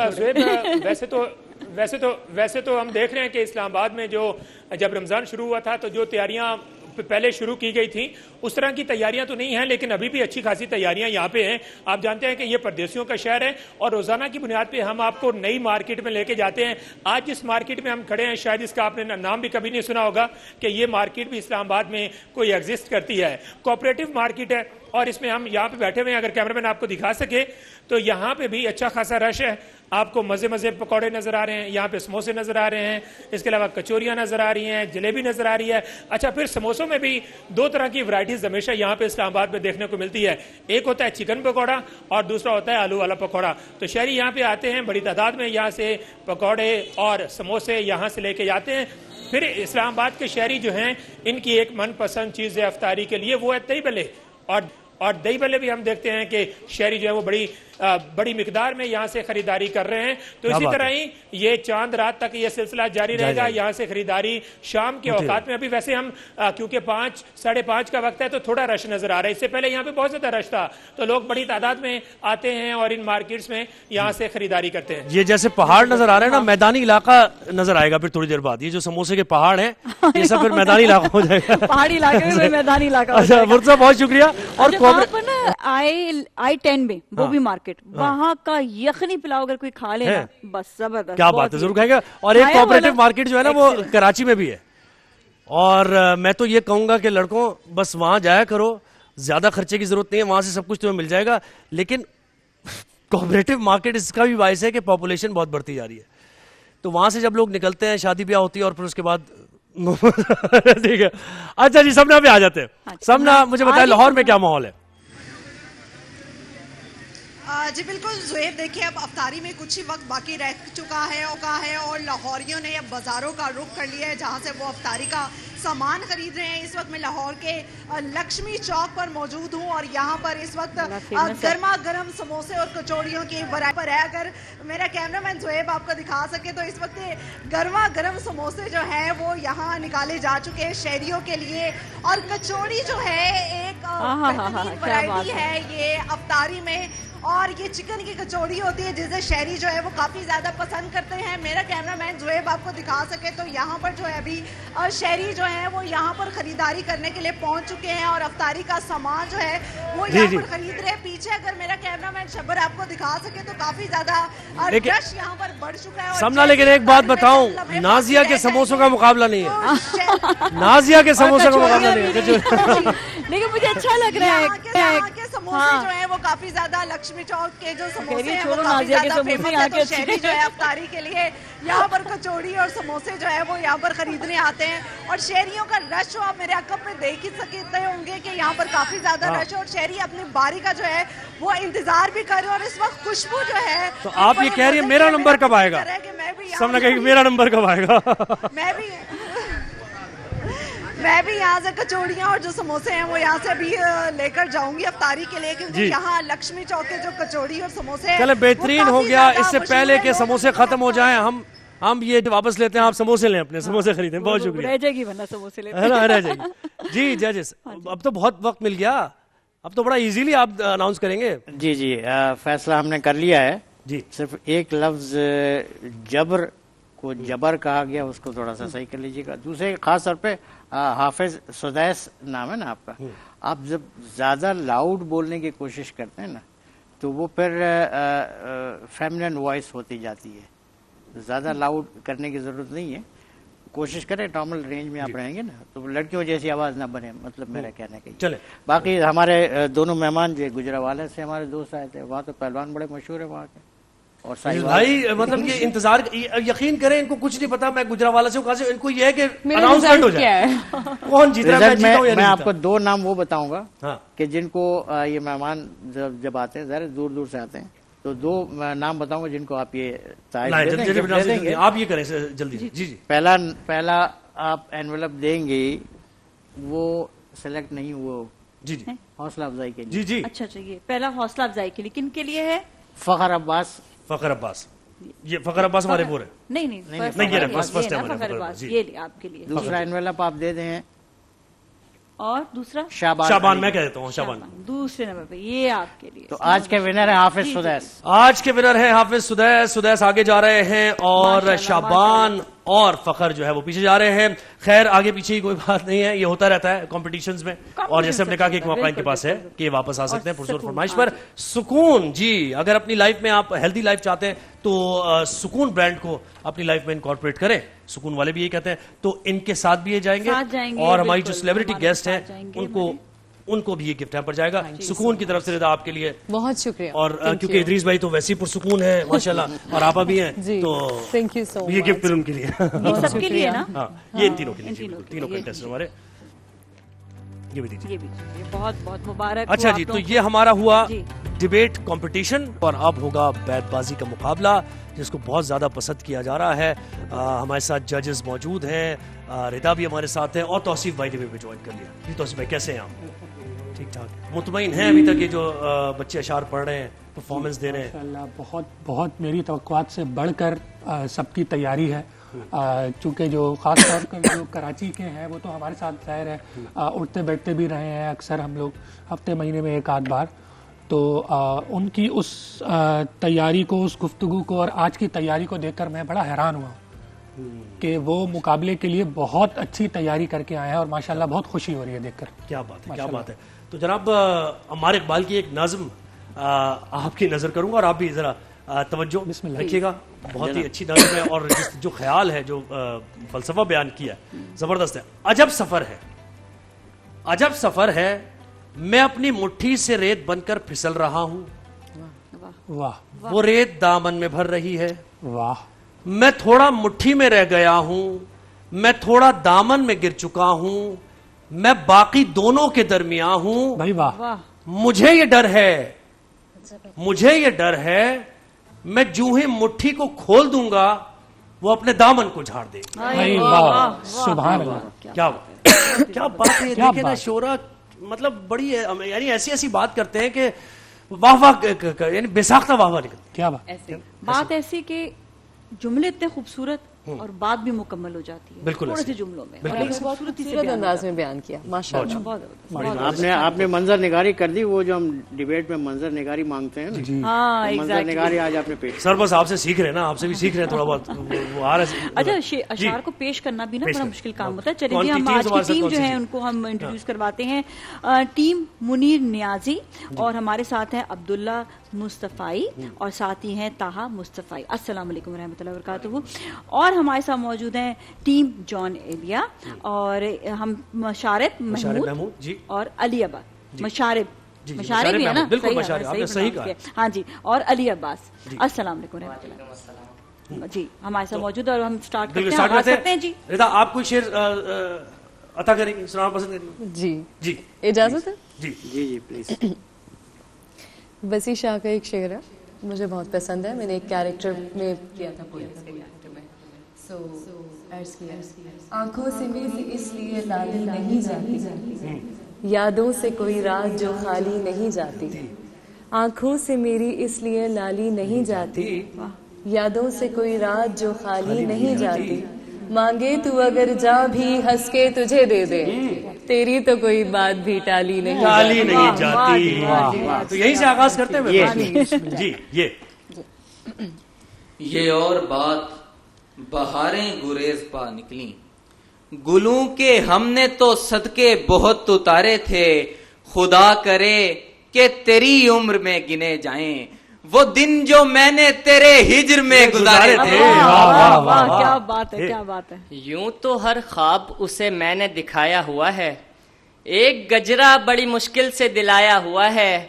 [SPEAKER 15] ویسے تو ہم دیکھ رہے ہیں کہ اسلام آباد میں جو جب رمضان شروع ہوا تھا تو جو تیاریاں پہلے شروع کی گئی تھیں اس طرح کی تیاریاں تو نہیں ہیں, لیکن ابھی بھی اچھی خاصی تیاریاں یہاں پہ ہیں. آپ جانتے ہیں کہ یہ پردیسیوں کا شہر ہے, اور روزانہ کی بنیاد پہ ہم آپ کو نئی مارکیٹ میں لے کے جاتے ہیں. آج جس مارکیٹ میں ہم کھڑے ہیں شاید اس کا آپ نے نام بھی کبھی نہیں سنا ہوگا, کہ یہ مارکیٹ بھی اسلام آباد میں کوئی ایگزسٹ کرتی ہے. کوآپریٹو مارکیٹ ہے, اور اس میں ہم یہاں پہ بیٹھے ہوئے ہیں, اگر کیمرہ مین آپ کو دکھا سکے تو یہاں پہ بھی اچھا خاصا رش ہے. آپ کو مزے پکوڑے نظر آ رہے ہیں, یہاں پہ سموسے نظر آ رہے ہیں, اس کے علاوہ کچوریاں نظر آ رہی ہیں, جلیبی نظر آ رہی ہے. اچھا پھر سموسوں میں بھی دو طرح کی ورائٹیز ہمیشہ یہاں پہ اسلام آباد میں دیکھنے کو ملتی ہے. ایک ہوتا ہے چکن پکوڑا اور دوسرا ہوتا ہے آلو والا پکوڑا. تو شہری یہاں پہ آتے ہیں بڑی تعداد میں, یہاں سے پکوڑے اور سموسے یہاں سے لے کے جاتے ہیں. پھر اسلام آباد کے شہری جو ہیں ان کی ایک من پسند چیز ہے افطاری کے لیے, وہ ہے دہی بلے. اور دہی بلے بھی ہم دیکھتے ہیں کہ شہری جو ہے وہ بڑی مقدار میں یہاں سے خریداری کر رہے ہیں. تو اسی طرح ہی یہ چاند رات تک یہ سلسلہ جاری رہے گا. یہاں سے خریداری شام کے اوقات میں, ابھی ویسے ہم کیونکہ 5-5:30 کا وقت ہے تو تھوڑا رش نظر آ رہا ہے. اس سے پہلے یہاں پہ بہت زیادہ رش تھا, تو لوگ بڑی تعداد میں آتے ہیں اور ان مارکیٹس میں یہاں سے خریداری کرتے ہیں.
[SPEAKER 9] یہ جیسے پہاڑ نظر آ رہے ہیں نا, میدانی علاقہ نظر آئے گا پھر تھوڑی دیر بعد. یہ جو سموسے کے پہاڑ ہیں یہ سب پھر میدانی علاقہ ہو جائے گا.
[SPEAKER 4] پہاڑی علاقے میں میدانی علاقہ.
[SPEAKER 9] اچھا مرتضیٰ بہت شکریہ. اور
[SPEAKER 4] I-10 میں وہ بھی مارکیٹ, وہاں کا یخنی پلاؤ اگر کوئی کھا لے نا بس زبردست.
[SPEAKER 9] کیا بات ہے, ضرور کھائیں گے. اور ایک کوآپریٹو مارکیٹ جو ہے نا وہ کراچی میں بھی ہے, اور میں تو یہ کہوں گا کہ لڑکوں بس وہاں جایا کرو, زیادہ خرچے کی ضرورت نہیں ہے, وہاں سے سب کچھ تمہیں مل جائے گا. لیکن کوآپریٹو مارکیٹ اس کا بھی باعث ہے کہ پاپولیشن بہت بڑھتی جا رہی ہے, تو وہاں سے جب لوگ نکلتے ہیں شادی بیاہ ہوتی ہے اور پھر اس کے بعد ٹھیک ہے. اچھا جی سمنا پہ آ جاتے ہیں. سمنا مجھے بتائیں لاہور میں کیا ماحول ہے.
[SPEAKER 16] جی بالکل زہیب, دیکھیں اب افطاری میں کچھ ہی وقت باقی رہ چکا ہے اور لاہوریوں نے اب بازاروں کا رخ کر لیا ہے جہاں سے وہ افطاری کا سامان خرید رہے ہیں. اس وقت میں لاہور کے لکشمی چوک پر موجود ہوں, اور یہاں پر اس وقت گرما گرم سموسے اور کچوڑیوں کی برابر ہے. اگر میرا کیمرہ مین زہیب آپ کو دکھا سکے تو اس وقت گرما گرم سموسے جو ہیں وہ یہاں نکالے جا چکے ہیں شہریوں کے لیے, اور کچوڑی جو ہے ایک بہترین ورائٹی ہے یہ افطاری میں, اور یہ چکن کی کچوڑی ہوتی ہے جسے شہری جو ہے وہ کافی زیادہ پسند کرتے ہیں. میرا کیمرہ مین زہیب آپ کو دکھا سکے تو یہاں پر جو ہے ابھی شہری جو ہیں وہ یہاں پر خریداری کرنے کے لیے پہنچ چکے ہیں, اور افطاری کا سامان جو ہے وہ یہاں پر خرید رہے ہیں. پیچھے اگر میرا کیمرہ مین شبر آپ کو دکھا سکے تو کافی زیادہ رش یہاں پر بڑھ چکا ہے.
[SPEAKER 9] سمنا لیکن ایک بات بتاؤں, نازیہ کے سموسوں کا مقابلہ نہیں ہے. نازیہ کے سموسوں کا مقابلہ نہیں ہے,
[SPEAKER 4] لیکن مجھے اچھا لگ رہا ہے.
[SPEAKER 16] یہاں کے سموسے جو ہیں وہ کافی زیادہ لکشمی چوک کے جو سموسے ہیں وہ کافی زیادہ فیمس ہے, تو شہری جو ہے افطاری کے لیے یہاں پر کچوڑی اور سموسے جو ہے وہ یہاں پر خریدنے آتے ہیں. اور شہریوں کا رش جو آپ میرے عقب میں دیکھ ہی سکتے ہوں گے کہ یہاں پر کافی زیادہ رش ہے, اور شہری اپنی باری کا جو ہے وہ انتظار بھی کر رہے ہیں. اور اس وقت خوشبو جو ہے,
[SPEAKER 9] تو آپ یہ کہہ رہی ہیں میرا نمبر کب آئے گا, سمنا کہے کہ میرا نمبر کب آئے گا.
[SPEAKER 16] میں بھی یہاں سے کچوڑیاں اور جو سموسے ہیں وہ یہاں سے بھی لے کر جاؤں گی افطاری کے لیے, کیونکہ یہاں لکشمی چوک کے جو کچوڑی اور سموسے
[SPEAKER 9] چلے بہترین ہو گیا. اس سے پہلے کہ سموسے ختم ہو جائیں ہم ہم یہ واپس لیتے ہیں, آپ سموسے لیں, اپنے سموسے خریدیں. بہت شکریہ.
[SPEAKER 4] رہ جائے گی ورنہ سموسے لیتے
[SPEAKER 9] ہے نا, رہ جائے گی. جی ججز, اب تو بہت وقت مل گیا, اب تو بڑا ایزیلی آپ اناؤنس کریں گے.
[SPEAKER 13] جی جی, فیصلہ ہم نے کر لیا ہے.
[SPEAKER 9] جی,
[SPEAKER 13] صرف ایک لفظ جبر کو جبر کہا گیا, اس کو تھوڑا سا صحیح کر لیجیے گا. دوسرے خاص طور پہ حافظ سدیس نام ہے نا آپ کا, آپ جب زیادہ لاؤڈ بولنے کی کوشش کرتے ہیں نا تو وہ پھر فیمنن وائس ہوتی جاتی ہے. زیادہ لاؤڈ کرنے کی ضرورت نہیں ہے, کوشش کریں نارمل رینج میں آپ رہیں گے نا تو لڑکیوں جیسی آواز نہ بنے, مطلب میرا کہنے کا.
[SPEAKER 9] چلے
[SPEAKER 13] باقی ہمارے دونوں مہمان جو گجرانوالے سے ہمارے دوست آئے تھے, وہاں تو پہلوان بڑے مشہور ہے وہاں کے. اور
[SPEAKER 9] بھائی مطلب یہ انتظار, یقین کریں ان کو کچھ نہیں پتا میں گجرانوالہ سے ہوں, کہاں سے, ان کو یہ ہے کہ اناؤنسمنٹ ہو جائے کون جیتا ہے.
[SPEAKER 13] میں آپ کو دو نام وہ بتاؤں گا کہ جن کو یہ مہمان جب آتے ہیں ظاہر دور دور سے آتے ہیں, تو دو نام بتاؤں گا جن کو آپ یہ دیں گے.
[SPEAKER 9] آپ یہ کریں جلدی. جی جی,
[SPEAKER 13] پہلا آپ انویلپ دیں گے, وہ سلیکٹ نہیں وہ.
[SPEAKER 9] جی جی,
[SPEAKER 13] حوصلہ افزائی کے لیے.
[SPEAKER 9] جی جی,
[SPEAKER 4] اچھا اچھا, یہ پہلا حوصلہ افزائی کے لیے کن کے لیے ہے؟
[SPEAKER 13] فخر عباس.
[SPEAKER 9] فخر عباس, یہ فخر عباس ہمارے وہ ہے.
[SPEAKER 4] نہیں,
[SPEAKER 9] فرسٹ ٹائم
[SPEAKER 4] فخر عباس, یہ آپ کے لیے.
[SPEAKER 13] دوسرا انویلپ آپ دے دیں,
[SPEAKER 4] اور دوسرا
[SPEAKER 9] شابان. میں کہہ دیتا ہوں شابان.
[SPEAKER 4] دوسرے نمبر پہ یہ آپ کے لیے.
[SPEAKER 13] تو آج کے ونر ہیں حافظ سدیس.
[SPEAKER 9] آج کے ونر ہیں حافظ سدیس. سدیس آگے جا رہے ہیں اور شابان اور فخر جو ہے وہ پیچھے جا رہے ہیں. خیر آگے پیچھے ہی کوئی بات نہیں ہے, یہ ہوتا رہتا ہے کمپٹیشنز میں. اور جیسے ہم نے کہا کہ ایک موقع ان کے پاس ہے کہ یہ واپس آ سکتے ہیں پرسر فرمائش پر. سکون, جی اگر اپنی لائف میں آپ ہیلدی لائف چاہتے ہیں تو سکون برانڈ کو اپنی لائف میں انکارپوریٹ کریں. سکون والے بھی یہ کہتے ہیں, تو ان کے ساتھ بھی یہ جائیں گے. اور ہماری جو سیلیبریٹی گیسٹ ہیں ان کو بھی یہ گفٹ پر جائے گا. سکون کی طرف سے رضا آپ کے لیے
[SPEAKER 8] بہت شکریہ.
[SPEAKER 9] اور کیونکہ ادریس بھائی تو ویسے ہی پرسکون ہے ماشاءاللہ, اور آپا بھی ہیں, تو
[SPEAKER 8] تھینک یو سو مچ.
[SPEAKER 9] یہ گفٹ ان کے لیے,
[SPEAKER 4] سب کے لیے نا.
[SPEAKER 9] ہاں یہ تینوں کے لیے, تینوں کنٹیسٹنٹ ہمارے. یہ بھی دیجیے,
[SPEAKER 4] بہت بہت مبارک.
[SPEAKER 9] اچھا جی, تو یہ ہمارا ہوا ڈیبیٹ کمپٹیشن, اور اب ہوگا بیت بازی کا مقابلہ جس کو بہت زیادہ پسند کیا جا رہا ہے. ہمارے ساتھ ججز موجود ہیں, ردا بھی ہمارے ساتھ ہیں, اور توصیف بھائی نے بھی جوائن کر لیا. جی توصیف بھائی کیسے ہیں آپ؟ ٹھیک ٹھاک, مطمئن ہیں ابھی تک یہ جو بچے اشعار پڑھ رہے ہیں, پرفارمنس دے رہے ہیں؟
[SPEAKER 17] ماشاءاللہ بہت بہت میری توقعات سے بڑھ کر سب کی تیاری ہے. چونکہ جو خاص طور پر جو کراچی کے ہیں وہ تو ہمارے ساتھ ظاہر ہے اٹھتے بیٹھتے بھی رہے ہیں اکثر ہم لوگ ہفتے مہینے میں ایک آدھ بار, تو ان کی اس تیاری کو, اس گفتگو کو اور آج کی تیاری کو دیکھ کر میں بڑا حیران ہوا کہ وہ مقابلے کے لیے بہت اچھی تیاری کر کے آئے ہیں, اور ماشاءاللہ بہت خوشی ہو رہی ہے دیکھ کر.
[SPEAKER 9] کیا بات ہے, کیا بات ہے. تو جناب عمار اقبال کی ایک نظم آپ کی نظر کروں گا, اور آپ بھی ذرا توجہ رکھیے گا. بہت ہی اچھی نظم ہے, اور جو خیال ہے, جو فلسفہ بیان کیا ہے, زبردست ہے. عجب سفر ہے, عجب سفر ہے, میں اپنی مٹھی سے ریت بن کر پھسل رہا ہوں.
[SPEAKER 17] واہ,
[SPEAKER 9] وہ ریت دامن میں بھر رہی ہے.
[SPEAKER 17] واہ,
[SPEAKER 9] میں تھوڑا مٹھی میں رہ گیا ہوں, میں تھوڑا دامن میں گر چکا ہوں, میں باقی دونوں کے درمیان ہوں.
[SPEAKER 17] بھائی واہ,
[SPEAKER 9] مجھے یہ ڈر ہے, مجھے یہ ڈر ہے, میں جو ہی مٹھی کو کھول دوں گا وہ اپنے دامن کو جھاڑ دے گا.
[SPEAKER 17] سبحان اللہ,
[SPEAKER 9] کیا بات ہے. دیکھیں نا شورا, مطلب بڑی یعنی ایسی ایسی بات کرتے ہیں کہ واہ واہ, یعنی بے ساختہ واہ واہ نکلتی.
[SPEAKER 17] کیا
[SPEAKER 4] بات ایسی کہ جملے اتنے خوبصورت اور بات بھی مکمل ہو جاتی ہے
[SPEAKER 9] بالکل
[SPEAKER 4] تھوڑے سے جملوں میں,
[SPEAKER 8] خوبصورت انداز میں بیان کیا ماشاءاللہ.
[SPEAKER 13] آپ نے منظر نگاری کر دی, وہ جو ہم ڈیبیٹ میں منظر نگاری مانگتے ہیں نا, منظر نگاری آج آپ نے پیش.
[SPEAKER 9] سر بس آپ سے سیکھ رہے ہیں نا, آپ سے بھی سیکھ رہے ہیں تھوڑا بہت, وہ آ رہا ہے.
[SPEAKER 4] اچھا, اشعار کو پیش کرنا بھی نا بڑا مشکل کام ہوتا ہے. چلیے ہم آج کی ٹیم جو ہے ان کو ہم انٹروڈیوس کرواتے ہیں. ٹیم منیر نیازی, اور ہمارے ساتھ ہیں عبداللہ مصطفی, اور ساتھی ہیں طاہا مصطفی. السلام علیکم ورحمۃ اللہ وبرکاتہ. اور ہمارے ساتھ موجود ہیں ٹیم جان ایلیا, اور ہم مشارب محمود اور علی عباس. مشارب بھی ہے نا, صحیح کہا. ہاں جی, اور علی عباس. السلام علیکم ورحمۃ اللہ. جی ہمارے ساتھ موجود, اور ہم سٹارٹ کرتے ہیں. جی
[SPEAKER 9] رضا, آپ کوئی شعر عطا کریں گے, سنانا پسند کریں گے؟
[SPEAKER 8] جی
[SPEAKER 9] جی,
[SPEAKER 8] اجازت ہے.
[SPEAKER 9] جی
[SPEAKER 13] جی پلیز.
[SPEAKER 8] وسیع شاہ کا ایک شعر ہے, مجھے بہت پسند ہے, میں نے ایک کیریکٹر میں کیا تھا پولیس کے کیریکٹر میں. آنکھوں سے میری اس لیے لالی نہیں جاتی, یادوں سے کوئی رات جو خالی نہیں جاتی. آنکھوں سے میری اس لیے لالی نہیں جاتی, یادوں سے کوئی رات جو خالی نہیں جاتی, مانگے تو اگر جا بھی ہنس کے تجھے دے دے, تیری تو کوئی بات بھی ٹالی نہیں
[SPEAKER 9] جاتی. تو یہیں سے آغاز کرتے ہیں. جی
[SPEAKER 18] یہ اور بات بہاریں گریز پا نکلی, گلوں کے ہم نے تو صدقے بہت اتارے تھے, خدا کرے کہ تیری عمر میں گنے جائیں وہ دن جو میں نے تیرے ہجر میں گزارے تھے.
[SPEAKER 4] کیا بات ہے, کیا بات ہے.
[SPEAKER 10] یوں تو ہر خواب اسے میں نے دکھایا ہوا ہے, ایک گجرا بڑی مشکل سے دلایا ہوا ہے,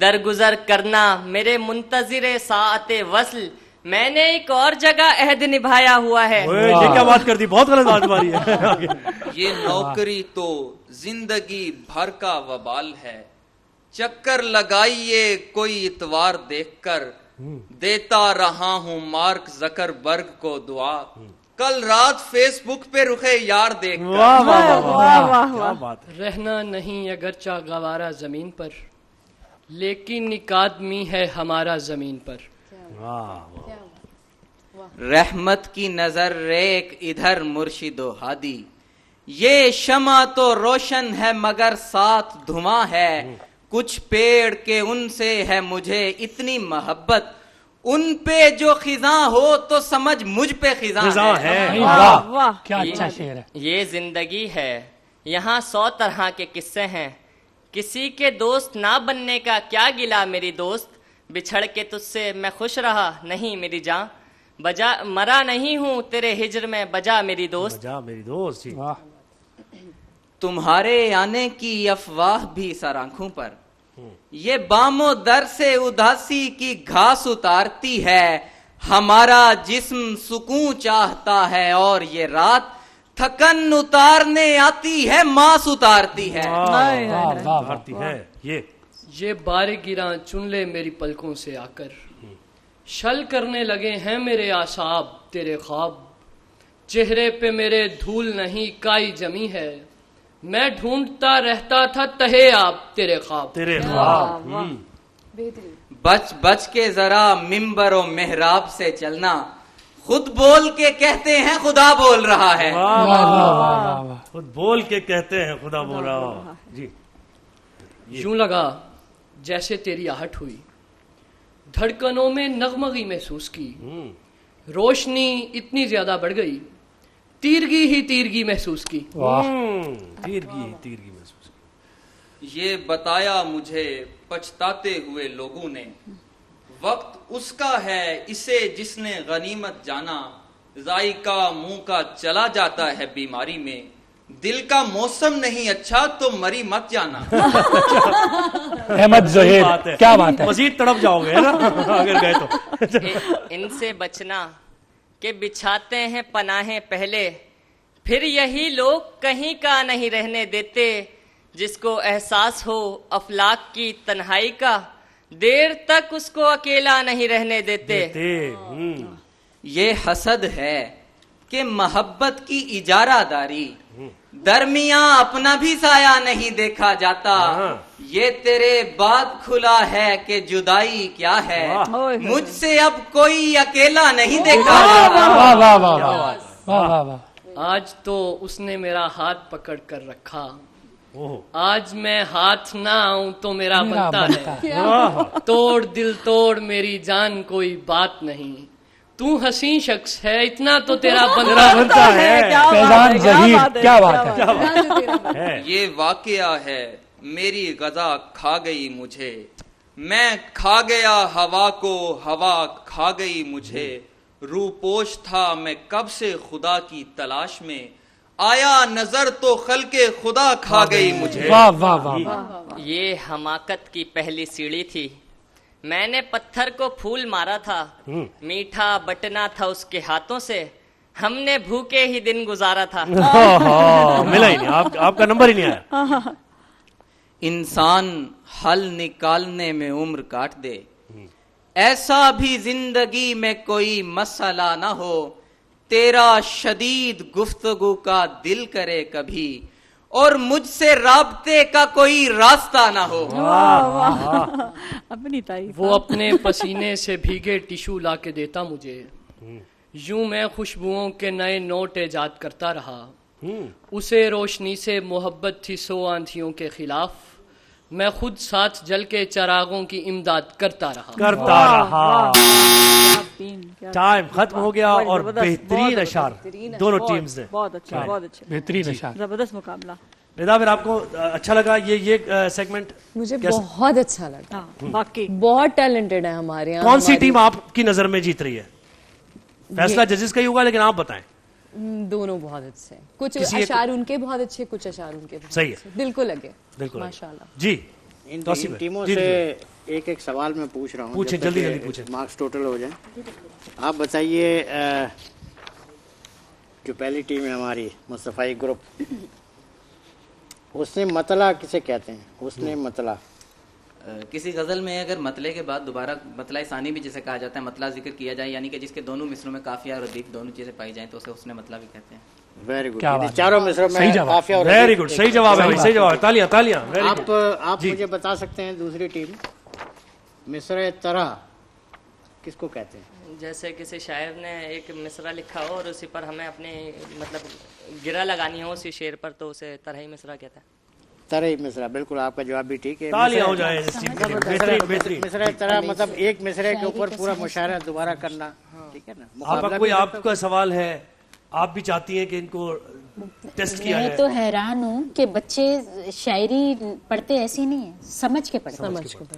[SPEAKER 10] درگزر کرنا میرے منتظر ساعت وصل, میں نے ایک اور جگہ عہد نبھایا ہوا ہے.
[SPEAKER 9] یہ کیا بات کر دی, بہت غلط بات ہماری ہے.
[SPEAKER 18] یہ نوکری تو زندگی بھر کا وبال ہے, چکر لگائیے کوئی اتوار دیکھ کر, دیتا رہا ہوں مارک زکربرگ کو دعا, کل رات فیس بک پہ رخے یار دیکھ کر.
[SPEAKER 19] رہنا نہیں اگرچہ گوارا زمین پر, لیکن ایک آدمی ہے ہمارا زمین پر.
[SPEAKER 18] رحمت کی نظر ریک ادھر مرشد و ہادی, یہ شمع تو روشن ہے مگر ساتھ دھواں ہے, کچھ پیڑ کے ان سے ہے مجھے اتنی محبت, ان پہ جو خزاں ہو تو سمجھ مجھ پہ خزاں ہے.
[SPEAKER 17] کیا اچھا شعر ہے.
[SPEAKER 10] یہ زندگی ہے, یہاں 100 طرح کے قصے ہیں, کسی کے دوست نہ بننے کا کیا گلا میری دوست, بچھڑ کے تجھ سے میں خوش رہا نہیں میری جاں, بجا مرا نہیں ہوں تیرے ہجر میں بجا میری دوست.
[SPEAKER 18] تمہارے آنے کی افواہ بھی سر آنکھوں پر, یہ بام و در سے اداسی کی گھاس اتارتی ہے, ہمارا جسم سکون چاہتا ہے اور یہ رات تھکن اتارنے آتی ہے, ماس اتارتی ہے.
[SPEAKER 19] یہ بارے گراں چن لے میری پلکوں سے آ کر, شل کرنے لگے ہیں میرے اعصاب تیرے خواب, چہرے پہ میرے دھول نہیں کائی جمی ہے, میں ڈھونڈتا رہتا تھا تہے آپ تیرے خواب.
[SPEAKER 18] بچ بچ کے ذرا ممبر و محراب سے چلنا, خود بول کے کہتے ہیں خدا بول رہا ہے.
[SPEAKER 9] خود بول کے کہتے ہیں خدا بول رہا. جی
[SPEAKER 19] یوں لگا جیسے تیری آہٹ ہوئی, دھڑکنوں میں نغمگی محسوس کی, روشنی اتنی زیادہ بڑھ گئی, تیرگی ہی تیرگی محسوس کی.
[SPEAKER 9] تیرگی محسوس کی.
[SPEAKER 18] یہ بتایا مجھے پچھتاتے ہوئے لوگوں نے, وقت اس کا ہے اسے جس نے غنیمت جانا, ذائقہ منہ کا چلا جاتا ہے بیماری میں, دل کا موسم نہیں اچھا تو مری مت جانا.
[SPEAKER 17] احمد زہیر, کیا بات ہے.
[SPEAKER 9] مزید تڑپ جاؤ گے نا اگر گئے تو.
[SPEAKER 10] ان سے بچنا کہ بچھاتے ہیں پناہیں پہلے, پھر یہی لوگ کہیں کا نہیں رہنے دیتے, جس کو احساس ہو افلاک کی تنہائی کا, دیر تک اس کو اکیلا نہیں رہنے دیتے.
[SPEAKER 18] یہ حسد ہے کہ محبت کی اجارہ داری, درمیاں اپنا بھی سایہ نہیں دیکھا جاتا, یہ تیرے بعد کھلا ہے کہ جدائی کیا ہے, مجھ سے اب کوئی اکیلا نہیں دیکھا جاتا.
[SPEAKER 19] آج تو اس نے میرا ہاتھ پکڑ کر رکھا, آج میں ہاتھ نہ آؤں تو میرا بنتا ہے, توڑ دل توڑ میری جان کوئی بات نہیں, تو حسین شخص ہے اتنا تو تیرا بنتا ہے.
[SPEAKER 17] فیضان ظہیر, کیا بات ہے.
[SPEAKER 18] یہ واقعہ ہے میری غذا کھا گئی مجھے, میں کھا گیا ہوا کو, ہوا کھا گئی مجھے, روپوش تھا میں کب سے خدا کی تلاش میں, آیا نظر تو خلق خدا کھا گئی مجھے.
[SPEAKER 10] یہ حماقت کی پہلی سیڑھی تھی, میں نے پتھر کو پھول مارا تھا, میٹھا بٹنا تھا اس کے ہاتھوں سے, ہم نے بھوکے ہی دن گزارا تھا.
[SPEAKER 9] ملا ہی نہیں, آپ کا نمبر ہی نہیں آیا.
[SPEAKER 18] انسان حل نکالنے میں عمر کاٹ دے, ایسا بھی زندگی میں کوئی مسئلہ نہ ہو, تیرا شدید گفتگو کا دل کرے کبھی, اور مجھ سے رابطے کا کوئی راستہ نہ ہو.
[SPEAKER 4] اپنی تعریف.
[SPEAKER 19] وہ اپنے پسینے سے بھیگے ٹیشو لا کے دیتا مجھے, یوں میں خوشبوؤں کے نئے نوٹ ایجاد کرتا رہا. اسے روشنی سے محبت تھی 100 آندھیوں کے خلاف, میں خود ساتھ جل کے چراغوں کی امداد کرتا رہا.
[SPEAKER 9] ٹائم ختم ہو گیا اور بہترین اشعار دونوں ٹیمز نے.
[SPEAKER 4] بہت اچھا, بہت اچھا,
[SPEAKER 17] بہترین اشعار,
[SPEAKER 4] زبردست مقابلہ.
[SPEAKER 9] رضا پھر آپ کو اچھا لگا یہ سیگمنٹ؟
[SPEAKER 8] مجھے بہت اچھا لگا,
[SPEAKER 4] باقی
[SPEAKER 8] بہت ٹیلنٹڈ ہے ہمارے یہاں.
[SPEAKER 9] کون سی ٹیم آپ کی نظر میں جیت رہی ہے؟ فیصلہ ججز کا ہی ہوگا, لیکن آپ بتائیں.
[SPEAKER 8] دونوں بہت اچھے ہیں, کچھ اشعار ان کے بہت اچھے, کچھ اشعار ان کے بہت
[SPEAKER 9] صحیح
[SPEAKER 8] ہے, دل کو لگے.
[SPEAKER 9] بالکل
[SPEAKER 8] ماشاءاللہ.
[SPEAKER 9] جی
[SPEAKER 13] ان ٹیموں سے ایک سوال میں پوچھ رہا ہوں,
[SPEAKER 9] پوچھیں جلدی جلدی پوچھیں,
[SPEAKER 13] مارکس ٹوٹل ہو جائیں. آپ بتائیے جو پہلی ٹیم ہے ہماری مصطفی گروپ, حسن مطلع کسے کہتے ہیں؟ حسن مطلع
[SPEAKER 18] کسی غزل میں اگر مطلع کے بعد دوبارہ مطلع ثانی بھی جسے کہا جاتا ہے, مطلع ذکر کیا جائے, یعنی کہ جس کے دونوں مصروں میں قافیہ اور ردیف دونوں چیزیں پائی جائیں تو اسے حسن مطلع بھی کہتے ہیں.
[SPEAKER 13] ویری گڈ, چاروں مصروں میں قافیہ اور
[SPEAKER 9] ویری گڈ, صحیح جواب ہے, صحیح جواب ہے, تالیاں تالیاں.
[SPEAKER 13] آپ مجھے بتا سکتے ہیں دوسری ٹیم مصرع طرح کس کو کہتے ہیں؟
[SPEAKER 20] جیسے کسی شاعر نے ایک مصرع لکھا ہو اور اسی پر ہمیں اپنی مطلب گرہ لگانی ہو اسی شعر پر, تو اسے طرحی مصرع کہتا ہے.
[SPEAKER 13] طرحی مصرع, بالکل آپ کا جواب بھی ٹھیک ہے.
[SPEAKER 9] تالیاں ہو جائیں.
[SPEAKER 13] مصرع طرح مطلب ایک مصرع کے اوپر پورا مشاعرہ دوبارہ کرنا, ٹھیک ہے نا.
[SPEAKER 9] آپ کا سوال ہے, آپ بھی چاہتی ہیں کہ ان کو ٹیسٹ کیا جائے؟
[SPEAKER 14] میں تو حیران ہوں کہ بچے شاعری پڑھتے ایسی نہیں ہیں, سمجھ کے پڑھتے ہیں.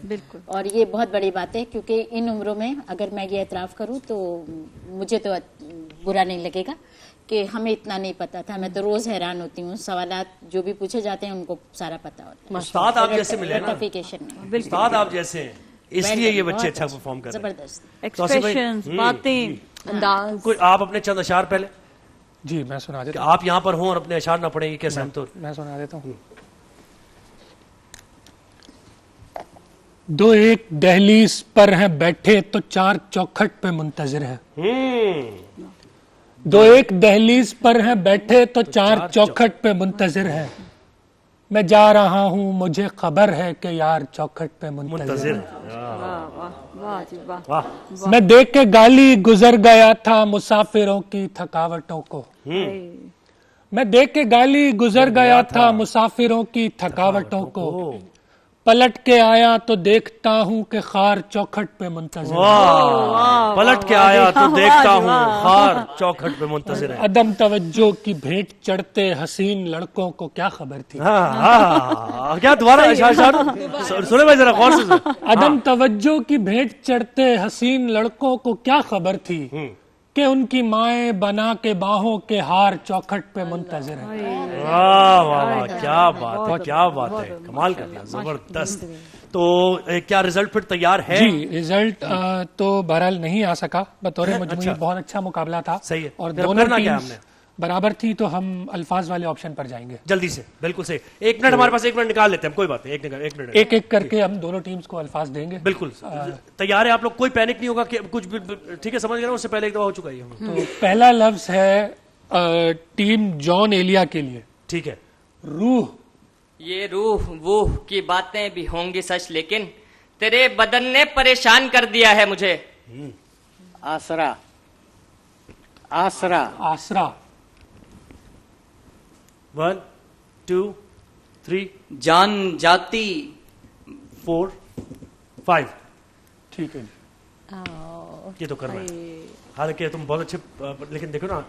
[SPEAKER 4] بالکل,
[SPEAKER 14] اور یہ بہت بڑی بات ہے, کیونکہ ان عمروں میں اگر میں یہ اعتراف کروں تو مجھے تو برا نہیں لگے گا کہ ہمیں اتنا نہیں پتا تھا. میں تو روز حیران ہوتی ہوں, سوالات جو بھی پوچھے جاتے ہیں ان کو سارا پتا ہوتا ہے.
[SPEAKER 9] استاد آپ جیسے ملے نا, استاد آپ جیسے ہیں, اس لیے یہ بچے اچھا پرفارم کر رہے ہیں.
[SPEAKER 14] زبردست
[SPEAKER 4] ایکسپریشنز, باتیں,
[SPEAKER 8] انداز.
[SPEAKER 9] کوئی آپ اپنے چند اشعار پہلے.
[SPEAKER 17] جی میں سنا دیتا ہوں.
[SPEAKER 9] آپ یہاں پر ہوں اور اپنے اشعار نہ پڑھیں, یہ کیسے؟
[SPEAKER 17] میں سنا دیتا ہوں. دو ایک دہلیز پر ہیں بیٹھے تو چار چوکھٹ پہ منتظر ہے. دو ایک دہلیز پر ہیں بیٹھے تو چار چوکھٹ پہ منتظر ہے. میں جا رہا ہوں مجھے خبر ہے کہ یار چوکھٹ پہ منتظر ہے. میں دیکھ کے گالی گزر گیا تھا مسافروں کی تھکاوٹوں کو. میں دیکھ کے گالی گزر گیا تھا مسافروں کی تھکاوٹوں کو. پلٹ کے آیا تو دیکھتا ہوں کہ خار چوکھٹ پہ منتظر ہے.
[SPEAKER 9] پلٹ کے آیا تو دیکھتا ہوں خار چوکھٹ پہ منتظر ہے.
[SPEAKER 17] عدم توجہ کی بھیٹ چڑھتے حسین لڑکوں کو کیا خبر تھی.
[SPEAKER 9] کیا دوبارہ سنے بھائی ذرا غور سے.
[SPEAKER 17] عدم توجہ کی بھیٹ چڑھتے حسین لڑکوں کو کیا خبر تھی کہ ان کی مائیں بنا کے باہوں کے ہار چوکھٹ پہ منتظر ہے.
[SPEAKER 9] واہ واہ, کیا بات ہے, کیا بات ہے, کمال کر دیا, زبردست. تو کیا رزلٹ پھر تیار ہے؟
[SPEAKER 17] جی رزلٹ تو بہرحال نہیں آ سکا, بطور مجموعی بہت اچھا مقابلہ تھا.
[SPEAKER 9] صحیح ہے,
[SPEAKER 17] اور دونوں ٹیمز برابر تھی, تو ہم الفاظ والے آپشن پر جائیں گے
[SPEAKER 9] جلدی سے. بالکل صحیح. 1 منٹ ہمارے پاس, 1 منٹ نکال لیتے ہیں, کوئی بات نہیں, 1 منٹ
[SPEAKER 17] ایک ایک کر کے ہم دونوں ٹیمز کو الفاظ دیں گے.
[SPEAKER 9] بالکل تیار ہے آپ لوگ, کوئی پینک نہیں ہوگا کہ کچھ بھی, ٹھیک ہے سمجھ گئے نا, اس سے پہلے ایک دفعہ ہو چکا ہے.
[SPEAKER 17] تو پہلا لفظ ہے ٹیم جان ایلیا کے لیے.
[SPEAKER 9] ٹھیک ہے.
[SPEAKER 17] روح.
[SPEAKER 20] یہ روح ووح کی باتیں بھی ہوں گی سچ, لیکن تیرے بدن نے پریشان کر دیا ہے مجھے.
[SPEAKER 13] آسرا. آسرا.
[SPEAKER 17] آسرا.
[SPEAKER 9] 1 2 3
[SPEAKER 18] جان جاتی.
[SPEAKER 9] 4 5
[SPEAKER 17] ٹھیک ہے.
[SPEAKER 9] یہ تو کر رہے ہیں, حالانکہ تم بہت اچھے, لیکن دیکھو نا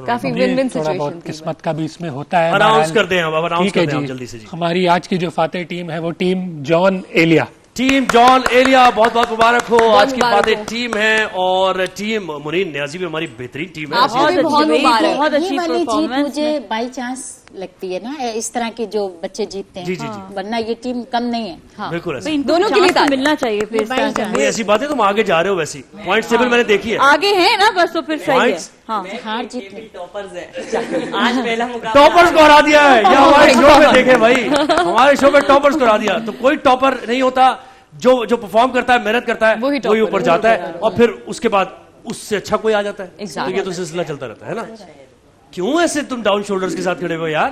[SPEAKER 8] کافی ون ون
[SPEAKER 17] تھوڑا بہت قسمت کا بھی اس میں ہوتا ہے.
[SPEAKER 9] اناؤنس کر دیں اب, اناؤنس کر دیں جلدی سے.
[SPEAKER 17] ہماری آج کی جو فاتح ٹیم ہے وہ ٹیم جان ایلیا.
[SPEAKER 9] ٹیم جان ایلیا, بہت بہت مبارک ہو. آج کی فاتح ٹیم ہے, اور ٹیم منیر نیازی بھی ہماری بہترین ٹیم ہے.
[SPEAKER 14] بہت اچھی جیت مجھے بائی چانس لگتی ہے نا, اس طرح کے جو بچے جیتتے ہیں, ورنہ یہ ٹیم کم نہیں ہے.
[SPEAKER 9] بالکل
[SPEAKER 4] دونوں کے لیے ملنا چاہیے.
[SPEAKER 9] ایسی بات ہے, تم آگے جا رہے ہو. ویسی پوائنٹ ٹیبل میں نے دیکھی ہے,
[SPEAKER 4] آگے ہیں نا, بس تو پھر صحیح ہے.
[SPEAKER 14] ہار جیت
[SPEAKER 9] ٹاپرز کو ہرا دیا ہے. یہ ہمارے شو میں دیکھے بھائی, ہمارے شو میں ٹاپرز کو ہرا دیا. تو کوئی ٹاپر نہیں ہوتا, جو پرفارم کرتا ہے, محنت کرتا ہے, وہی اوپر جاتا ہے, اور پھر اس کے بعد اس سے اچھا کوئی آ جاتا ہے. تو یہ تو سلسلہ چلتا رہتا ہے نا. کیوں ایسے تم ڈاؤن شولڈرز کے ساتھ کھڑے ہوئے یار؟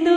[SPEAKER 8] 2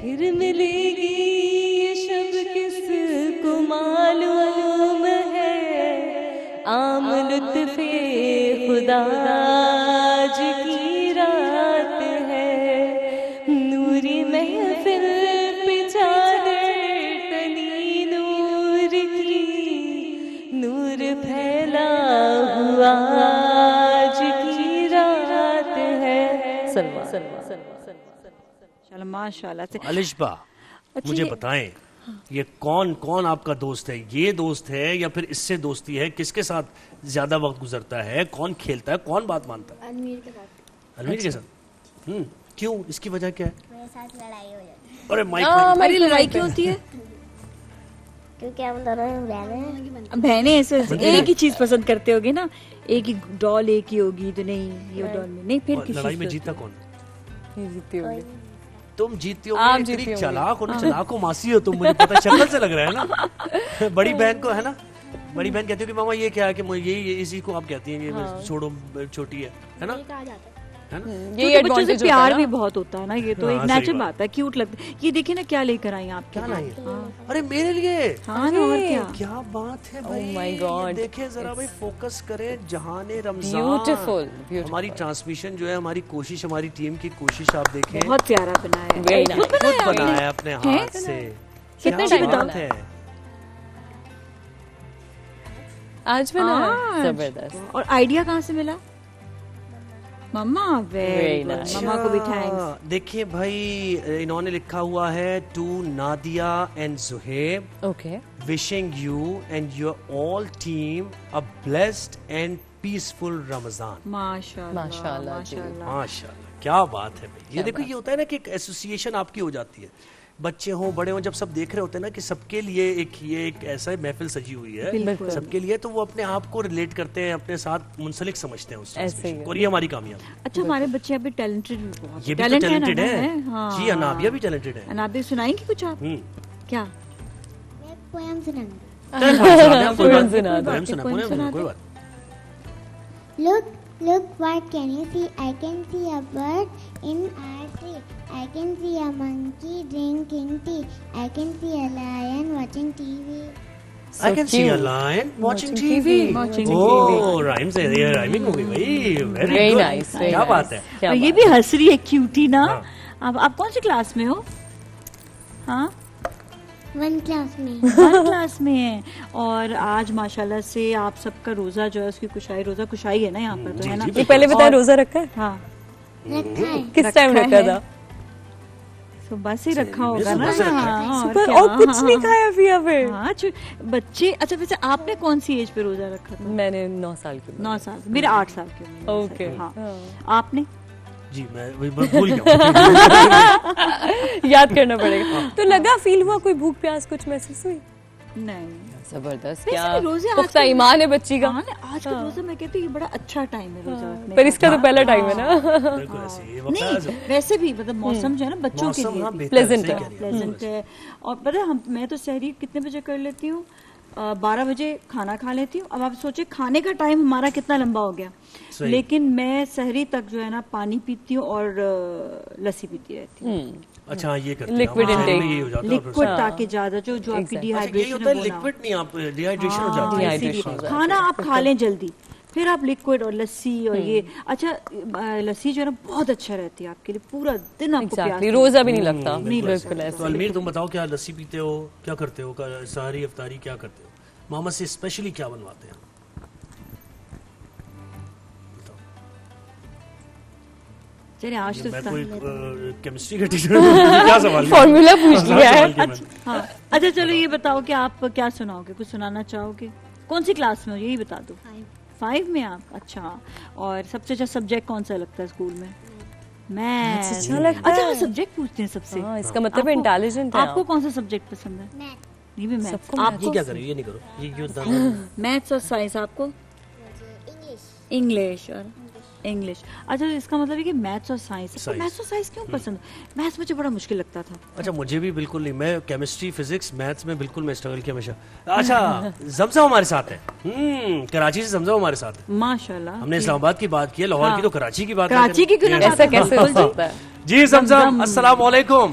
[SPEAKER 8] پھر ملے گی یہ شب کس کو معلوم ہے، عام لطف خدا آج کی رات ہے، نوری محفل پہ چادر تنی نور کی، نور پھیلا ہوا آج کی رات ہے. سلمہ
[SPEAKER 4] ماشاء اللہ سے.
[SPEAKER 9] الشبا مجھے بتائیں یہ کون کون آپ کا دوست ہے؟ یہ دوست ہے یا پھر اس سے دوستی ہے؟ کس کے ساتھ زیادہ وقت گزرتا ہے؟ کون کھیلتا ہے؟ کون بات مانتا ہے؟
[SPEAKER 21] انویر کے ساتھ.
[SPEAKER 9] انویر کے ساتھ. کیوں؟ اس کی وجہ کیا ہے؟
[SPEAKER 21] میرے ساتھ لڑائی ہو جاتی ہے.
[SPEAKER 9] ارے مائک
[SPEAKER 4] ہماری لڑائی کیوں ہوتی ہے؟
[SPEAKER 21] کیونکہ ہم دونوں بہنیں ہیں.
[SPEAKER 4] بہنیں ایسے ایک ہی چیز پسند کرتے ہوگے نا، ایک ہی ڈال ایک ہی ہوگی تو نہیں یہ ڈال میں نہیں. پھر
[SPEAKER 9] لڑائی میں جیتا کون؟
[SPEAKER 8] جیتی ہوگی
[SPEAKER 9] تم جیتی ہو. اتنی چلاک ہو نا، چلاک و ماسی ہو تم، مجھے پتا شکل سے لگ رہا ہے نا. بڑی بہن کو ہے نا، بڑی بہن کہتی ہو کہ ماما یہ کیا ہے کہ یہی اسی کو آپ کہتی ہیں یہ چھوڑو چھوٹی ہے نا.
[SPEAKER 4] یہ بچوں سے پیار بھی بہت ہوتا ہے نا، یہ تو ایک نیچرل بات ہے، کیوٹ لگتا ہے. یہ دیکھیں نا کیا لے کر آئی آپ.
[SPEAKER 9] کیا لائی؟ ارے میرے لیے.
[SPEAKER 4] ہاں اور
[SPEAKER 9] کیا بات ہے بھائی.
[SPEAKER 8] Oh my God.
[SPEAKER 9] دیکھیں ذرا بھائی، فوکس کریں جہان رمضان.
[SPEAKER 8] Beautiful.
[SPEAKER 9] ہماری ٹرانسمیشن جو ہے، ہماری کوشش، ہماری ٹیم کی کوشش آپ دیکھیں.
[SPEAKER 4] بہت پیارا بنایا ہے.
[SPEAKER 9] خود بنایا ہے اپنے ہاتھ سے.
[SPEAKER 8] کتنے ٹائم بات ہے آج بنایا؟ زبردست.
[SPEAKER 4] اور آئیڈیا کہاں سے ملا؟ مما. مما کو بھی تھینکس.
[SPEAKER 9] دیکھیے بھائی، انہوں نے لکھا ہوا ہے to Nadia and Zohaib.
[SPEAKER 8] Okay.
[SPEAKER 9] wishing you and your all team a blessed and peaceful Ramadan.
[SPEAKER 4] ماشاءاللہ
[SPEAKER 9] ماشاءاللہ. کیا بات ہے بھائی. یہ دیکھو، یہ ہوتا ہے نا کہ ایک ایسوسیشن آپ کی ہو جاتی ہے، بچے ہوں بڑے ہوں، جب سب دیکھ رہے ہوتے ہیں نا کہ سب کے لیے ایک ایسا محفل سجی ہوئی ہے سب کے لیے، تو وہ اپنے آپ کو ریلیٹ کرتے ہیں، اپنے ساتھ منسلک سمجھتے ہیں اس چیز کو، اور یہ ہماری کامیابی.
[SPEAKER 4] اچھا ہمارے بچے ابھی ٹیلنٹڈ بھی بہت.
[SPEAKER 9] یہ بھی ٹیلنٹڈ ہے. جی انابیہ بھی ٹیلنٹڈ ہے.
[SPEAKER 4] انابیہ سنائیں گی کچھ آپ؟ کیا
[SPEAKER 21] پویم سنانا. Look, what can you see? I can see a bird in our tree. I can see a monkey drinking tea. I can see a lion watching TV.
[SPEAKER 9] I can see a lion watching TV. Oh, rhymes ہے یہ، rhyming ہو گئی بھائی. Very nice. کیا بات ہے.
[SPEAKER 4] یہ بھی ہنس رہی ہے کیوٹی نا. آپ کون سی کلاس میں ہو؟ ہاں
[SPEAKER 21] 1 کلاس میں.
[SPEAKER 4] 1 کلاس میں ہے. اور آج ماشاءاللہ سے آپ سب کا روزہ جو ہے اس کی کشائی، روزہ کشائی ہے نا یہاں پر تو ہے نا.
[SPEAKER 8] پہلے بتائیں روزہ رکھا ہے؟
[SPEAKER 4] ہاں
[SPEAKER 21] رکھا ہے.
[SPEAKER 8] کس ٹائم رکھا تھا؟
[SPEAKER 4] صبح سے رکھا ہوگا نا.
[SPEAKER 8] اور کچھ نہیں کھایا پیا پھر؟
[SPEAKER 4] ہاں بچے. اچھا ویسے آپ نے کون سی ایج پہ روزہ رکھا تھا؟
[SPEAKER 8] میں نے 9 سال کی.
[SPEAKER 4] 9 سال. میرے 8 سال کی.
[SPEAKER 8] اوکے.
[SPEAKER 4] ہاں آپ نے؟
[SPEAKER 9] جی میں بھول گیا.
[SPEAKER 8] یاد کرنا پڑے گا. تو لگا فیل ہوا کوئی بھوک پیاس کچھ محسوس ہوئی؟
[SPEAKER 4] نہیں.
[SPEAKER 8] زبردست. کیا پختہ ایمان ہے بچی کا.
[SPEAKER 4] آج کا روزہ میں کہتی ہوں یہ بڑا اچھا ٹائم ہے روزہ رکھنے کا.
[SPEAKER 8] پر اس کا تو پہلا ٹائم ہے نا.
[SPEAKER 4] نہیں ویسے بھی مطلب موسم جو ہے نا بچوں کے لیے
[SPEAKER 8] پلیزنٹ
[SPEAKER 4] ہے. اور پتہ میں تو سحری کتنے بجے کر لیتی ہوں؟ 12 بجے کھانا کھا لیتی ہوں. اب آپ سوچیں کھانے کا ٹائم ہمارا کتنا لمبا ہو گیا، لیکن میں سحری تک جو ہے نا پانی پیتی ہوں اور لسی پیتی رہتی ہوں.
[SPEAKER 9] اچھا یہ کرتے ہیں
[SPEAKER 8] لکوڈ انٹیک،
[SPEAKER 4] لکوڈ تاکہ زیادہ جو آپ کی ڈی ہائیڈریشن ہے
[SPEAKER 9] لکوڈ نہیں، آپ ڈی ہائیڈریشن ہو جاتی ہے.
[SPEAKER 4] کھانا آپ کھا لیں جلدی، پھر آپ لکوڈ اور لسی اور یہ. اچھا لسی جو ہے نا بہت اچھا رہتی ہے آپ کے لیے، پورا دن آپ کو پیاس
[SPEAKER 8] روزہ بھی نہیں لگتا.
[SPEAKER 9] تو المیر تم بتاؤ کیا لسی پیتے ہو، کیا کرتے ہو، سحری افطاری کیا کرتے ہو؟ محمد سے اسپیشلی کیا بنواتے ہیں؟
[SPEAKER 4] چلے آج تو
[SPEAKER 9] کیمسٹری کا ٹیچر کیا سوال
[SPEAKER 8] فارمولا پوچھ لیا ہے.
[SPEAKER 4] اچھا چلو یہ بتاؤ کہ آپ کیا سناؤ گے، کچھ سنانا چاہو گے؟ کون سی کلاس میں ہو یہی بتا دو. 5 میں آپ. اچھا اور سب سے اچھا سبجیکٹ کون سا لگتا ہے اسکول میں؟ میتھس. اچھا سبجیکٹ پوچھتے ہیں سب سے،
[SPEAKER 8] اس کا مطلب انٹیلیجنٹ ہے.
[SPEAKER 4] آپ کو کون سا سبجیکٹ پسند ہے؟ یہ بھی میتھس. آپ
[SPEAKER 9] یہ کیا کرو، یہ نہیں کرو،
[SPEAKER 4] میتھس اور سائنس. آپ کو انگلش اور انگلش. اچھا اس کا مطلب ہے کہ میتھس اور سائنس. میتھس اور سائنس کیوں پسند؟ میتھس مجھے بڑا مشکل لگتا تھا.
[SPEAKER 9] اچھا مجھے بھی بالکل نہیں، میں کیمسٹری فزکس میتھس میں بالکل میں اسٹرگل کیا ہمیشہ. اچھا زمزم ہمارے ساتھ ہے، کراچی سے زمزم ہمارے ساتھ ہے
[SPEAKER 4] ماشاءاللہ.
[SPEAKER 9] ہم نے اسلام آباد کی بات کی ہے، لاہور کی تو کراچی کی بات.
[SPEAKER 4] کراچی کی کیوں؟
[SPEAKER 8] ایسا کیسے ہو سکتا ہے؟
[SPEAKER 9] جی زمزم السلام علیکم.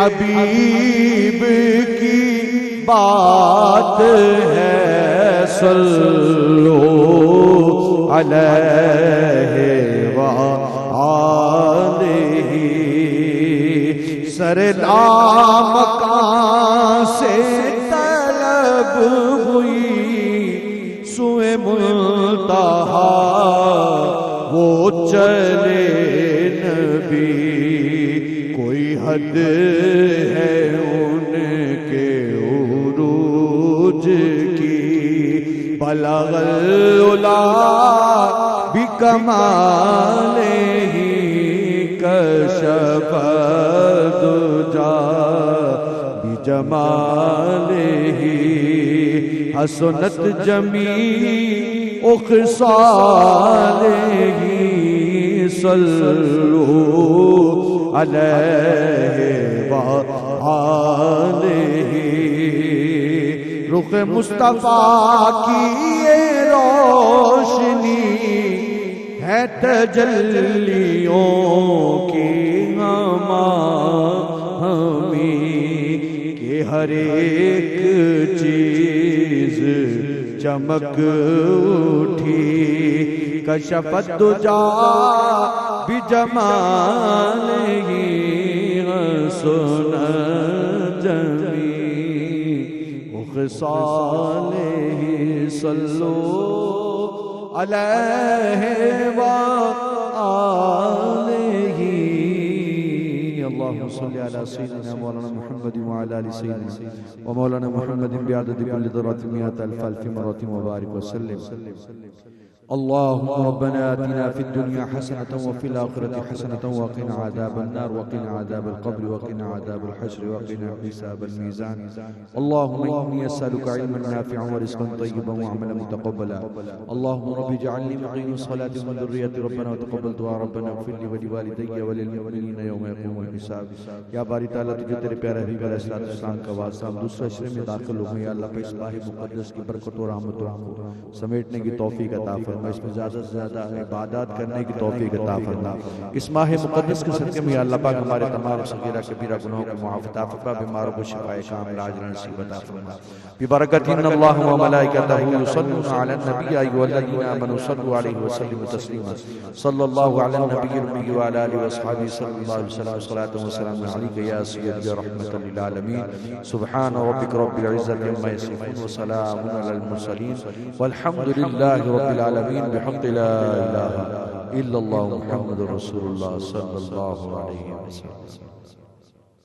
[SPEAKER 22] حبیب کی بات ہے صلو علیہ وآلہ سر لامکان سے طلب ہوئی سوئے منتہا وہ چلے نبی کوئی حد ہے ان کے عروج کی بلغ العلا بکمالہ کشف الدجا بجمالہ حسنت جمیع خصالہ صلو علیہ وآلہ رخ مصطفیٰ کی یہ روشنی ہے تجلیوں کی ہمیں کہ ہر ایک چیز چمک اٹھی کشف الدجا بجمالہ حسن جمیع خصالہ صلو علیہ وآلہ اللهم صل على سيدنا مولانا محمد وعلى آل سيدنا ومولانا محمد بعدد كل ذرة مئة ألف مرة وبارك وسلم اللهم ربنا آتنا في الدنيا حسنة وفي الآخرة حسنة وقنا عذاب النار وقنا عذاب القبر وقنا عذاب الحشر وقنا حساب الميزان اللهم إني أسألك علما نافعا ورزقا طيبا وعملا متقبلا اللهم رب اجعلني مقيم الصلاة ومن ذريتي ربنا وتقبل دعاء ربنا اغفر لي ولوالدي وللمؤمنين يوم يقوم الحساب یا باری تعالیٰ تجھے تیرے پیارے حبیب علیہ السلام کا واسطہ دوسرے عشرے میں داخل ہوں یا اللہ پہ اس ماہ مقدس کی برکت و رحمت و سمیٹنے کی توفیق عطا فرما اس میں زیادہ سے زیادہ عبادات کرنے کی توفیق عطا فرما اس ماہ مقدس کے صدقے میں یا اللہ پاک ہمارے تمام صغیرہ کبیرہ گناہوں کو معاف عطا فرما بیماروں کو شفاء کامل عاجل نصیب عطا فرما ببرکت ان اللہ و ملائکتہ یصلون علی النبی ایھا الذین آمنوا صلوا علیہ وسلموا تسلیما صلی اللہ علی النبی الأمی وعلی آلہ واصحابہ صلی اللہ علیہ وسلم صلاۃ و سلام علیک یا سیدی رحمۃ للعالمین سبحان ربک رب العزۃ عما یصفون وسلام علی المرسلین والحمد للہ رب العالمین بحق لا الہ الا اللہ محمد رسول اللہ صلی اللہ علیہ وسلم.